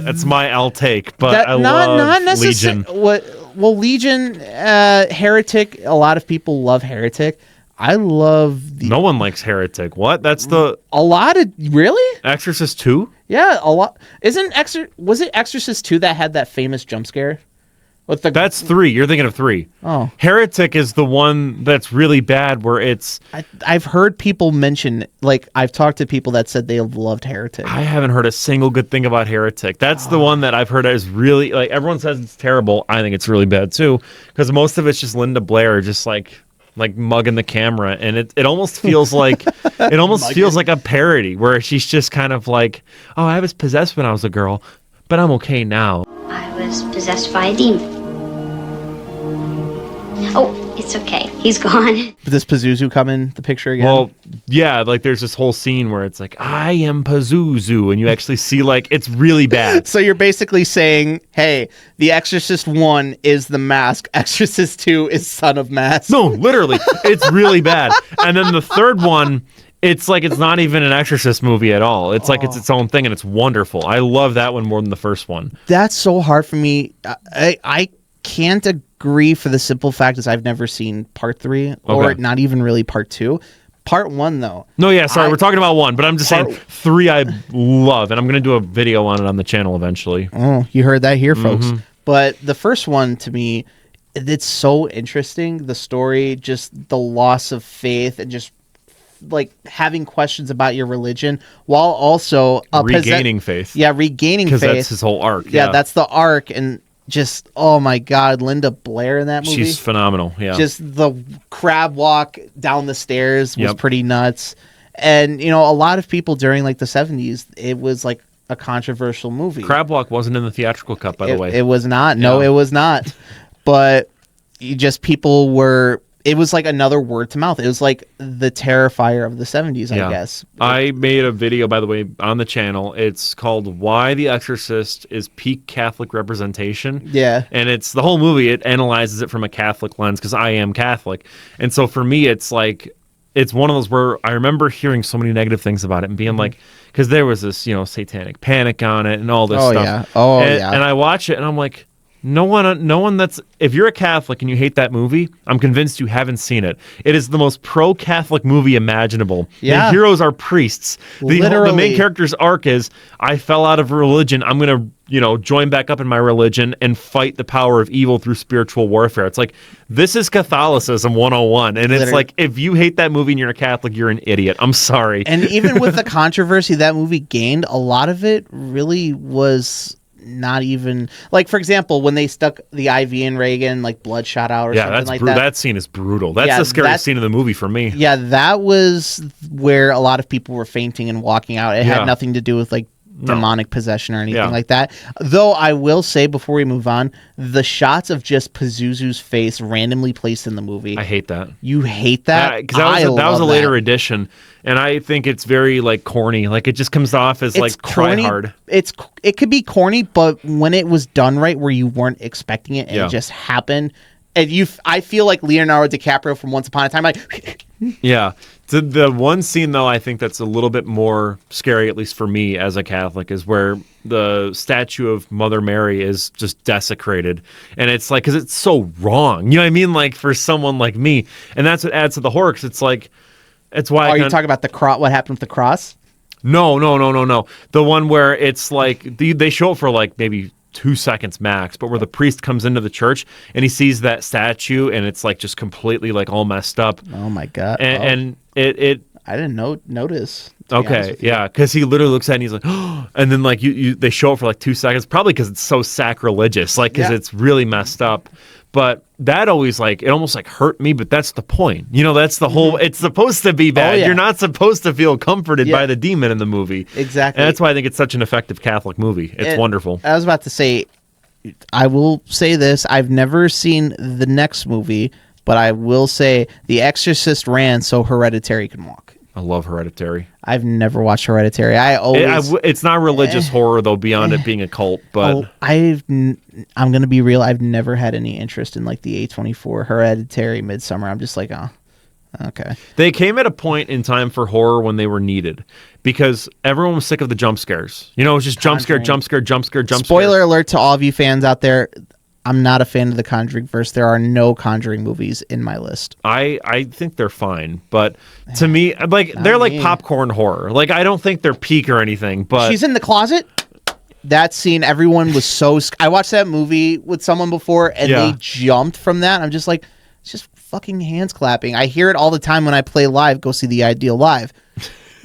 I'll take. But I love Legion. Well, Legion, Heretic. A lot of people love Heretic. I love No one likes Heretic. What? That's a lot of really Exorcist 2? Yeah, a lot. Was it Exorcist 2 that had that famous jump scare? That's 3. You're thinking of 3. Oh. Heretic is the one that's really bad where it's... I've heard people mention... Like, I've talked to people that said they loved Heretic. I haven't heard a single good thing about Heretic. That's the one that I've heard is really... Like, everyone says it's terrible. I think it's really bad, too. Because most of it's just Linda Blair just, like mugging the camera, and it almost feels like... it almost feels like a parody, where she's just kind of like, oh, I was possessed when I was a girl, but I'm okay now. I was possessed by a demon. Oh, it's okay. He's gone. Does Pazuzu come in the picture again? Well, yeah, like there's this whole scene where it's like, I am Pazuzu, and you actually see it's really bad. So you're basically saying, hey, The Exorcist 1 is The Mask, Exorcist 2 is Son of Mask. No, literally. It's really bad. And then the third one, it's like it's not even an Exorcist movie at all. It's like it's its own thing, and it's wonderful. I love that one more than the first one. That's so hard for me. I can't agree for the simple fact is I've never seen part 3 or Okay. not even really part 2. Part 1 though. No, yeah, sorry, we're talking about 1, but I'm just saying 3 I love, and I'm gonna do a video on it on the channel eventually. Oh, you heard that here, folks. But the first one, to me, it's so interesting. The story, just the loss of faith, and just like having questions about your religion, while also Regaining faith. Yeah, regaining faith. Because that's his whole arc. Yeah, that's the arc, and just oh my god, Linda Blair in that movie. She's phenomenal. Yeah. Just the crab walk down the stairs was Yep. pretty nuts. And you know, a lot of people during like the 70s, it was like a controversial movie. Crab Walk wasn't in the theatrical cut, by the way. It was not. No, Yeah. it was not. But you just people were. It was like another word to mouth. It was like the Terrifier of the 70s, I guess. I made a video, by the way, on the channel. It's called "Why the Exorcist is Peak Catholic Representation." Yeah. And it's the whole movie. It analyzes it from a Catholic lens because I am Catholic, and so for me, it's like it's one of those where I remember hearing so many negative things about it and being like, because there was this, satanic panic on it and all this Oh, stuff. yeah. Oh, and, yeah. And I watch it and I'm like, no one that's, if you're a Catholic and you hate that movie, I'm convinced you haven't seen it. It is the most pro-Catholic movie imaginable. Yeah. The heroes are priests. The Literally. main character's arc is, I fell out of religion. I'm going to, join back up in my religion and fight the power of evil through spiritual warfare. It's like, this is Catholicism 101. And it's Literally. like, if you hate that movie and you're a Catholic, you're an idiot. I'm sorry. And even with the controversy that movie gained, a lot of it really was not even like, for example, when they stuck the IV in Reagan, like blood shot out or something that's like that. that. That scene is brutal. That's Yeah, the scariest that- scene in the movie for me. Yeah, that was where a lot of people were fainting and walking out. It Yeah. had nothing to do with like demonic possession or anything Yeah. like that. Though I will say before we move on, the shots of just Pazuzu's face randomly placed in the movie. I hate that. You hate that? Because that was a later edition, and I think it's very like corny. Like it just comes off as like try corny. hard. It could be corny, but when it was done right, where you weren't expecting it, and Yeah. it just happened. And I feel like Leonardo DiCaprio from Once Upon a Time, like Yeah. The one scene though I think that's a little bit more scary, at least for me as a Catholic, is where the statue of Mother Mary is just desecrated, and it's like, because it's so wrong. You know what I mean? Like for someone like me, and that's what adds to the horror. Because it's like, it's why. are you talking about the cross? What happened with the cross? No. The one where it's like they show it for like maybe 2 seconds max, but where the priest comes into the church and he sees that statue and it's like just completely like all messed up. Oh my god! And it I didn't notice. to be honest okay, with you. yeah, because he literally looks at it and he's like, oh, and then like they show it for like 2 seconds, probably because it's so sacrilegious, like because Yeah. it's really messed up. But that always like it almost like hurt me, but that's the point. That's the whole. It's supposed to be bad. Oh, yeah. You're not supposed to feel comforted Yeah. by the demon in the movie. Exactly. And that's why I think it's such an effective Catholic movie. It's And wonderful. I was about to say, I will say this: I've never seen the next movie, but I will say The Exorcist ran so Hereditary can walk. I love Hereditary. I've never watched Hereditary. I always. It's not religious horror though, beyond it being a cult. But I'm gonna be real. I've never had any interest in like the A24 Hereditary Midsummer. I'm just like, oh, okay. they came at a point in time for horror when they were needed, because everyone was sick of the jump scares. It was just jump scare, Conjuring. jump scare, jump scare, jump scare. Spoiler alert to all of you fans out there. I'm not a fan of the Conjuring verse. There are no Conjuring movies in my list. I think they're fine, but to me, like they're like me. popcorn horror. Like I don't think they're peak or anything. But She's in the closet. That scene, everyone was so. I watched that movie with someone before, and Yeah. they jumped from that. I'm just like, it's just fucking hands clapping. I hear it all the time when I play live. Go see The Ideal live.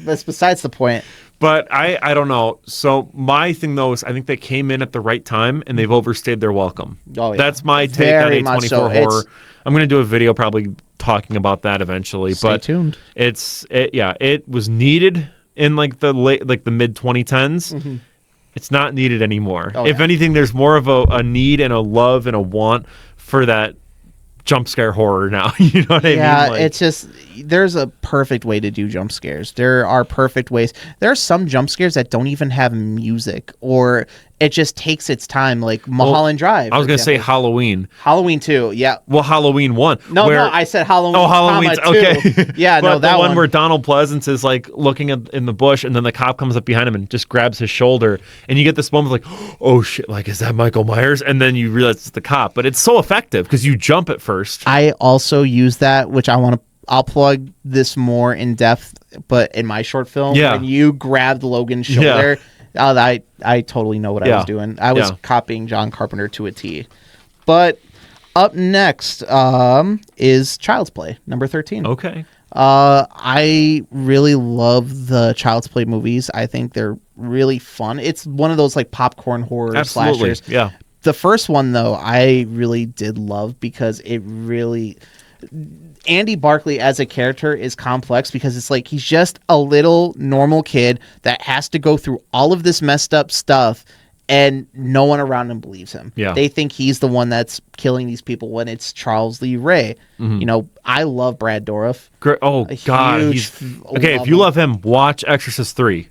That's besides the point. But I don't know. So my thing though is I think they came in at the right time and they've overstayed their welcome. Oh, yeah. That's my take Very on much A24 so. horror. It's- I'm gonna do a video probably talking about that eventually. Stay tuned. It was needed in like the mid 2010s. It's not needed anymore. Oh, If yeah. anything, there's more of a need and a love and a want for that jump scare horror now. You know what I mean? Yeah, Like, it's just there's a perfect way to do jump scares. There are perfect ways. There are some jump scares that don't even have music, or it just takes its time, like Mulholland Drive. I was for going to say example. Halloween. Halloween 2, yeah. Well, Halloween 1. No, where, no, I said Halloween. Oh, Halloween's comma, 2. okay. Yeah, but no, that the one one. where Donald Pleasance is like looking in the bush, and then the cop comes up behind him and just grabs his shoulder, and you get this moment like, oh shit, like is that Michael Myers? And then you realize it's the cop, but it's so effective because you jump at first. I also use that, which I'll plug this more in depth, but in my short film, Yeah. when you grabbed Logan's shoulder, I totally know what I was doing. I was copying John Carpenter to a T. But up next is Child's Play, number 13. Okay. I really love the Child's Play movies. I think they're really fun. It's one of those like popcorn horror slashers. Yeah. The first one, though, I really did love because it really... Andy Barclay as a character is complex because it's like he's just a little normal kid that has to go through all of this messed up stuff and no one around him believes him. Yeah. They think he's the one that's killing these people when it's Charles Lee Ray. Mm-hmm. You know, I love Brad Dourif. Great. Oh, God. Okay, if you love him, watch Exorcist 3.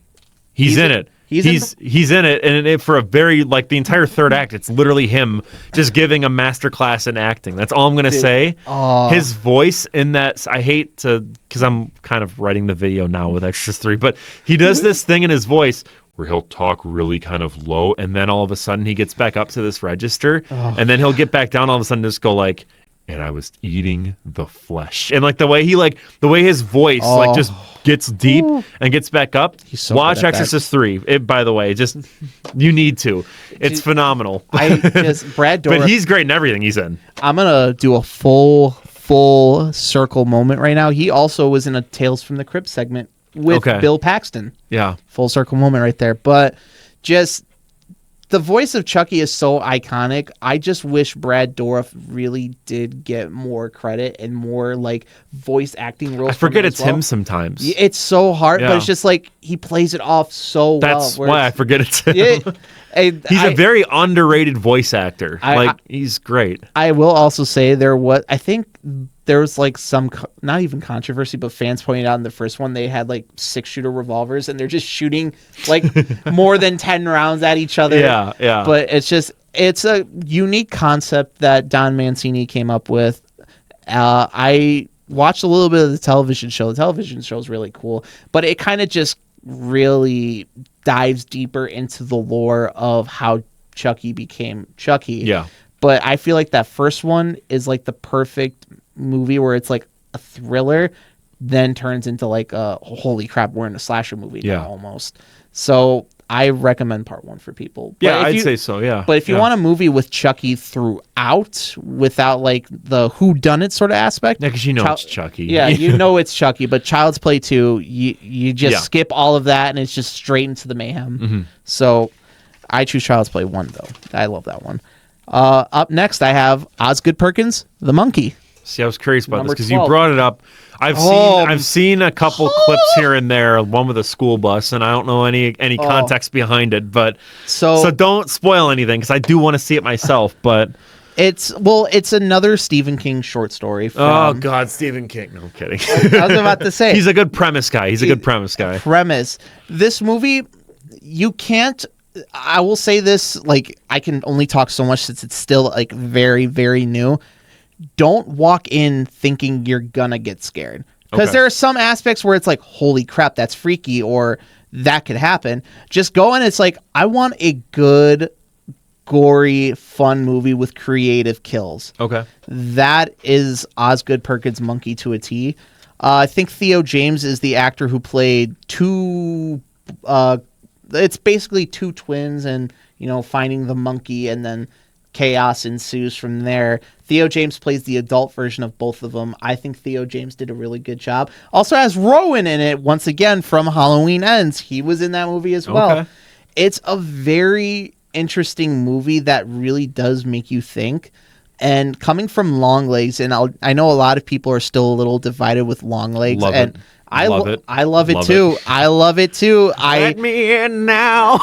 He's in it. He's in it, and for a very, like, the entire third act, it's literally him just giving a master class in acting. That's all I'm going to say. His voice in that, I hate to, because I'm kind of writing the video now with Exorcist 3, but he does this thing in his voice where he'll talk really kind of low, and then all of a sudden he gets back up to this register, and then he'll get back down all of a sudden and just go like, and I was eating the flesh. And like the way his voice like just gets deep and gets back up. So watch Exorcist 3. By the way, just you need to. It's phenomenal. Brad Dourif. But he's great in everything he's in. I'm gonna do a full circle moment right now. He also was in a Tales from the Crypt segment with Bill Paxton. Yeah. Full circle moment right there. But just the voice of Chucky is so iconic. I just wish Brad Dourif really did get more credit and more like voice acting roles. I forget it's him sometimes. It's so hard, but it's just like he plays it off so well. That's why I forget it's him. He's a very underrated voice actor. He's great. I will also say I think there was like some, not even controversy, but fans pointed out in the first one, they had like 6-shooter revolvers and they're just shooting like more than 10 rounds at each other. Yeah, yeah. But it's a unique concept that Don Mancini came up with. I watched a little bit of the television show. The television show is really cool, but it kind of just really dives deeper into the lore of how Chucky became Chucky. Yeah. But I feel like that first one is like the perfect movie where it's like a thriller, then turns into like a holy crap, we're in a slasher movie now almost. So I recommend part 1 for people. Yeah, I'd say so, yeah. But if you want a movie with Chucky throughout without like the whodunit sort of aspect. Yeah, because it's Chucky. Yeah, you know it's Chucky, but Child's Play 2, you just skip all of that and it's just straight into the mayhem. Mm-hmm. So I choose Child's Play 1 though. I love that one. Up next, I have Osgood Perkins, the monkey. See, I was curious about Number this because you 12. brought it up. I've seen a couple clips here and there, one with a school bus, and I don't know any context behind it. But so don't spoil anything because I do want to see it myself. But it's another Stephen King short story. Oh God, Stephen King! No, I'm kidding. I was about to say he's a good premise guy. Premise. This movie, you can't. I will say this, like, I can only talk so much since it's still like very, very new. Don't walk in thinking you're gonna get scared, because there are some aspects where it's like, holy crap, that's freaky, or that could happen. Just go in, it's like, I want a good, gory, fun movie with creative kills. Okay. That is Osgood Perkins' Monkey to a T. I think Theo James is the actor who played it's basically two twins and, finding the monkey, and then chaos ensues from there. Theo James plays the adult version of both of them. I think Theo James did a really good job. Also has Rowan in it, once again, from Halloween Ends. He was in that movie as well. Okay. It's a very interesting movie that really does make you think. And coming from Longlegs, and I know a lot of people are still a little divided with Longlegs. Love and it. I love it Love too. it. I love it too. Let me in now.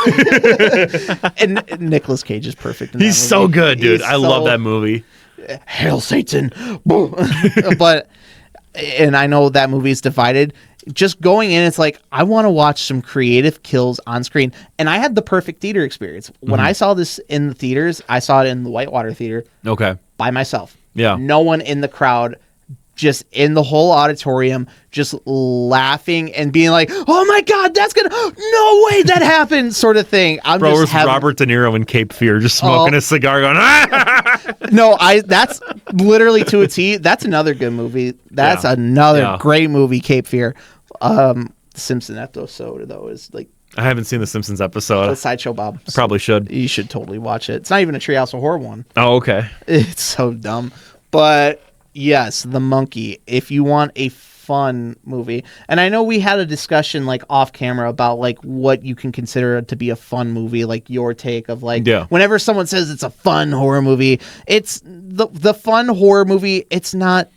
And Nicolas Cage is perfect in that He's movie. so good, dude. I love that movie. Hail Satan. And I know that movie is divided. just going in, it's like, I want to watch some creative kills on screen. And I had the perfect theater experience. When I saw this in the theaters, I saw it in the Whitewater Theater. Okay. By myself. Yeah. No one in the crowd, just in the whole auditorium, just laughing and being like, oh my God, no way that happened, sort of thing. Bro, it was Robert De Niro in Cape Fear, just smoking a cigar going, No, that's literally to a T. That's another good movie. That's another great movie, Cape Fear. Simpson episode, though, is like, I haven't seen the Simpsons episode. the Sideshow Bob. I probably should. You should totally watch it. It's not even a Treehouse of Horror one. Oh, okay. It's so dumb. But yes, The Monkey, if you want a fun movie. And I know we had a discussion like off camera about like what you can consider to be a fun movie, like your take of like whenever someone says it's a fun horror movie, it's the fun horror movie. It's not,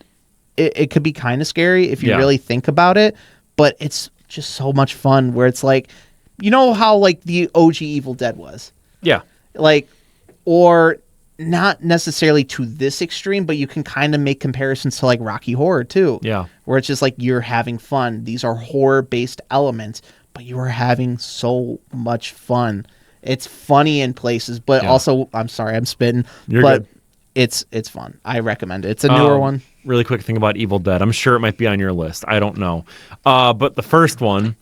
it could be kind of scary if you really think about it, but it's just so much fun where it's like, you know how like the OG Evil Dead was? Yeah. Like, or not necessarily to this extreme, but you can kind of make comparisons to like Rocky Horror too. Yeah. Where it's just like you're having fun. These are horror-based elements, but you are having so much fun. It's funny in places, but also, I'm sorry, I'm spitting. You're but good. It's fun. I recommend it. It's a newer one. Really quick thing about Evil Dead. I'm sure it might be on your list. I don't know. But the first one,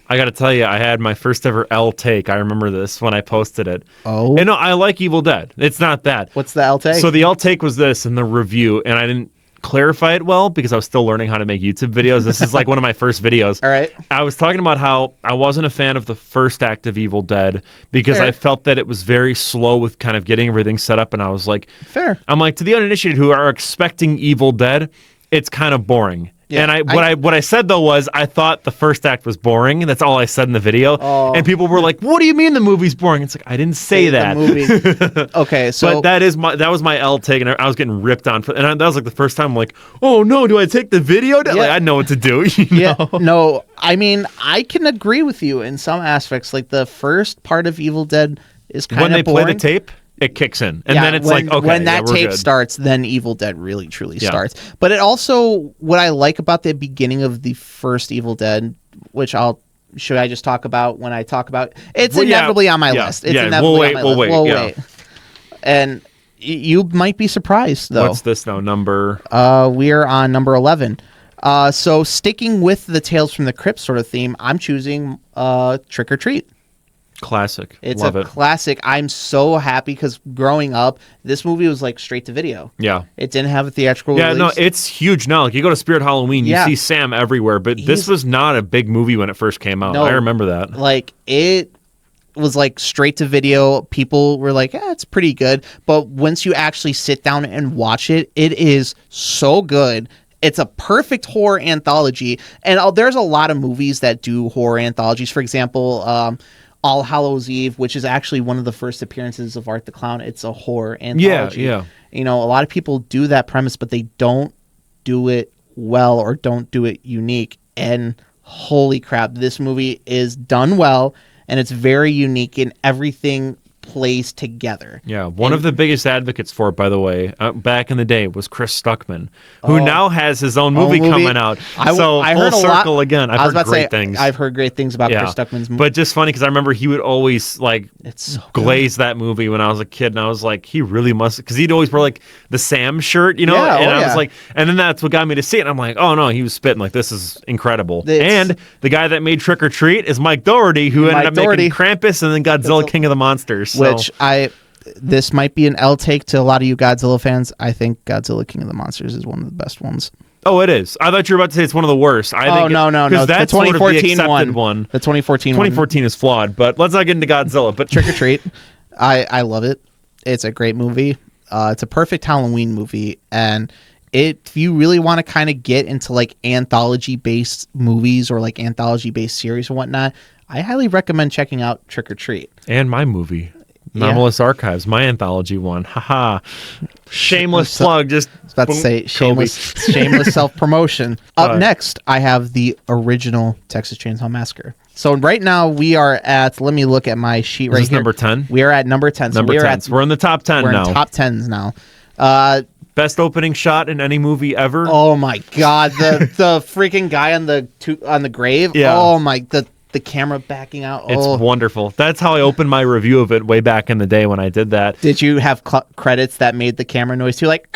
I got to tell you, I had my first ever L take. I remember this when I posted it. Oh. And no, I like Evil Dead. It's not bad. What's the L take? So the L take was this in the review, and I didn't clarify it well because I was still learning how to make YouTube videos. This is like one of my first videos. All right. I was talking about how I wasn't a fan of the first act of Evil Dead because I felt that it was very slow with kind of getting everything set up, and I was like, fair. I'm like, to the uninitiated who are expecting Evil Dead, it's kind of boring. Yeah, and what I said though was I thought the first act was boring. That's all I said in the video. Oh. And people were like, "What do you mean the movie's boring?" It's like I didn't say that. The movie. Okay, so but that was my L take, and I was getting ripped on. That was like the first time I'm like, "Oh no, do I take the video?" Like, I know what to do. Yeah, no, I mean I can agree with you in some aspects. Like the first part of Evil Dead is kind of when they boring. play the tape. It kicks in, and then it's like, okay, when that tape good. starts, then Evil Dead really truly starts. But it also, what I like about the beginning of the first Evil Dead, which should I just talk about when I talk about it's inevitably on my list. It's inevitably on my list. We'll wait. And you might be surprised though. What's this now? Number? We are on number 11. So sticking with the Tales from the Crypt sort of theme, I'm choosing Trick or Treat. Classic. It's Love a classic. I'm so happy because growing up, this movie was like straight to video. Yeah. It didn't have a theatrical release. No, it's huge now. Like you go to Spirit Halloween, you see Sam everywhere, but this was not a big movie when it first came out. No, I remember that. Like it was like straight to video. People were like, it's pretty good. But once you actually sit down and watch it, it is so good. It's a perfect horror anthology. And there's a lot of movies that do horror anthologies. For example, All Hallows Eve, which is actually one of the first appearances of Art the Clown. It's a horror anthology. Yeah. You know, a lot of people do that premise, but they don't do it well or don't do it unique. And holy crap, this movie is done well, and it's very unique in everything plays together. Yeah, one of the biggest advocates for it, by the way, back in the day was Chris Stuckman, who now has his own movie coming out. I heard full circle again. I've heard great things. I've heard great things about Chris Stuckman's movie. But just funny because I remember he would always like glaze that movie when I was a kid, and I was like, he really must, because he'd always wear like the Sam shirt, you know. I was like, and then that's what got me to see it. And I'm like, oh no, he was spitting like this is incredible. And the guy that made Trick or Treat is Mike Dougherty, who ended up making Krampus and then Godzilla King of the Monsters. So. Which this might be an L take to a lot of you Godzilla fans. I think Godzilla King of the Monsters is one of the best ones. Oh, it is. I thought you were about to say it's one of the worst. No. Because that's the 2014 sort of the one. The 2014 is flawed, but let's not get into Godzilla. But Trick or Treat, I love it. It's a great movie. It's a perfect Halloween movie, and if you really want to kind of get into like anthology-based movies or like anthology-based series and whatnot, I highly recommend checking out Trick or Treat. And my movie. Anomalous Archives, my anthology one. Haha. Shameless plug. Just I was about to say shameless self-promotion. Up next, I have the original Texas Chainsaw Massacre. So right now we are at, let me look at my sheet right here. Number 10? We are at number 10. We're in the top 10 now. We're in top 10s now. Best opening shot in any movie ever. Oh my god, the freaking guy on the grave. Yeah. Oh my, the camera backing out. It's Oh. wonderful. That's how I opened my review of it way back in the day when I did that. Did you have credits that made the camera noise too? Like,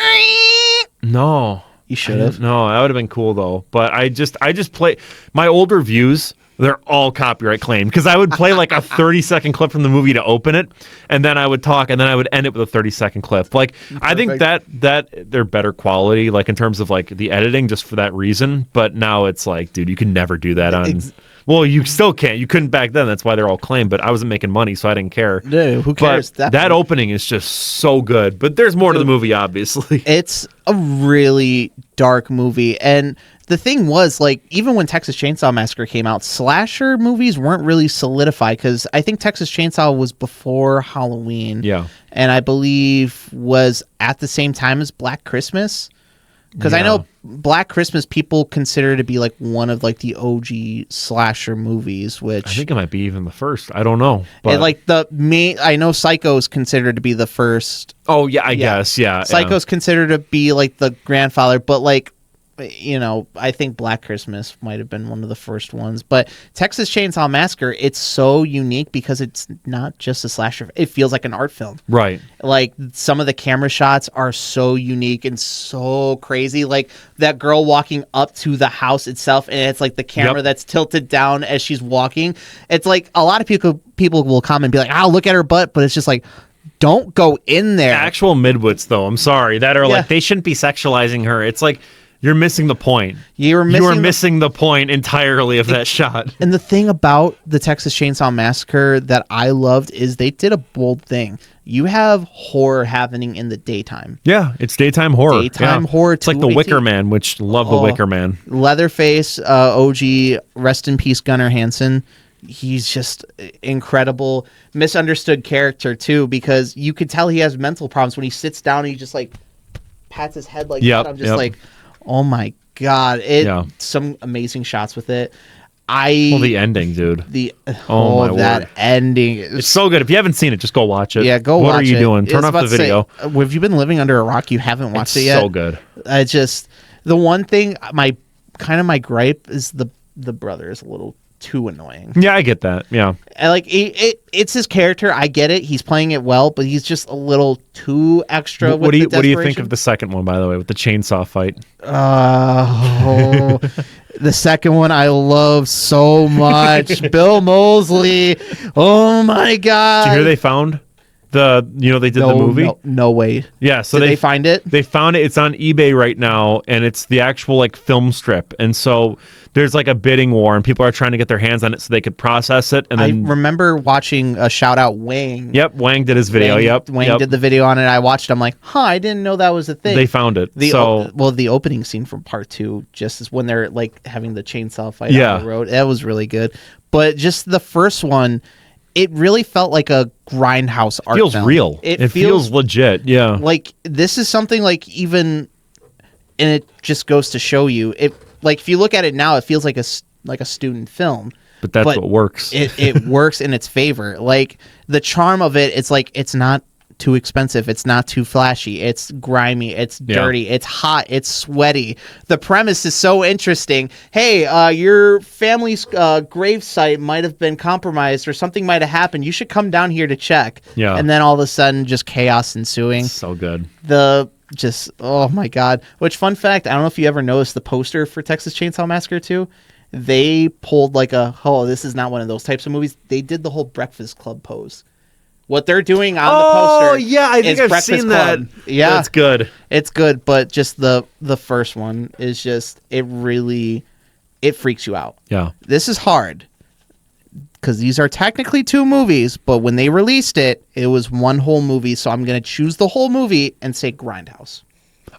No. you should have. No, that would have been cool though. But I just play my older views. They're all copyright claimed because I would play like a 30-second clip from the movie to open it, and then I would talk, and then I would end it with a 30-second clip. Like I think that they're better quality, like in terms of like the editing, just for that reason. But now it's like, dude, you can never do that on. Well, you still can't. You couldn't back then. That's why they're all claimed. But I wasn't making money, so I didn't care. Dude, who cares? But that opening is just so good. But there's more to the movie, obviously. It's a really dark movie, and the thing was, like, even when Texas Chainsaw Massacre came out, slasher movies weren't really solidified because I think Texas Chainsaw was before Halloween. Yeah. And I believe was at the same time as Black Christmas. Because I know Black Christmas people consider to be like one of like the OG slasher movies, which I think it might be even the first. I don't know. But and like I know Psycho is considered to be the first. oh yeah, I guess yeah. Psycho's considered to be like the grandfather, but like, you know, I think Black Christmas might have been one of the first ones. But Texas Chainsaw Massacre, it's so unique because it's not just a slasher. It feels like an art film. Right. Like some of the camera shots are so unique and so crazy. Like that girl walking up to the house itself, and it's like the camera that's tilted down as she's walking. It's like a lot of people will come and be like, "Oh, look at her butt," but it's just like, don't go in there. Actual midwits, though. I'm sorry, that are like they shouldn't be sexualizing her. It's like you're missing the point. You are missing the point entirely of that shot. And the thing about the Texas Chainsaw Massacre that I loved is they did a bold thing. You have horror happening in the daytime. Yeah, it's daytime horror. Horror. It's like The Wicker Man, which love The Wicker Man. Leatherface, OG, rest in peace, Gunnar Hansen. He's just incredible, misunderstood character too, because you could tell he has mental problems when he sits down and he just like pats his head like that. I'm just like, oh my god! Some amazing shots with it. The ending, dude. That ending. It's so good. If you haven't seen it, just go watch it. Yeah, go watch it. What are you doing? Turn off the video. Have you been living under a rock? You haven't watched it yet? So good. The one thing, my gripe is the brother is a little too annoying. Yeah, I get that. Yeah. Like it's his character. I get it. He's playing it well, but he's just a little too extra. What do you think of the second one, by the way, with the chainsaw fight? The second one I love so much. Bill Moseley. Oh my god. Did you hear they found they did the movie? No way. Yeah, so Did they find it? They found it. It's on eBay right now, and it's the actual like film strip. And so there's like a bidding war, and people are trying to get their hands on it so they could process it. And then I remember watching a shout out Wang. Yep, Wang did his video. Wang did the video on it. I watched it. I'm like, I didn't know that was a thing. They found it. The opening scene from part 2, just as when they're like having the chainsaw fight on the road, that was really good. But just the first one, it really felt like a Grindhouse art film. Feels real. It feels legit. Yeah. Like this is something like even, and it just goes to show you it. Like if you look at it now, it feels like a student film. But that's what works. It works in its favor. Like the charm of it, it's like it's not too expensive. It's not too flashy. It's grimy. It's dirty. It's hot. It's sweaty. The premise is so interesting. Hey, your family's grave site might have been compromised or something might have happened. You should come down here to check. Yeah. And then all of a sudden, just chaos ensuing. So good. Oh my god. Which, fun fact, I don't know if you ever noticed the poster for Texas Chainsaw Massacre 2. They pulled like this is not one of those types of movies. They did the whole Breakfast Club pose. What they're doing on the poster. Oh, yeah, I think I've seen that. Yeah. That's good. It's good, but just the first one is just, it freaks you out. Yeah. This is hard because these are technically 2 movies, but when they released it, it was one whole movie, so I'm going to choose the whole movie and say Grindhouse.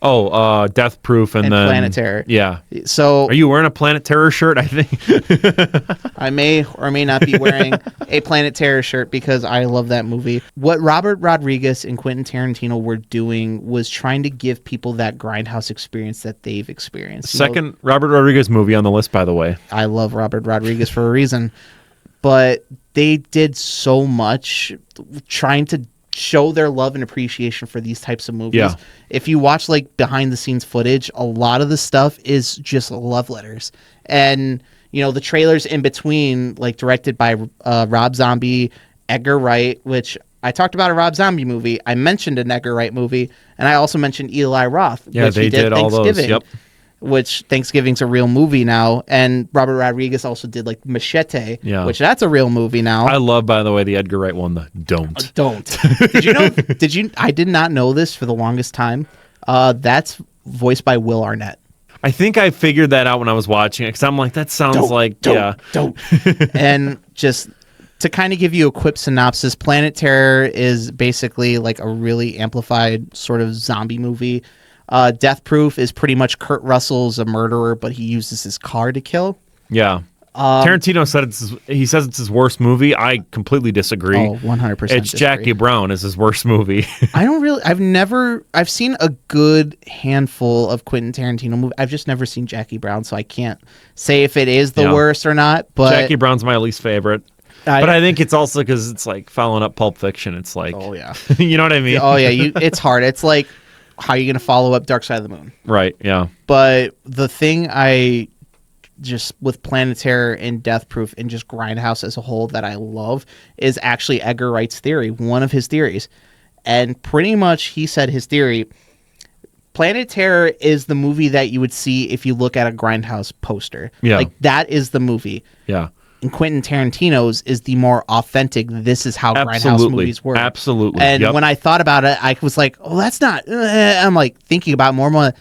Oh, Death Proof and then Planet Terror. Yeah. So are you wearing a Planet Terror shirt? I think I may or may not be wearing a Planet Terror shirt because I love that movie. What Robert Rodriguez and Quentin Tarantino were doing was trying to give people that Grindhouse experience that they've experienced. Second Robert Rodriguez movie on the list, by the way. I love Robert Rodriguez for a reason, but they did so much trying to show their love and appreciation for these types of movies. Yeah. If you watch like behind the scenes footage, a lot of the stuff is just love letters. And the trailers in between, like directed by Rob Zombie, Edgar Wright, which I talked about a Rob Zombie movie. I mentioned an Edgar Wright movie, and I also mentioned Eli Roth. Yeah, which they he did all those. Thanksgiving, Yep. Which Thanksgiving's a real movie now, and Robert Rodriguez also did like Machete, Yeah. which that's a real movie now. I love, by the way, the Edgar Wright one. The Don't. Don't. Did you know? I did not know this for the longest time. That's voiced by Will Arnett. I think I figured that out when I was watching it because I'm like, that sounds Don't. And just to kind of give you a quick synopsis, Planet Terror is basically like a really amplified sort of zombie movie. Death Proof is pretty much Kurt Russell's a murderer, but he uses his car to kill. Yeah. Tarantino said he says it's his worst movie. I completely disagree. Oh, 100%. It's disagree. Jackie Brown is his worst movie. I've seen a good handful of Quentin Tarantino movies. I've just never seen Jackie Brown, so I can't say if it is the worst or not. But Jackie Brown's my least favorite. But I think it's also because it's like following up Pulp Fiction. It's like, oh yeah, you know what I mean? Oh yeah, it's hard. It's like, how are you going to follow up Dark Side of the Moon? Right, yeah. But the thing I just with Planet Terror and Death Proof and just Grindhouse as a whole that I love is actually Edgar Wright's theory, one of his theories. And pretty much he said his theory, Planet Terror is the movie that you would see if you look at a Grindhouse poster. Yeah. Like that is the movie. Yeah. And Quentin Tarantino's is the more authentic, this is how Grindhouse Absolutely. movies work. Absolutely. And when I thought about it, I was like, oh, that's not, I'm like thinking about it more and more.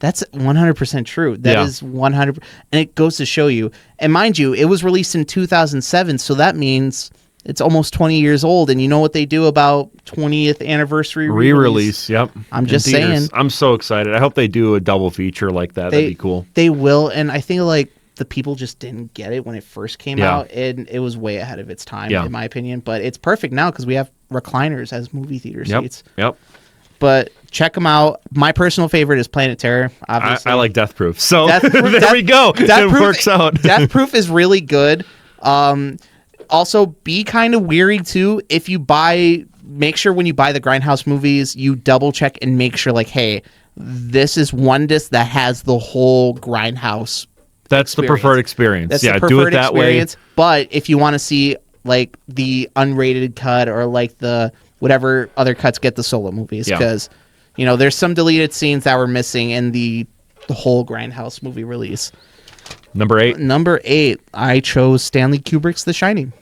That's 100% true. That is 100%. And it goes to show you. And mind you, it was released in 2007. So that means it's almost 20 years old. And you know what they do about 20th anniversary re-release? Yep. I'm just saying. I'm so excited. I hope they do a double feature like that. That'd be cool. They will. And I think like the people just didn't get it when it first came out. And it was way ahead of its time, in my opinion. But it's perfect now because we have recliners as movie theater seats. Yep. But check them out. My personal favorite is Planet Terror. Obviously, I like Death Proof. So there we go. It works out. Death Proof is really good. Also, be kind of weary too. If you make sure when you buy the Grindhouse movies, you double check and make sure, like, hey, this is one disc that has the whole Grindhouse. That's the preferred experience. That's the preferred do it that experience. way. But if you want to see like the unrated cut or like the whatever other cuts, get the solo movies because there's some deleted scenes that were missing in the whole Grindhouse movie release. Number 8, I chose Stanley Kubrick's The Shining.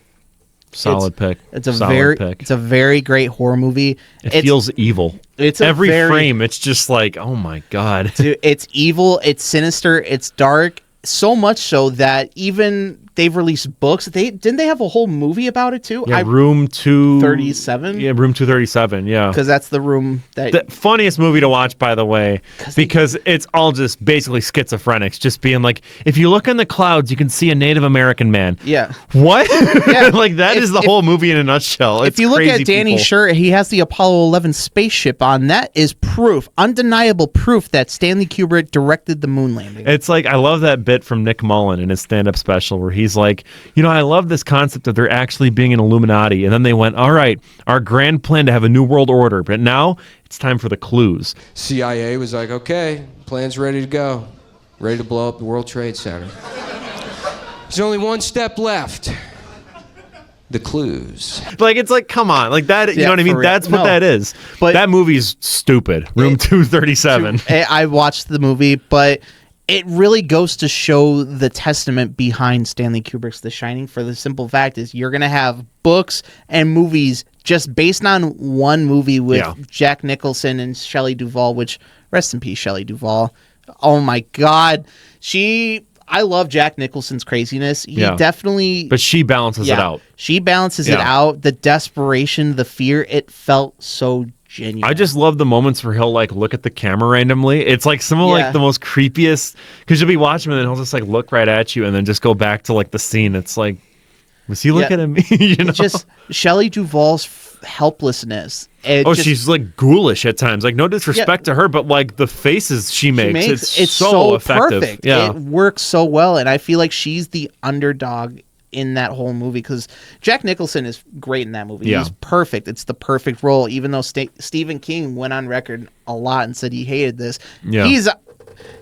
Solid pick. It's a very great horror movie. It feels evil. It's every frame. It's just like, oh my god. Dude, it's evil. It's sinister. It's dark. So much so that even they've released books. Didn't they have a whole movie about it too? Yeah, Room 237. Yeah, Room 237. Yeah, because that's the room that. The funniest movie to watch, by the way, because it's all just basically schizophrenics, just being like, if you look in the clouds, you can see a Native American man. Yeah. What? Yeah. Like that is the whole movie in a nutshell. If you look at Danny's shirt, he has the Apollo 11 spaceship on. That is proof, undeniable proof that Stanley Kubrick directed the moon landing. It's like I love that bit from Nick Mullen in his stand-up special where he's like, I love this concept of there actually being an Illuminati, and then they went, all right, our grand plan to have a new world order, but now it's time for the clues. CIA was like, okay, plan's ready to go, ready to blow up the World Trade Center. There's only one step left. The clues. Like, it's like, come on, like that, you know what I mean? That's what that is. But that movie's stupid. Room 237. I watched the movie, but it really goes to show the testament behind Stanley Kubrick's The Shining, for the simple fact is you're going to have books and movies just based on one movie with Jack Nicholson and Shelley Duvall, which, rest in peace, Shelley Duvall. Oh my God. I love Jack Nicholson's craziness. He definitely... But she balances it out. She balances it out. The desperation, the fear, it felt so genuine. I just love the moments where he'll like look at the camera randomly. It's like some of like the most creepiest, because you'll be watching him and then he'll just like look right at you and then just go back to like the scene. It's like, was he looking at me? It's just Shelley Duvall's helplessness. She's like ghoulish at times. Like, no disrespect to her, but like the faces she makes it's so effective. Perfect. Yeah. It works so well, and I feel like she's the underdog in that whole movie, because Jack Nicholson is great in that movie. Yeah. He's perfect. It's the perfect role, even though Stephen King went on record a lot and said he hated this. Yeah.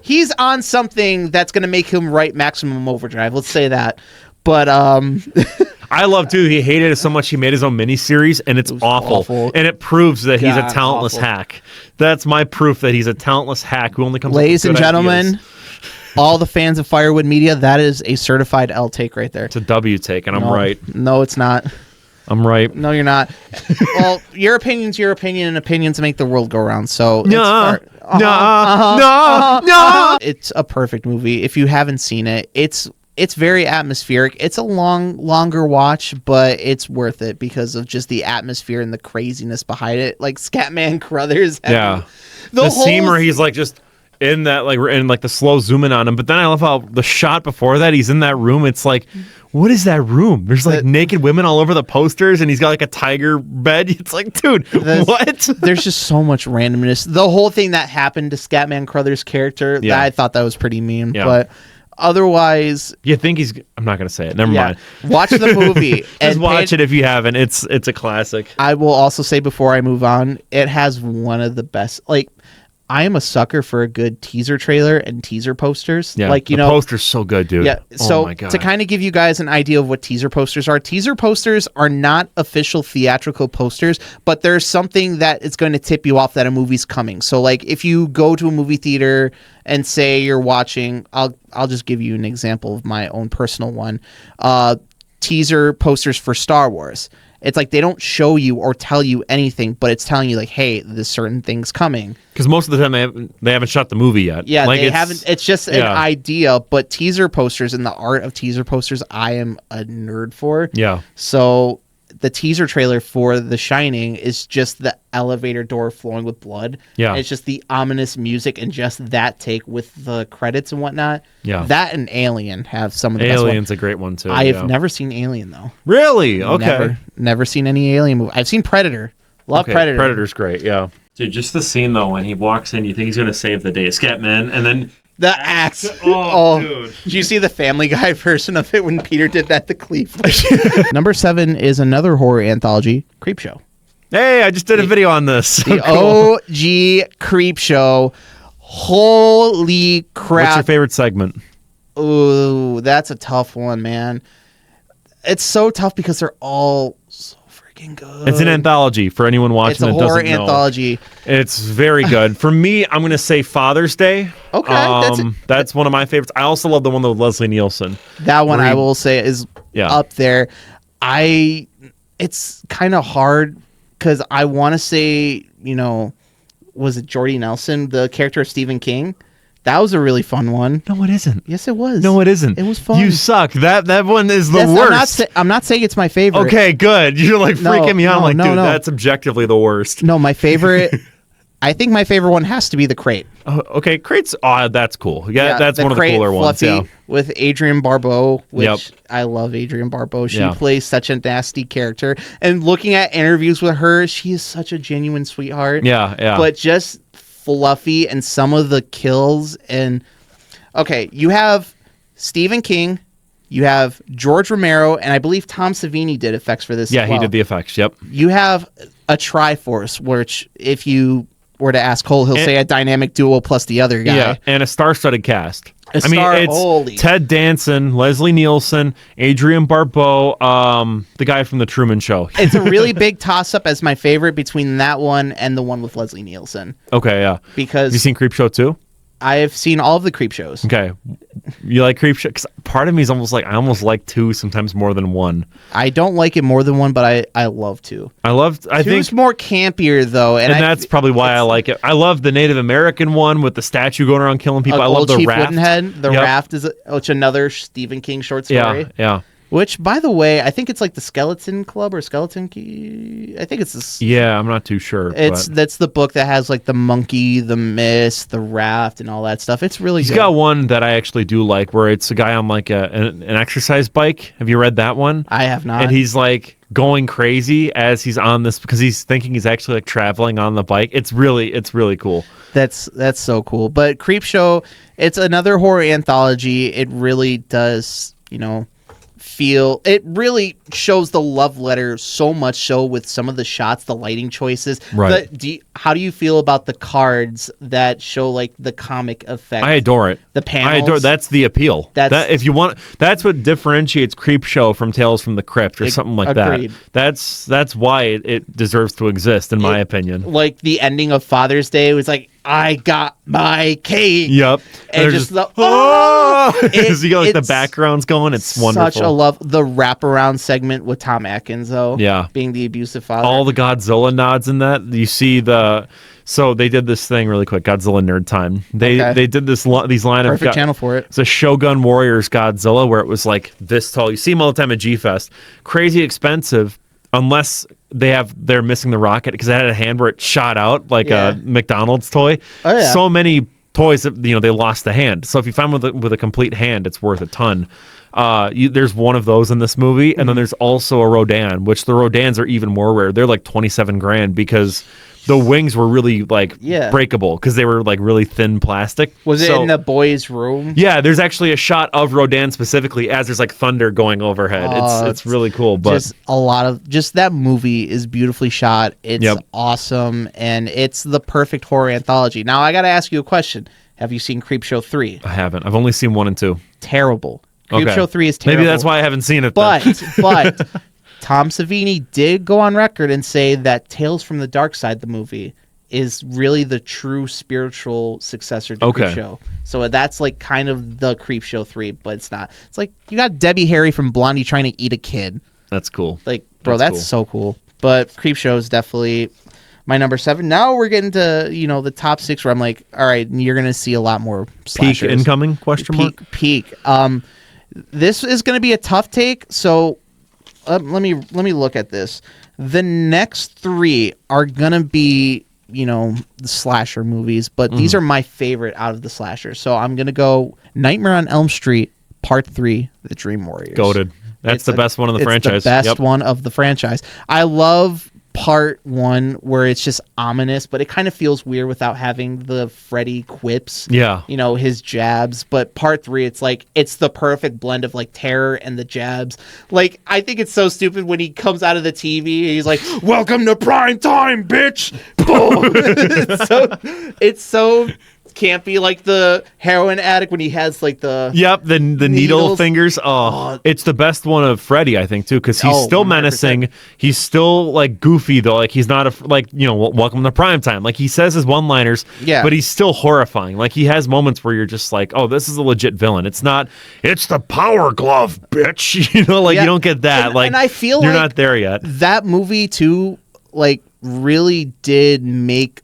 He's on something that's going to make him write Maximum Overdrive. Let's say that. But I love too. He hated it so much he made his own miniseries, and it's awful. And it proves that he's a God, talentless awful. hack. That's my proof that he's a talentless hack who only comes. Ladies up with and good gentlemen, ideas. all the fans of Firewood Media, that is a certified L take right there. It's a W take, and I'm right. No, it's not. I'm right. No, you're not. Well, your opinion's your opinion, and opinions make the world go round. So No, it's no. It's a perfect movie. If you haven't seen it, it's very atmospheric. It's a longer watch, but it's worth it because of just the atmosphere and the craziness behind it. Like Scatman Crothers. Yeah. The whole scene where he's like just in that the slow zoom in on him. But then I love how the shot before that, he's in that room. It's like, what is that room? There's like naked women all over the posters, and he's got like a tiger bed. It's like, dude, what? There's just so much randomness. The whole thing that happened to Scatman Crothers' character, Yeah. I thought that was pretty mean. Yeah. But otherwise, You think he's? I'm not gonna say it. Never mind. watch the movie. Just watch it if you haven't. It's a classic. I will also say before I move on, it has one of the best. Like, I am a sucker for a good teaser trailer and teaser posters. Yeah, like the poster's so good, dude. Yeah. So oh my God. to kind of give you guys an idea of what teaser posters are not official theatrical posters, but there's something that is going to tip you off that a movie's coming. So like if you go to a movie theater and say you're watching, I'll just give you an example of my own personal one. Teaser posters for Star Wars. It's like they don't show you or tell you anything, but it's telling you like, hey, this certain thing's coming. Because most of the time they haven't shot the movie yet. Yeah, like they haven't. It's just an idea. But teaser posters and the art of teaser posters, I am a nerd for. Yeah. So the teaser trailer for The Shining is just the elevator door flowing with blood. Yeah. It's just the ominous music and just that take with the credits and whatnot. Yeah. That and Alien have some of the best Alien's ones. a great one too. I have yeah. never seen Alien though. Really? Okay. Never seen any Alien movie. I've seen Predator. Love Predator. Predator's great. Yeah. Dude, just the scene though when he walks in, you think he's gonna save the day, Scatman, and then The axe. dude. Did you see the Family Guy version of it when Peter did that to Cleveland? Number 7 is another horror anthology, Creepshow. Hey, I just did a video on this. The OG Creepshow. Holy crap. What's your favorite segment? Ooh, that's a tough one, man. It's so tough because they're all so freaking good. It's an anthology for anyone watching It's a that horror doesn't know. anthology. It's very good. For me, I'm going to say Father's Day. Okay, that's one of my favorites. I also love the one with Leslie Nielsen. That one Where I he- will say is up there. It's kind of hard because I want to say, was it Jordy Nelson, the character of Stephen King? That was a really fun one. No, it isn't. Yes, it was. No, it isn't. It was fun. You suck. That one is the worst. I'm not saying it's my favorite. Okay, good. You're like No, freaking me out. no, I'm like, no, dude, no. that's objectively the worst. No, my favorite. I think my favorite one has to be The Crate. Oh, okay, Crate's that's cool. Yeah, that's The one of the Crate, cooler ones. Fluffy, Yeah. with Adrienne Barbeau, which Yep. I love Adrienne Barbeau. She Yeah. plays such a nasty character. And looking at interviews with her, she is such a genuine sweetheart. Yeah, yeah. But just fluffy, and some of the kills. And okay, you have Stephen King, you have George Romero, and I believe Tom Savini did effects for this. Yeah, as he well. did the effects. Yep. You have a Triforce, which if you were to ask Cole, he'll say a dynamic duo plus the other guy. Yeah, and a star-studded cast. Holy. It's Ted Danson, Leslie Nielsen, Adrienne Barbeau, the guy from The Truman Show. It's a really big toss-up as my favorite between that one and the one with Leslie Nielsen. Okay, yeah. Because Have you seen Creepshow too? I have seen all of the Creep shows. Okay. You like Creepshow? Because part of me is almost like, I almost like two, sometimes more than one. I don't like it more than one, but I love two. I think Two's more campier, though. And that's probably why I like it. I love the Native American one with the statue going around killing people. I love Old the Chief raft. Woodenhead. The Yep. Raft is another Stephen King short story. Yeah. Which, by the way, I think it's like the Skeleton Club or Skeleton Key. I think it's this. Yeah, I'm not too sure. That's the book that has like the monkey, the mist, the raft, and all that stuff. It's really He's good. got one that I actually do like where it's a guy on like an exercise bike. Have you read that one? I have not. And he's like going crazy as he's on this because he's thinking he's actually like traveling on the bike. It's really cool. That's so cool. But Creepshow, it's another horror anthology. It really does, it really shows the love letter so much so with some of the shots, the lighting choices. Right. How do you feel about the cards that show like the comic effect? I adore it. The panels. I adore. That's the appeal. If you want, that's what differentiates Creepshow from Tales from the Crypt or something like agreed. that. That's why it deserves to exist, in my opinion. Like the ending of Father's Day was like, I got my cake. Yep. And just the you got like the backgrounds going. It's wonderful. Such a love. The wraparound segment with Tom Atkins, though. Yeah. Being the abusive father. All the Godzilla nods in that. You see so they did this thing really quick. Godzilla nerd time. They did these line of perfect channel for it. It's a Shogun Warriors Godzilla where it was like this tall. You see them all the time at G-Fest. Crazy expensive. Unless they're missing the rocket, because it had a hand where it shot out like a McDonald's toy. Oh, yeah. So many toys that they lost the hand. So if you find with a complete hand, it's worth a ton. There's one of those in this movie, and then there's also a Rodan, which the Rodans are even more rare. They're like $27,000 because the wings were really like breakable because they were like really thin plastic. Was it in the boys' room? Yeah, there's actually a shot of Rodan specifically as there's like thunder going overhead. It's really cool. But just that movie is beautifully shot. It's awesome, and it's the perfect horror anthology. Now I got to ask you a question. Have you seen Creepshow 3? I haven't. I've only seen 1 and 2. Terrible. Creepshow 3 is terrible. Maybe that's why I haven't seen it. But Tom Savini did go on record and say that Tales from the Dark Side, the movie, is really the true spiritual successor to Creepshow. So that's like kind of the Creepshow 3, but it's not. It's like you got Debbie Harry from Blondie trying to eat a kid. That's cool. Like, bro, that's so cool. But Creepshow is definitely my number 7. Now we're getting to, the top 6 where I'm like, all right, you're going to see a lot more slashers. Peak incoming, question mark? Peak. This is going to be a tough take, so let me look at this. The next 3 are gonna be the slasher movies, but these are my favorite out of the slashers. So I'm gonna go Nightmare on Elm Street Part 3, The Dream Warriors. Goated. That's the best one of the franchise. It's the best one of the franchise. I love Part 1 where it's just ominous, but it kind of feels weird without having the Freddy quips. Yeah. His jabs. But Part 3, it's like, it's the perfect blend of like terror and the jabs. Like, I think it's so stupid when he comes out of the TV and he's like, "Welcome to prime time, bitch." Boom. It's so campy, like the heroin addict when he has like the the needle fingers. It's the best one of Freddy, I think, too, because he's still 100%. Menacing. He's still like goofy though, like he's not welcome to prime time, like he says his one-liners, but he's still horrifying. Like he has moments where you're just like, oh, this is a legit villain. It's not, it's the power glove, bitch. You don't get that. And I feel you're not there yet. That movie too, like, really did make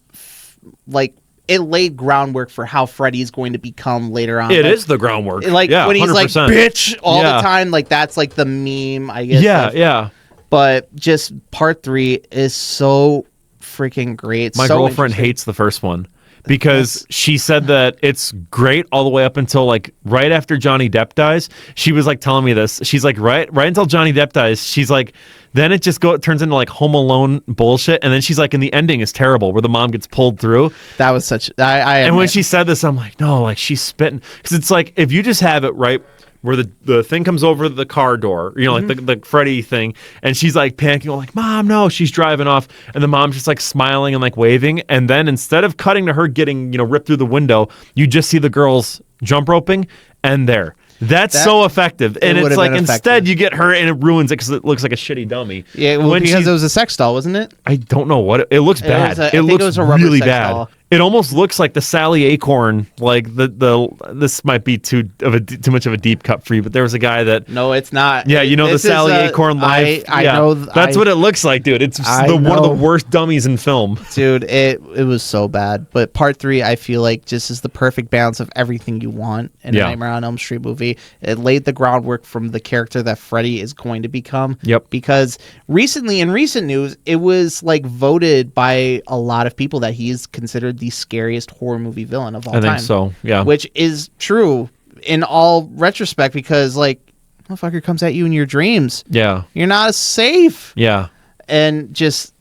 it laid groundwork for how Freddy is going to become later on. It is the groundwork. Like when he's 100%. Like, bitch, all the time. Like, that's like the meme, I guess. Yeah. But just Part 3 is so freaking great. My girlfriend hates the first one because she said that it's great all the way up until like right after Johnny Depp dies. She was like telling me this. She's like, right until Johnny Depp dies, she's like, then it turns into like Home Alone bullshit, and then she's like, and the ending is terrible where the mom gets pulled through. That was such. And when she said this, I'm like, no, like she's spitting, because it's like if you just have it right where the thing comes over the car door, like the Freddy thing, and she's like panicking, like, "Mom, no!" She's driving off, and the mom's just like smiling and like waving, and then instead of cutting to her getting ripped through the window, you just see the girls jump roping, and there. That's so effective, and it's like instead you get her and it ruins it because it looks like a shitty dummy. Yeah, because it was a sex doll, wasn't it? I don't know what it looks bad. It looks really bad. Doll. It almost looks like the Sally Acorn. Like this might be too much of a deep cut for you, but there was a guy that. No, it's not. Yeah, the Sally Acorn life. I know. That's what it looks like, dude. It's one of the worst dummies in film. Dude, it was so bad. But Part 3, I feel like, just is the perfect balance of everything you want in a Nightmare on Elm Street movie. It laid the groundwork from the character that Freddy is going to become. Yep. Because recently, in recent news, it was like voted by a lot of people that he is considered the scariest horror movie villain of all time. I think so, yeah. Which is true in all retrospect, because like, motherfucker comes at you in your dreams. Yeah. You're not safe. Yeah. And just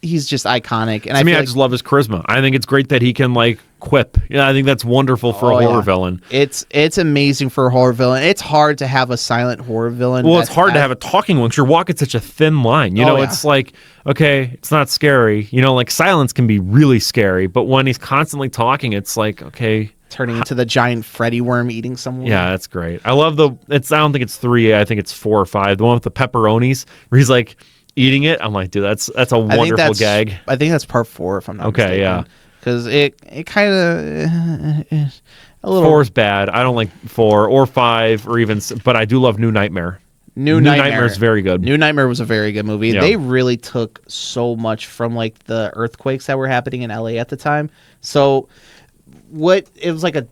he's just iconic. And I just love his charisma. I think it's great that he can like quip. Yeah, I think that's wonderful for a horror villain. It's amazing for a horror villain. It's hard to have a silent horror villain. Well, it's hard to have a talking one because you're walking such a thin line. You know, it's like, okay, it's not scary. You know, like silence can be really scary, but when he's constantly talking, it's like, okay. Turning into the giant Freddy worm eating someone. Yeah, that's great. I love I don't think it's 3, I think it's 4 or 5. The one with the pepperonis where he's like eating it. I'm like, dude, that's a wonderful gag. I think that's part 4, if I'm not mistaken. Okay, yeah. Because it kind of a little. 4's bad. I don't like 4 or 5 or even, but I do love New Nightmare. New Nightmare is very good. New Nightmare was a very good movie. Yeah. They really took so much from like the earthquakes that were happening in LA at the time. So it was like a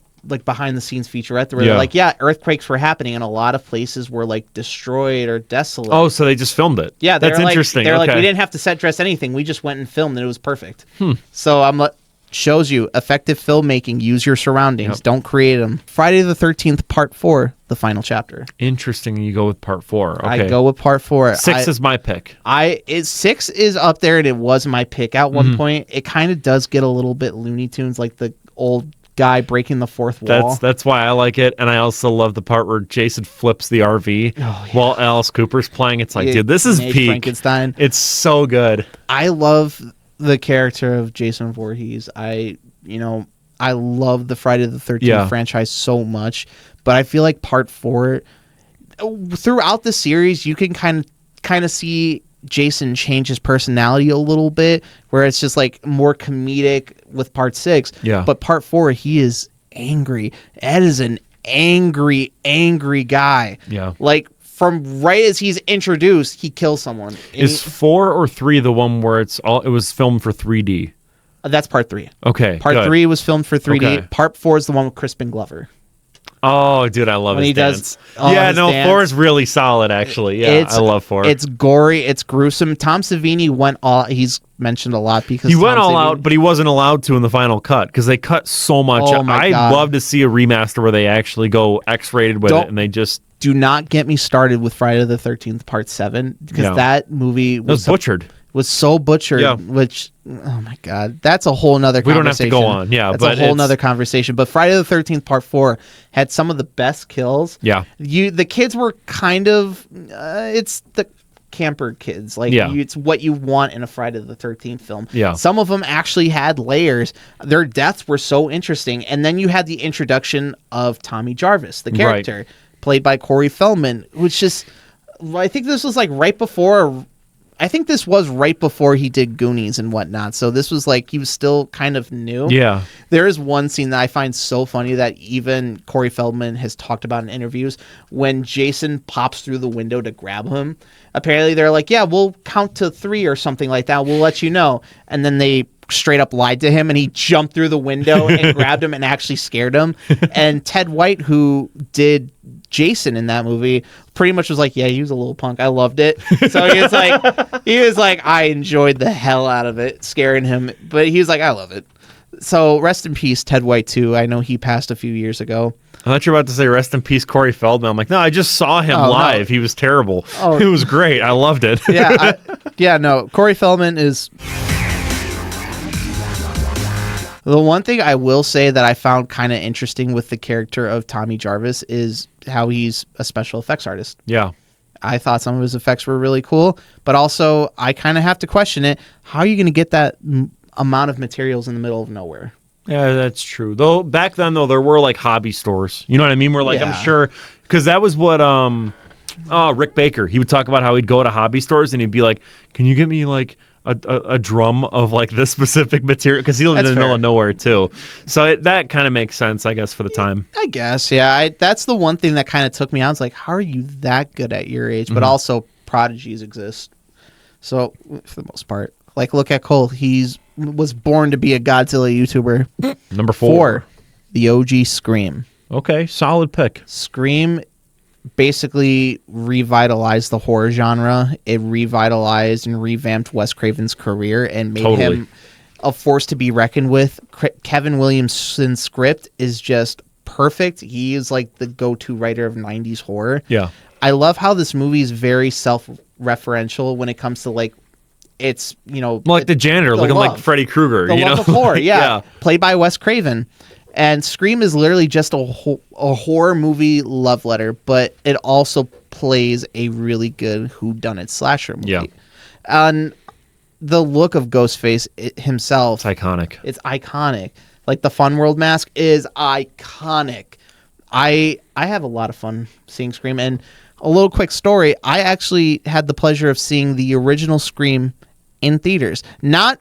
behind the scenes featurette where they're like, earthquakes were happening and a lot of places were like destroyed or desolate. Oh, so they just filmed it. Yeah, that's interesting. They're like, we didn't have to set dress anything. We just went and filmed and it was perfect. So shows you effective filmmaking. Use your surroundings. Yep. Don't create them. Friday the 13th, part 4, the final chapter. Interesting. You go with part 4. Okay. I go with part 4. 6 is my pick. 6 is up there and it was my pick at one point. It kind of does get a little bit Looney Tunes, like the old guy breaking the fourth wall. That's why I like it, and I also love the part where Jason flips the RV while Alice Cooper's playing. It's like, dude, this is peak. Frankenstein. It's so good. I love the character of Jason Voorhees. I love the Friday the 13th franchise so much, but I feel like part 4, throughout the series, you can kind of see Jason change his personality a little bit, where it's just like more comedic with part 6. Yeah. But part 4, he is angry. Ed is an angry guy. Yeah. Like from right as he's introduced, he kills someone. Is 4 or 3 the one where it was filmed for 3D? That's part 3. Okay. Part 3 was filmed for 3D. Okay. Part 4 is the one with Crispin Glover. Oh, dude, I love When his he dance. does his dance. 4 is really solid, actually. Yeah, I love 4. It's gory. It's gruesome. Tom Savini went all. He's mentioned a lot because he went all out, but he wasn't allowed to in the final cut because they cut so much. Oh my I'd God. love to see a remaster where they actually go X-rated with it and they just. Do not get me started with Friday the 13th Part 7 because that movie was butchered. Was so butchered, which, oh my God, that's a whole nother conversation. We don't have to go on, that's a whole nother conversation. But Friday the 13th Part 4 had some of the best kills. Yeah. The kids were kind of, it's the camper kids. Like, it's what you want in a Friday the 13th film. Yeah. Some of them actually had layers. Their deaths were so interesting. And then you had the introduction of Tommy Jarvis, the character, played by Corey Feldman, which is, I think this was like right before... I think this was right before he did Goonies and whatnot. So this was like, he was still kind of new. Yeah. There is one scene that I find so funny that even Corey Feldman has talked about in interviews. When Jason pops through the window to grab him, apparently they're like, yeah, we'll count to 3 or something like that. We'll let you know. And then they straight up lied to him and he jumped through the window and grabbed him and actually scared him. And Ted White, who did Jason in that movie, pretty much was like, yeah, he was a little punk. I loved it. So he was like, I enjoyed the hell out of it, scaring him. But he was like, I love it. So rest in peace, Ted White, too. I know he passed a few years ago. I thought you were about to say rest in peace, Corey Feldman. I'm like, no, I just saw him live. No. He was terrible. Oh. It was great. I loved it. No. Corey Feldman is... The one thing I will say that I found kind of interesting with the character of Tommy Jarvis is how he's a special effects artist. Yeah. I thought some of his effects were really cool, but also I kind of have to question it. How are you going to get that amount of materials in the middle of nowhere? Yeah, that's true. Though back then, there were like hobby stores. You know what I mean? Where like I'm sure, because that was what Rick Baker. He would talk about how he'd go to hobby stores and he'd be like, "Can you get me like a drum of like this specific material?" Because he lived in the middle of nowhere too. So that kind of makes sense, I guess, for the time. I guess, yeah. That's the one thing that kind of took me out. I was like, how are you that good at your age? But also, prodigies exist. So for the most part, like look at Cole. Was born to be a Godzilla YouTuber. Number 4, the OG Scream. Okay, solid pick. Scream basically revitalized the horror genre. It revitalized and revamped Wes Craven's career and made him a force to be reckoned with. Kevin Williamson's script is just perfect. He is like the go-to writer of 90s horror. Yeah. I love how this movie is very self-referential when it comes to like it's, you know, Like the janitor looking like Freddy Krueger. The you love know? of horror, yeah. Yeah. Played by Wes Craven. And Scream is literally just a horror movie love letter, but it also plays a really good whodunit slasher movie. Yeah. And the look of Ghostface himself, It's iconic. it's iconic. Like the Fun World mask is iconic. I have a lot of fun seeing Scream. And a little quick story, I actually had the pleasure of seeing the original Scream in theaters. Not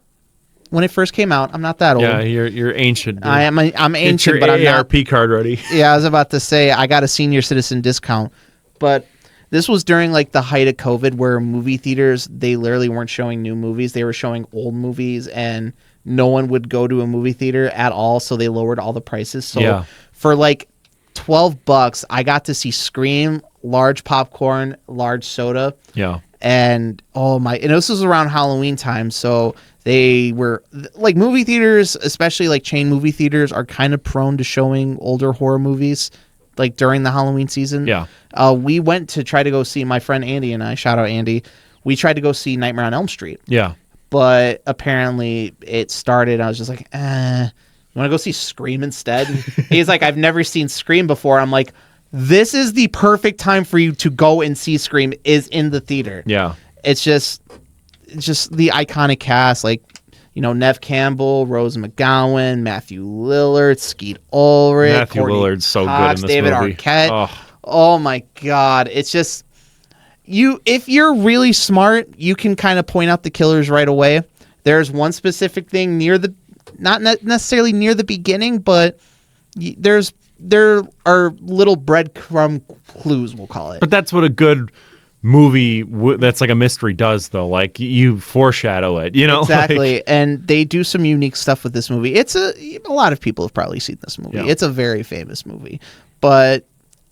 when it first came out. I'm not that old. Yeah, you're ancient. Dude. I'm ancient, Get your but I'm not. AARP card ready. Yeah, I was about to say I got a senior citizen discount, but this was during like the height of COVID, where movie theaters, they literally weren't showing new movies; they were showing old movies, and no one would go to a movie theater at all. So they lowered all the prices. So for like $12, I got to see Scream, large popcorn, large soda. Yeah. And and this was around Halloween time, so they were like, movie theaters, especially like chain movie theaters, are kind of prone to showing older horror movies like during the Halloween season. Yeah. We went to try to go see, my friend Andy and I, shout out Andy, we tried to go see Nightmare on Elm Street. Yeah. But apparently it started, I was just like, you want to go see Scream instead? He's like, I've never seen Scream before. I'm like, this is the perfect time for you to go and see Scream, is in the theater. Yeah. It's just the iconic cast, like, you know, Nev Campbell, Rose McGowan, Matthew Lillard, Skeet Ulrich, Matthew Courtney Lillard's so Cox, good in this David movie. Arquette. Oh my God. It's just, if you're really smart, you can kind of point out the killers right away. There's one specific thing not necessarily near the beginning, but there are little breadcrumb clues, we'll call it. But that's what a good movie that's like a mystery does, though. Like, you foreshadow it, you know? Exactly. Like, and they do some unique stuff with this movie. It's a lot of people have probably seen this movie. Yeah. It's a very famous movie, but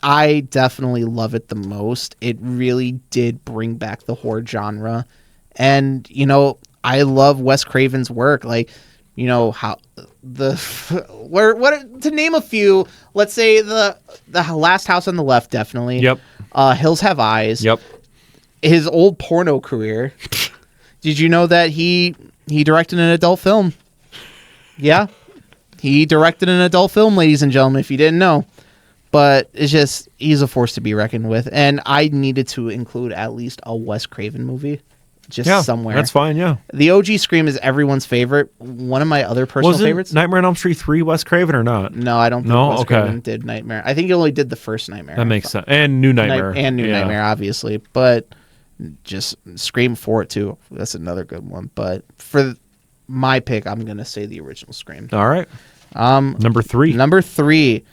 I definitely love it the most. It really did bring back the horror genre. And, you know, I love Wes Craven's work. Like, you know, how to name a few, let's say the Last House on the Left, definitely. Yep. Hills Have Eyes. Yep. His old porno career. Did you know that he directed an adult film? Yeah. He directed an adult film, ladies and gentlemen, if you didn't know. But it's just, he's a force to be reckoned with. And I needed to include at least a Wes Craven movie. Just somewhere. That's fine, yeah. The OG Scream is everyone's favorite. One of my other personal favorites. Nightmare on Elm Street 3 Wes Craven or not? No, I don't think Wes Craven did Nightmare. I think he only did the first Nightmare. That makes sense. And New Nightmare. Nightmare, obviously. But just Scream 4 too. That's another good one. But for my pick, I'm going to say the original Scream. All right. Number 3. Number 3.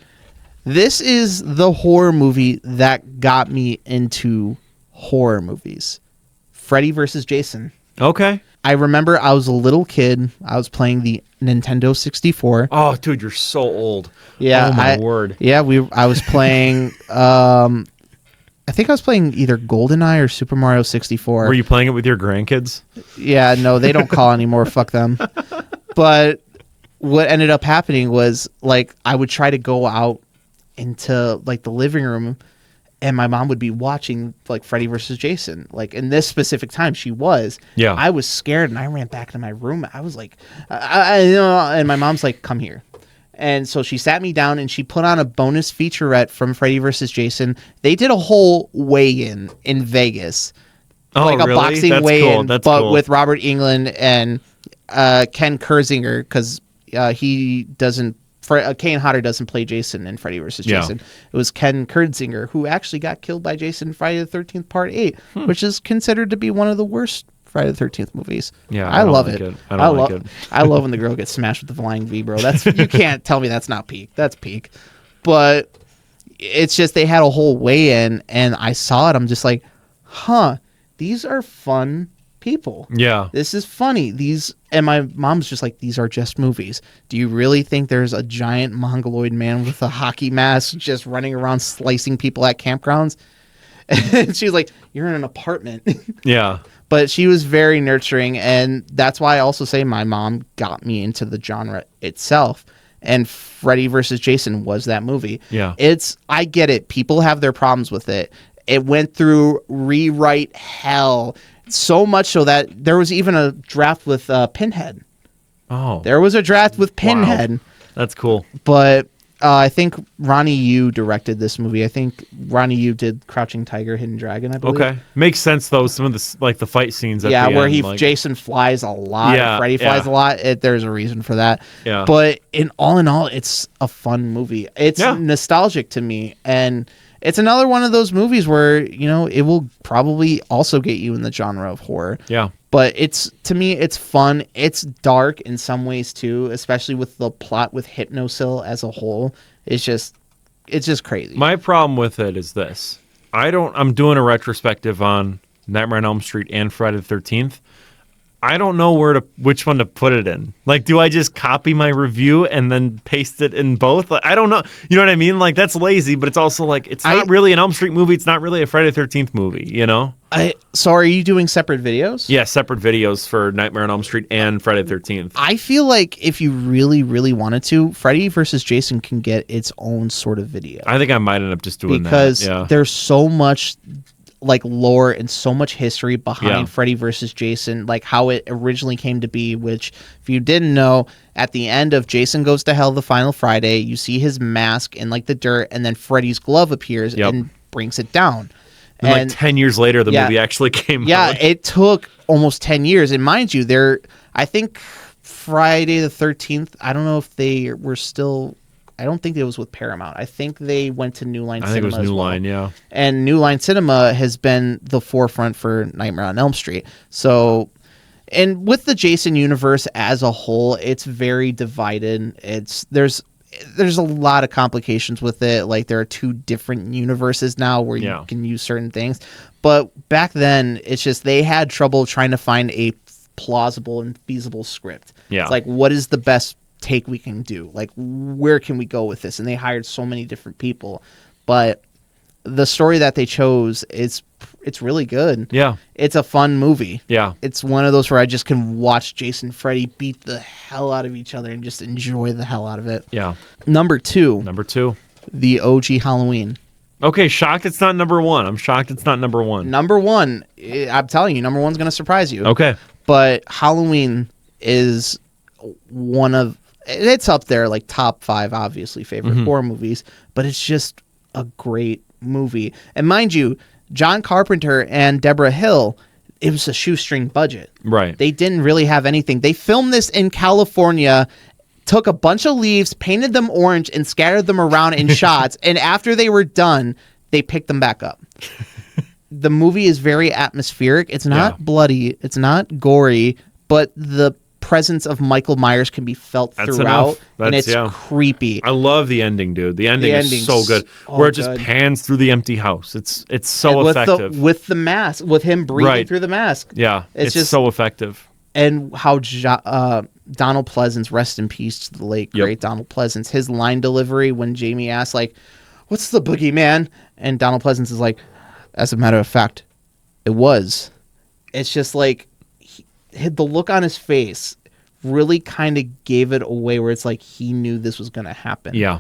This is the horror movie that got me into horror movies. Freddy vs. Jason. Okay. I remember I was a little kid. I was playing the Nintendo 64. Oh, dude, you're so old. Yeah. Oh, my word. Yeah, I was playing... I think I was playing either GoldenEye or Super Mario 64. Were you playing it with your grandkids? Yeah, no, they don't call anymore. Fuck them. But what ended up happening was, like, I would try to go out into, like, the living room, and my mom would be watching, like, Freddy versus Jason. Like, in this specific time, she was. Yeah. I was scared, and I ran back to my room. I was like, and my mom's like, come here. And so she sat me down, and she put on a bonus featurette from Freddy vs. Jason. They did a whole weigh-in in Vegas. Oh, like a really? boxing That's weigh-in, cool. That's but cool. with Robert Englund and Ken Kersinger, because he doesn't... Kane Hodder doesn't play Jason in Freddy vs. Jason. It was Ken Kersinger, who actually got killed by Jason in Friday the 13th Part 8, which is considered to be one of the worst Friday the 13th movies. Yeah, I love like it. I don't like it. I love when the girl gets smashed with the flying V, bro. That's you can't tell me that's not peak. That's peak. But it's just they had a whole weigh-in, and I saw it. I'm just like, huh, these are fun people. Yeah. This is funny. And my mom's just like, these are just movies. Do you really think there's a giant mongoloid man with a hockey mask just running around slicing people at campgrounds? And she's like, you're in an apartment. Yeah. But she was very nurturing, and that's why I also say my mom got me into the genre itself. And Freddy vs. Jason was that movie. Yeah. I get it. People have their problems with it. It went through rewrite hell, so much so that there was even a draft with Pinhead. Oh, There was a draft with Pinhead. wow. That's cool. But I think Ronnie Yu directed this movie. I think Ronnie Yu did Crouching Tiger, Hidden Dragon, I believe. Okay, makes sense though. Some of the like the fight scenes. At Yeah, the where end, Jason flies a lot, Yeah, Freddy flies yeah. a lot. There's a reason for that. Yeah. But in all, it's a fun movie. It's nostalgic to me, and it's another one of those movies where it will probably also get you in the genre of horror. Yeah. But to me, it's fun. It's dark in some ways too, especially with the plot with Hypnosil as a whole. It's just crazy. My problem with it is this. I'm doing a retrospective on Nightmare on Elm Street and Friday the 13th. I don't know which one to put it in. Like, do I just copy my review and then paste it in both? Like, I don't know. You know what I mean? Like, that's lazy, but it's also like, it's not really an Elm Street movie. It's not really a Friday the 13th movie, So are you doing separate videos? Yeah, separate videos for Nightmare on Elm Street and Friday the 13th. I feel like if you really, really wanted to, Freddy versus Jason can get its own sort of video. I think I might end up just doing because that. Yeah. there's so much like lore and so much history behind Yeah. Freddy versus Jason, like how it originally came to be, which if you didn't know, at the end of Jason Goes to Hell, the final Friday, you see his mask in like the dirt, and then Freddy's glove appears and brings it down. And like 10 years later, the movie actually came out. Yeah, it took almost 10 years. And mind you, I think Friday the 13th, I don't know if they were still, I don't think it was with Paramount. I think they went to New Line Cinema. I think it was as New well. Line, yeah. And New Line Cinema has been the forefront for Nightmare on Elm Street. So, and with the Jason universe as a whole, it's very divided. There's a lot of complications with it. Like there are two different universes now where you can use certain things. But back then, it's just they had trouble trying to find a plausible and feasible script. Yeah. It's like, what is the best take we can do? Like, where can we go with this? And they hired so many different people. But the story that they chose it's really good. Yeah. It's a fun movie. Yeah. It's one of those where I just can watch Jason and Freddy beat the hell out of each other and just enjoy the hell out of it. Yeah. Number two, the OG Halloween. Okay, shocked it's not number one. I'm shocked it's not number one. Number one, I'm telling you, number one's going to surprise you. Okay. But Halloween is it's up there, like top 5, obviously, favorite horror movies, but it's just a great movie. And mind you, John Carpenter and Deborah Hill, it was a shoestring budget. Right. They didn't really have anything. They filmed this in California, took a bunch of leaves, painted them orange, and scattered them around in shots. And after they were done, they picked them back up. The movie is very atmospheric. It's not bloody. It's not gory, but the presence of Michael Myers can be felt throughout, and it's creepy. I love the ending, dude. The ending is so good. Where it just pans through the empty house. It's so effective. With the mask, with him breathing through the mask. Yeah, it's just so effective. And how Donald Pleasance, rest in peace to the late great Donald Pleasance, his line delivery when Jamie asks, like, "What's the boogeyman?" And Donald Pleasance is like, "As a matter of fact, it was." It's just like the look on his face really kind of gave it away, where it's like he knew this was going to happen. Yeah.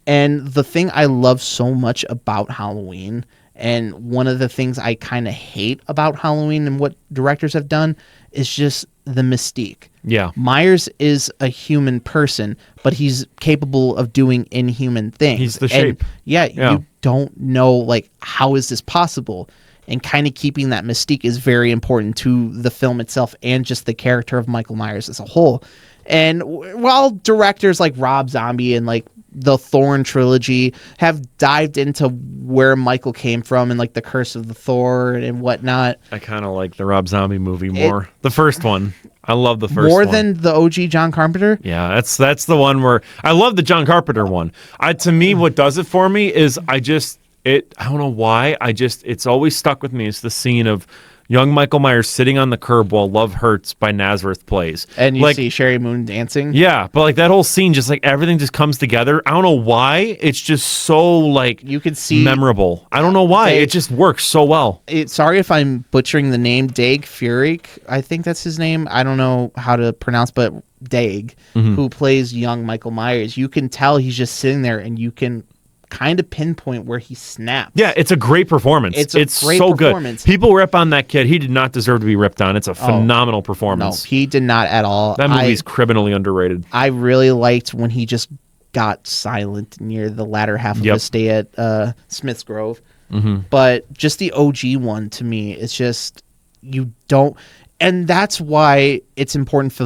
And the thing I love so much about Halloween, and one of the things I kind of hate about Halloween and what directors have done, is just the mystique. Yeah. Myers is a human person, but he's capable of doing inhuman things. He's the shape. And you don't know, like, how is this possible? And kind of keeping that mystique is very important to the film itself and just the character of Michael Myers as a whole. And while directors like Rob Zombie and like the Thorn trilogy have dived into where Michael came from and like the Curse of the Thorn and whatnot, I kind of like the Rob Zombie movie more. The first one. I love the first more one. than the OG John Carpenter. Yeah, that's the one where I love the John Carpenter one. To me, what does it for me is I don't know why. It's always stuck with me. It's the scene of young Michael Myers sitting on the curb while Love Hurts by Nazareth plays. And you like, see Sherry Moon dancing. Yeah, but like that whole scene, just like everything just comes together. I don't know why. It's just so like you could see memorable. I don't know why. It just works so well. Sorry if I'm butchering the name. Dag Furyk, I think that's his name. I don't know how to pronounce, but Dag, who plays young Michael Myers. You can tell he's just sitting there, and you can kind of pinpoint where he snaps. Yeah, it's a great performance. It's a great so performance. good. People rip on that kid. He did not deserve to be ripped on. It's a phenomenal No, performance. he did not at all. That movie's criminally underrated. I really liked when he just got silent near the latter half of his stay at Smith's Grove. But just the OG one, to me, it's just, you don't, and that's why it's important for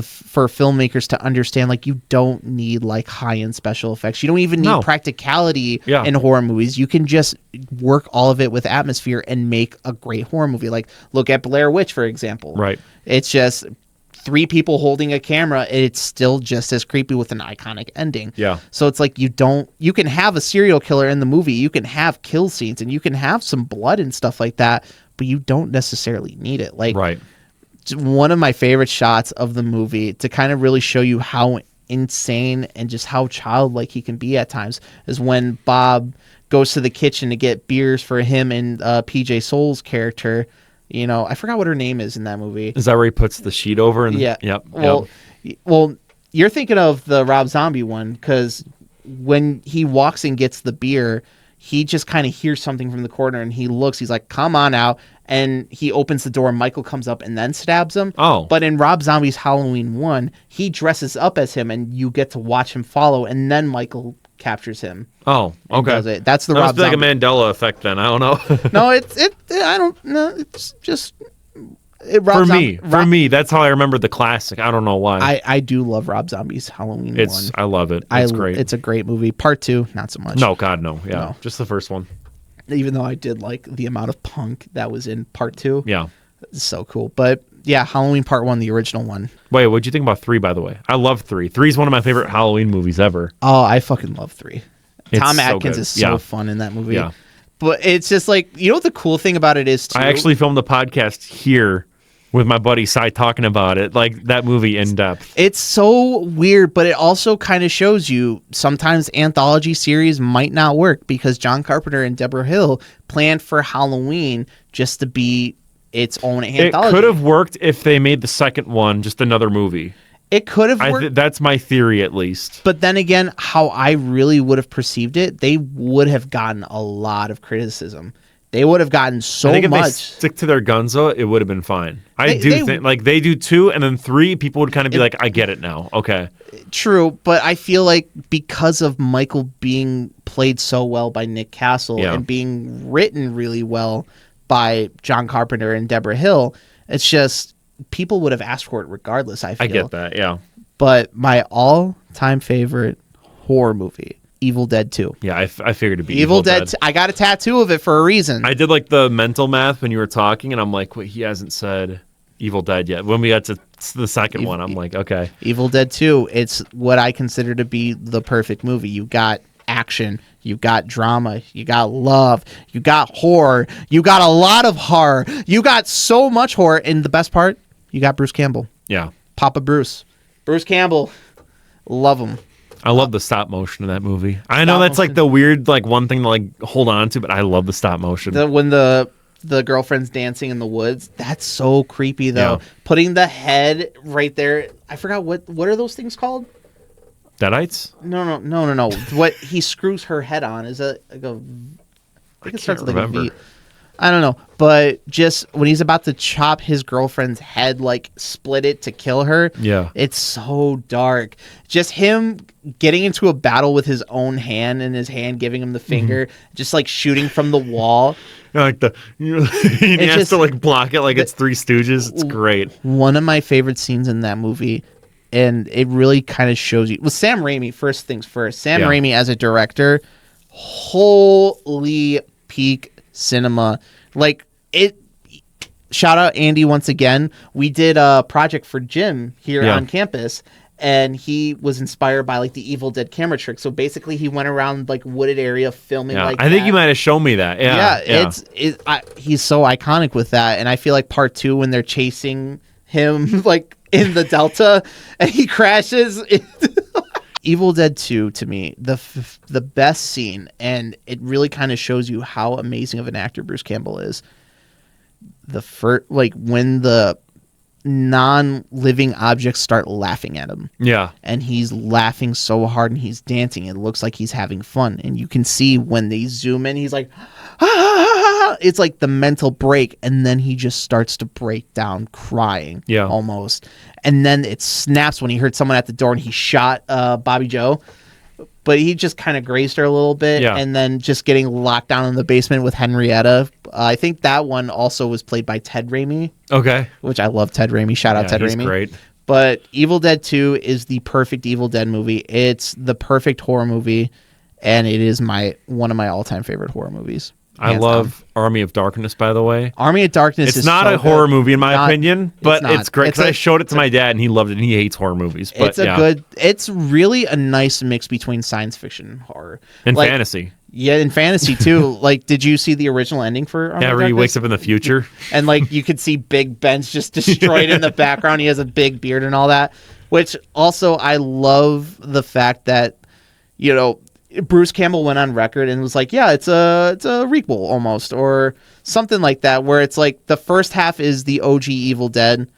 filmmakers to understand, like, you don't need like high-end special effects. You don't even need practicality in horror movies. You can just work all of it with atmosphere and make a great horror movie. Like, look at Blair Witch, for example. Right. It's just 3 people holding a camera. It's still just as creepy with an iconic ending. Yeah. So it's like, you can have a serial killer in the movie. You can have kill scenes and you can have some blood and stuff like that, but you don't necessarily need it. Like, right. One of my favorite shots of the movie to kind of really show you how insane and just how childlike he can be at times is when Bob goes to the kitchen to get beers for him and PJ Souls' character. You know, I forgot what her name is in that movie. Is that where he puts the sheet over? And yeah. Yep. Well, you're thinking of the Rob Zombie one, because when he walks and gets the beer, he just kind of hears something from the corner and he looks. He's like, "Come on out." And he opens the door. Michael comes up and then stabs him. Oh. But in Rob Zombie's Halloween 1, he dresses up as him and you get to watch him follow. And then Michael captures him. Oh, okay. Does it. That's the that Rob must be Zombie. like a Mandela effect then. I don't know. No, I don't know. It's just. For me, that's how I remember the classic. I don't know why. I do love Rob Zombie's Halloween 1. I love it. It's great. It's a great movie. Part 2, not so much. No, God, no. Yeah, No. just the first one. Even though I did like the amount of punk that was in Part 2. Yeah. It's so cool. But yeah, Halloween Part 1, the original one. Wait, what'd you think about 3, by the way? I love 3. 3 is one of my favorite Halloween movies ever. Oh, I fucking love 3. It's Tom so Atkins good. is so fun in that movie. Yeah. But it's just like, you know what the cool thing about it is, too? I actually filmed the podcast here with my buddy Cy talking about it, like that movie in depth. It's so weird, but it also kind of shows you sometimes anthology series might not work, because John Carpenter and Deborah Hill planned for Halloween just to be its own anthology. It could have worked if they made the second one just another movie. It could have worked. That's my theory, at least. But then again, how I really would have perceived it, they would have gotten a lot of criticism. They would have gotten so I think if much. they stick to their guns, though, it would have been fine. I They- think like they do 2 and then 3, people would kind of be like, I get it now. Okay. True, but I feel like because of Michael being played so well by Nick Castle and being written really well by John Carpenter and Deborah Hill, it's just people would have asked for it regardless, I feel. I get that, yeah. But my all-time favorite horror movie, Evil Dead 2. Yeah, I figured it'd be Evil Dead. I got a tattoo of it for a reason. I did like the mental math when you were talking, and I'm like, wait, he hasn't said Evil Dead yet. When we got to the second one, I'm like, okay. Evil Dead 2, it's what I consider to be the perfect movie. You got action, you got drama, you got love, you got horror, you got a lot of horror, you got so much horror, and the best part, you got Bruce Campbell. Yeah. Papa Bruce. Bruce Campbell. Love him. I love the stop motion in that movie. I know that's like the weird, like one thing to like hold on to, but I love the stop motion. When the girlfriend's dancing in the woods, that's so creepy though. Yeah. Putting the head right there. I forgot what are those things called? Deadites? No. What he screws her head on is I think it starts with like a V. I don't know, but just when he's about to chop his girlfriend's head, like split it to kill her. Yeah, it's so dark. Just him getting into a battle with his own hand, and his hand giving him the finger, just like shooting from the wall. Like he has to like block it like it's Three Stooges. It's great. One of my favorite scenes in that movie, and it really kind of shows you. Well, Sam Raimi, first things first. Sam Raimi as a director, holy peak cinema. Like it. Shout out Andy once again. We did a project for Jim here on campus, and he was inspired by like the Evil Dead camera trick. So basically, he went around like wooded area filming. Like I think you might have shown me that. He's so iconic with that, and I feel like part 2 when they're chasing him like in the Delta and he crashes. Evil Dead 2 to me, the best scene, and it really kind of shows you how amazing of an actor Bruce Campbell is. The first, like when the non-living objects start laughing at him. Yeah. And he's laughing so hard and he's dancing. It looks like he's having fun. And you can see when they zoom in, he's like, ah! It's like the mental break. And then he just starts to break down crying. Yeah. Almost. And then it snaps when he heard someone at the door and he shot Bobby Joe. But he just kind of grazed her a little bit. Yeah. And then just getting locked down in the basement with Henrietta. I think that one also was played by Ted Raimi. Okay. Which I love Ted Raimi. Shout out Ted he's Raimi. Great. But Evil Dead 2 is the perfect Evil Dead movie. It's the perfect horror movie. And it is one of my all-time favorite horror movies. I love Army of Darkness, by the way. Army of Darkness it's is not so a horror good. movie in my Not- opinion, but not. it's great because I showed it to my dad and he loved it and he hates horror movies. But It's really a nice mix between science fiction and horror. And fantasy. Yeah, in fantasy too. Like, did you see the original ending for Army of Where he Darkness? wakes up in the future. And like you could see Big Ben's just destroyed in the background. He has a big beard and all that. Which also I love the fact that, you know, Bruce Campbell went on record and was like, yeah, it's a requel almost, or something like that, where it's like the first half is the OG Evil Dead,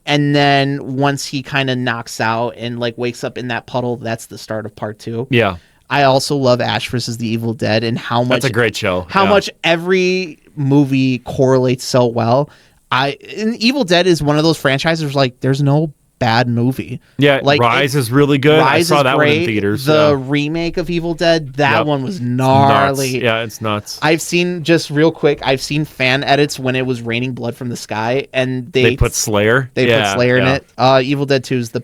and then once he kind of knocks out and like wakes up in that puddle, that's the start of part 2. Yeah. I also love Ash vs. the Evil Dead and how much That's a great show. How much every movie correlates so well. And Evil Dead is one of those franchises where, like, there's no bad movie. Yeah, like Rise is really good. I saw that one in theaters. The remake of Evil Dead, that one was gnarly. Nuts. Yeah, it's nuts. I've seen, just real quick, I've seen fan edits when it was raining blood from the sky, and they put Slayer. They put Slayer in it. Evil Dead 2 is the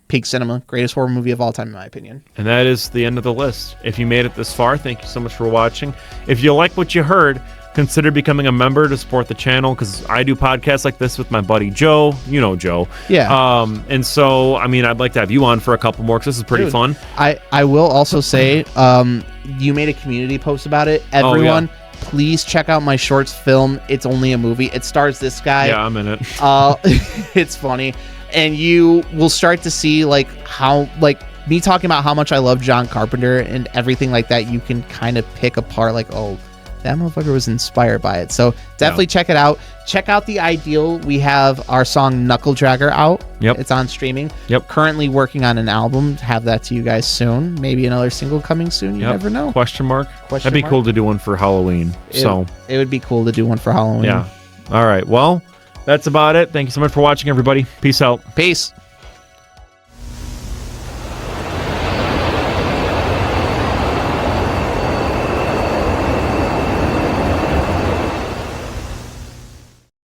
peak cinema, greatest horror movie of all time, in my opinion. And that is the end of the list. If you made it this far, thank you so much for watching. If you like what you heard, consider becoming a member to support the channel, because I do podcasts like this with my buddy Joe. You know Joe. Yeah. And so, I mean, I'd like to have you on for a couple more, because this is pretty fun. I will also say, you made a community post about it. Everyone, please check out my shorts film, It's Only a Movie. It stars this guy. Yeah, I'm in it. It's funny. And you will start to see, like, how, like, me talking about how much I love John Carpenter and everything like that. You can kind of pick apart, like, oh, that motherfucker was inspired by it. So definitely check it out. Check out The Ideal. We have our song Knuckle Dragger out. Yep. It's on streaming. Yep. Currently working on an album. Have that to you guys soon. Maybe another single coming soon. You never know. Question mark. Question That'd be mark? cool to do one for Halloween. It would be cool to do one for Halloween. Yeah. All right. Well, that's about it. Thank you so much for watching, everybody. Peace out. Peace.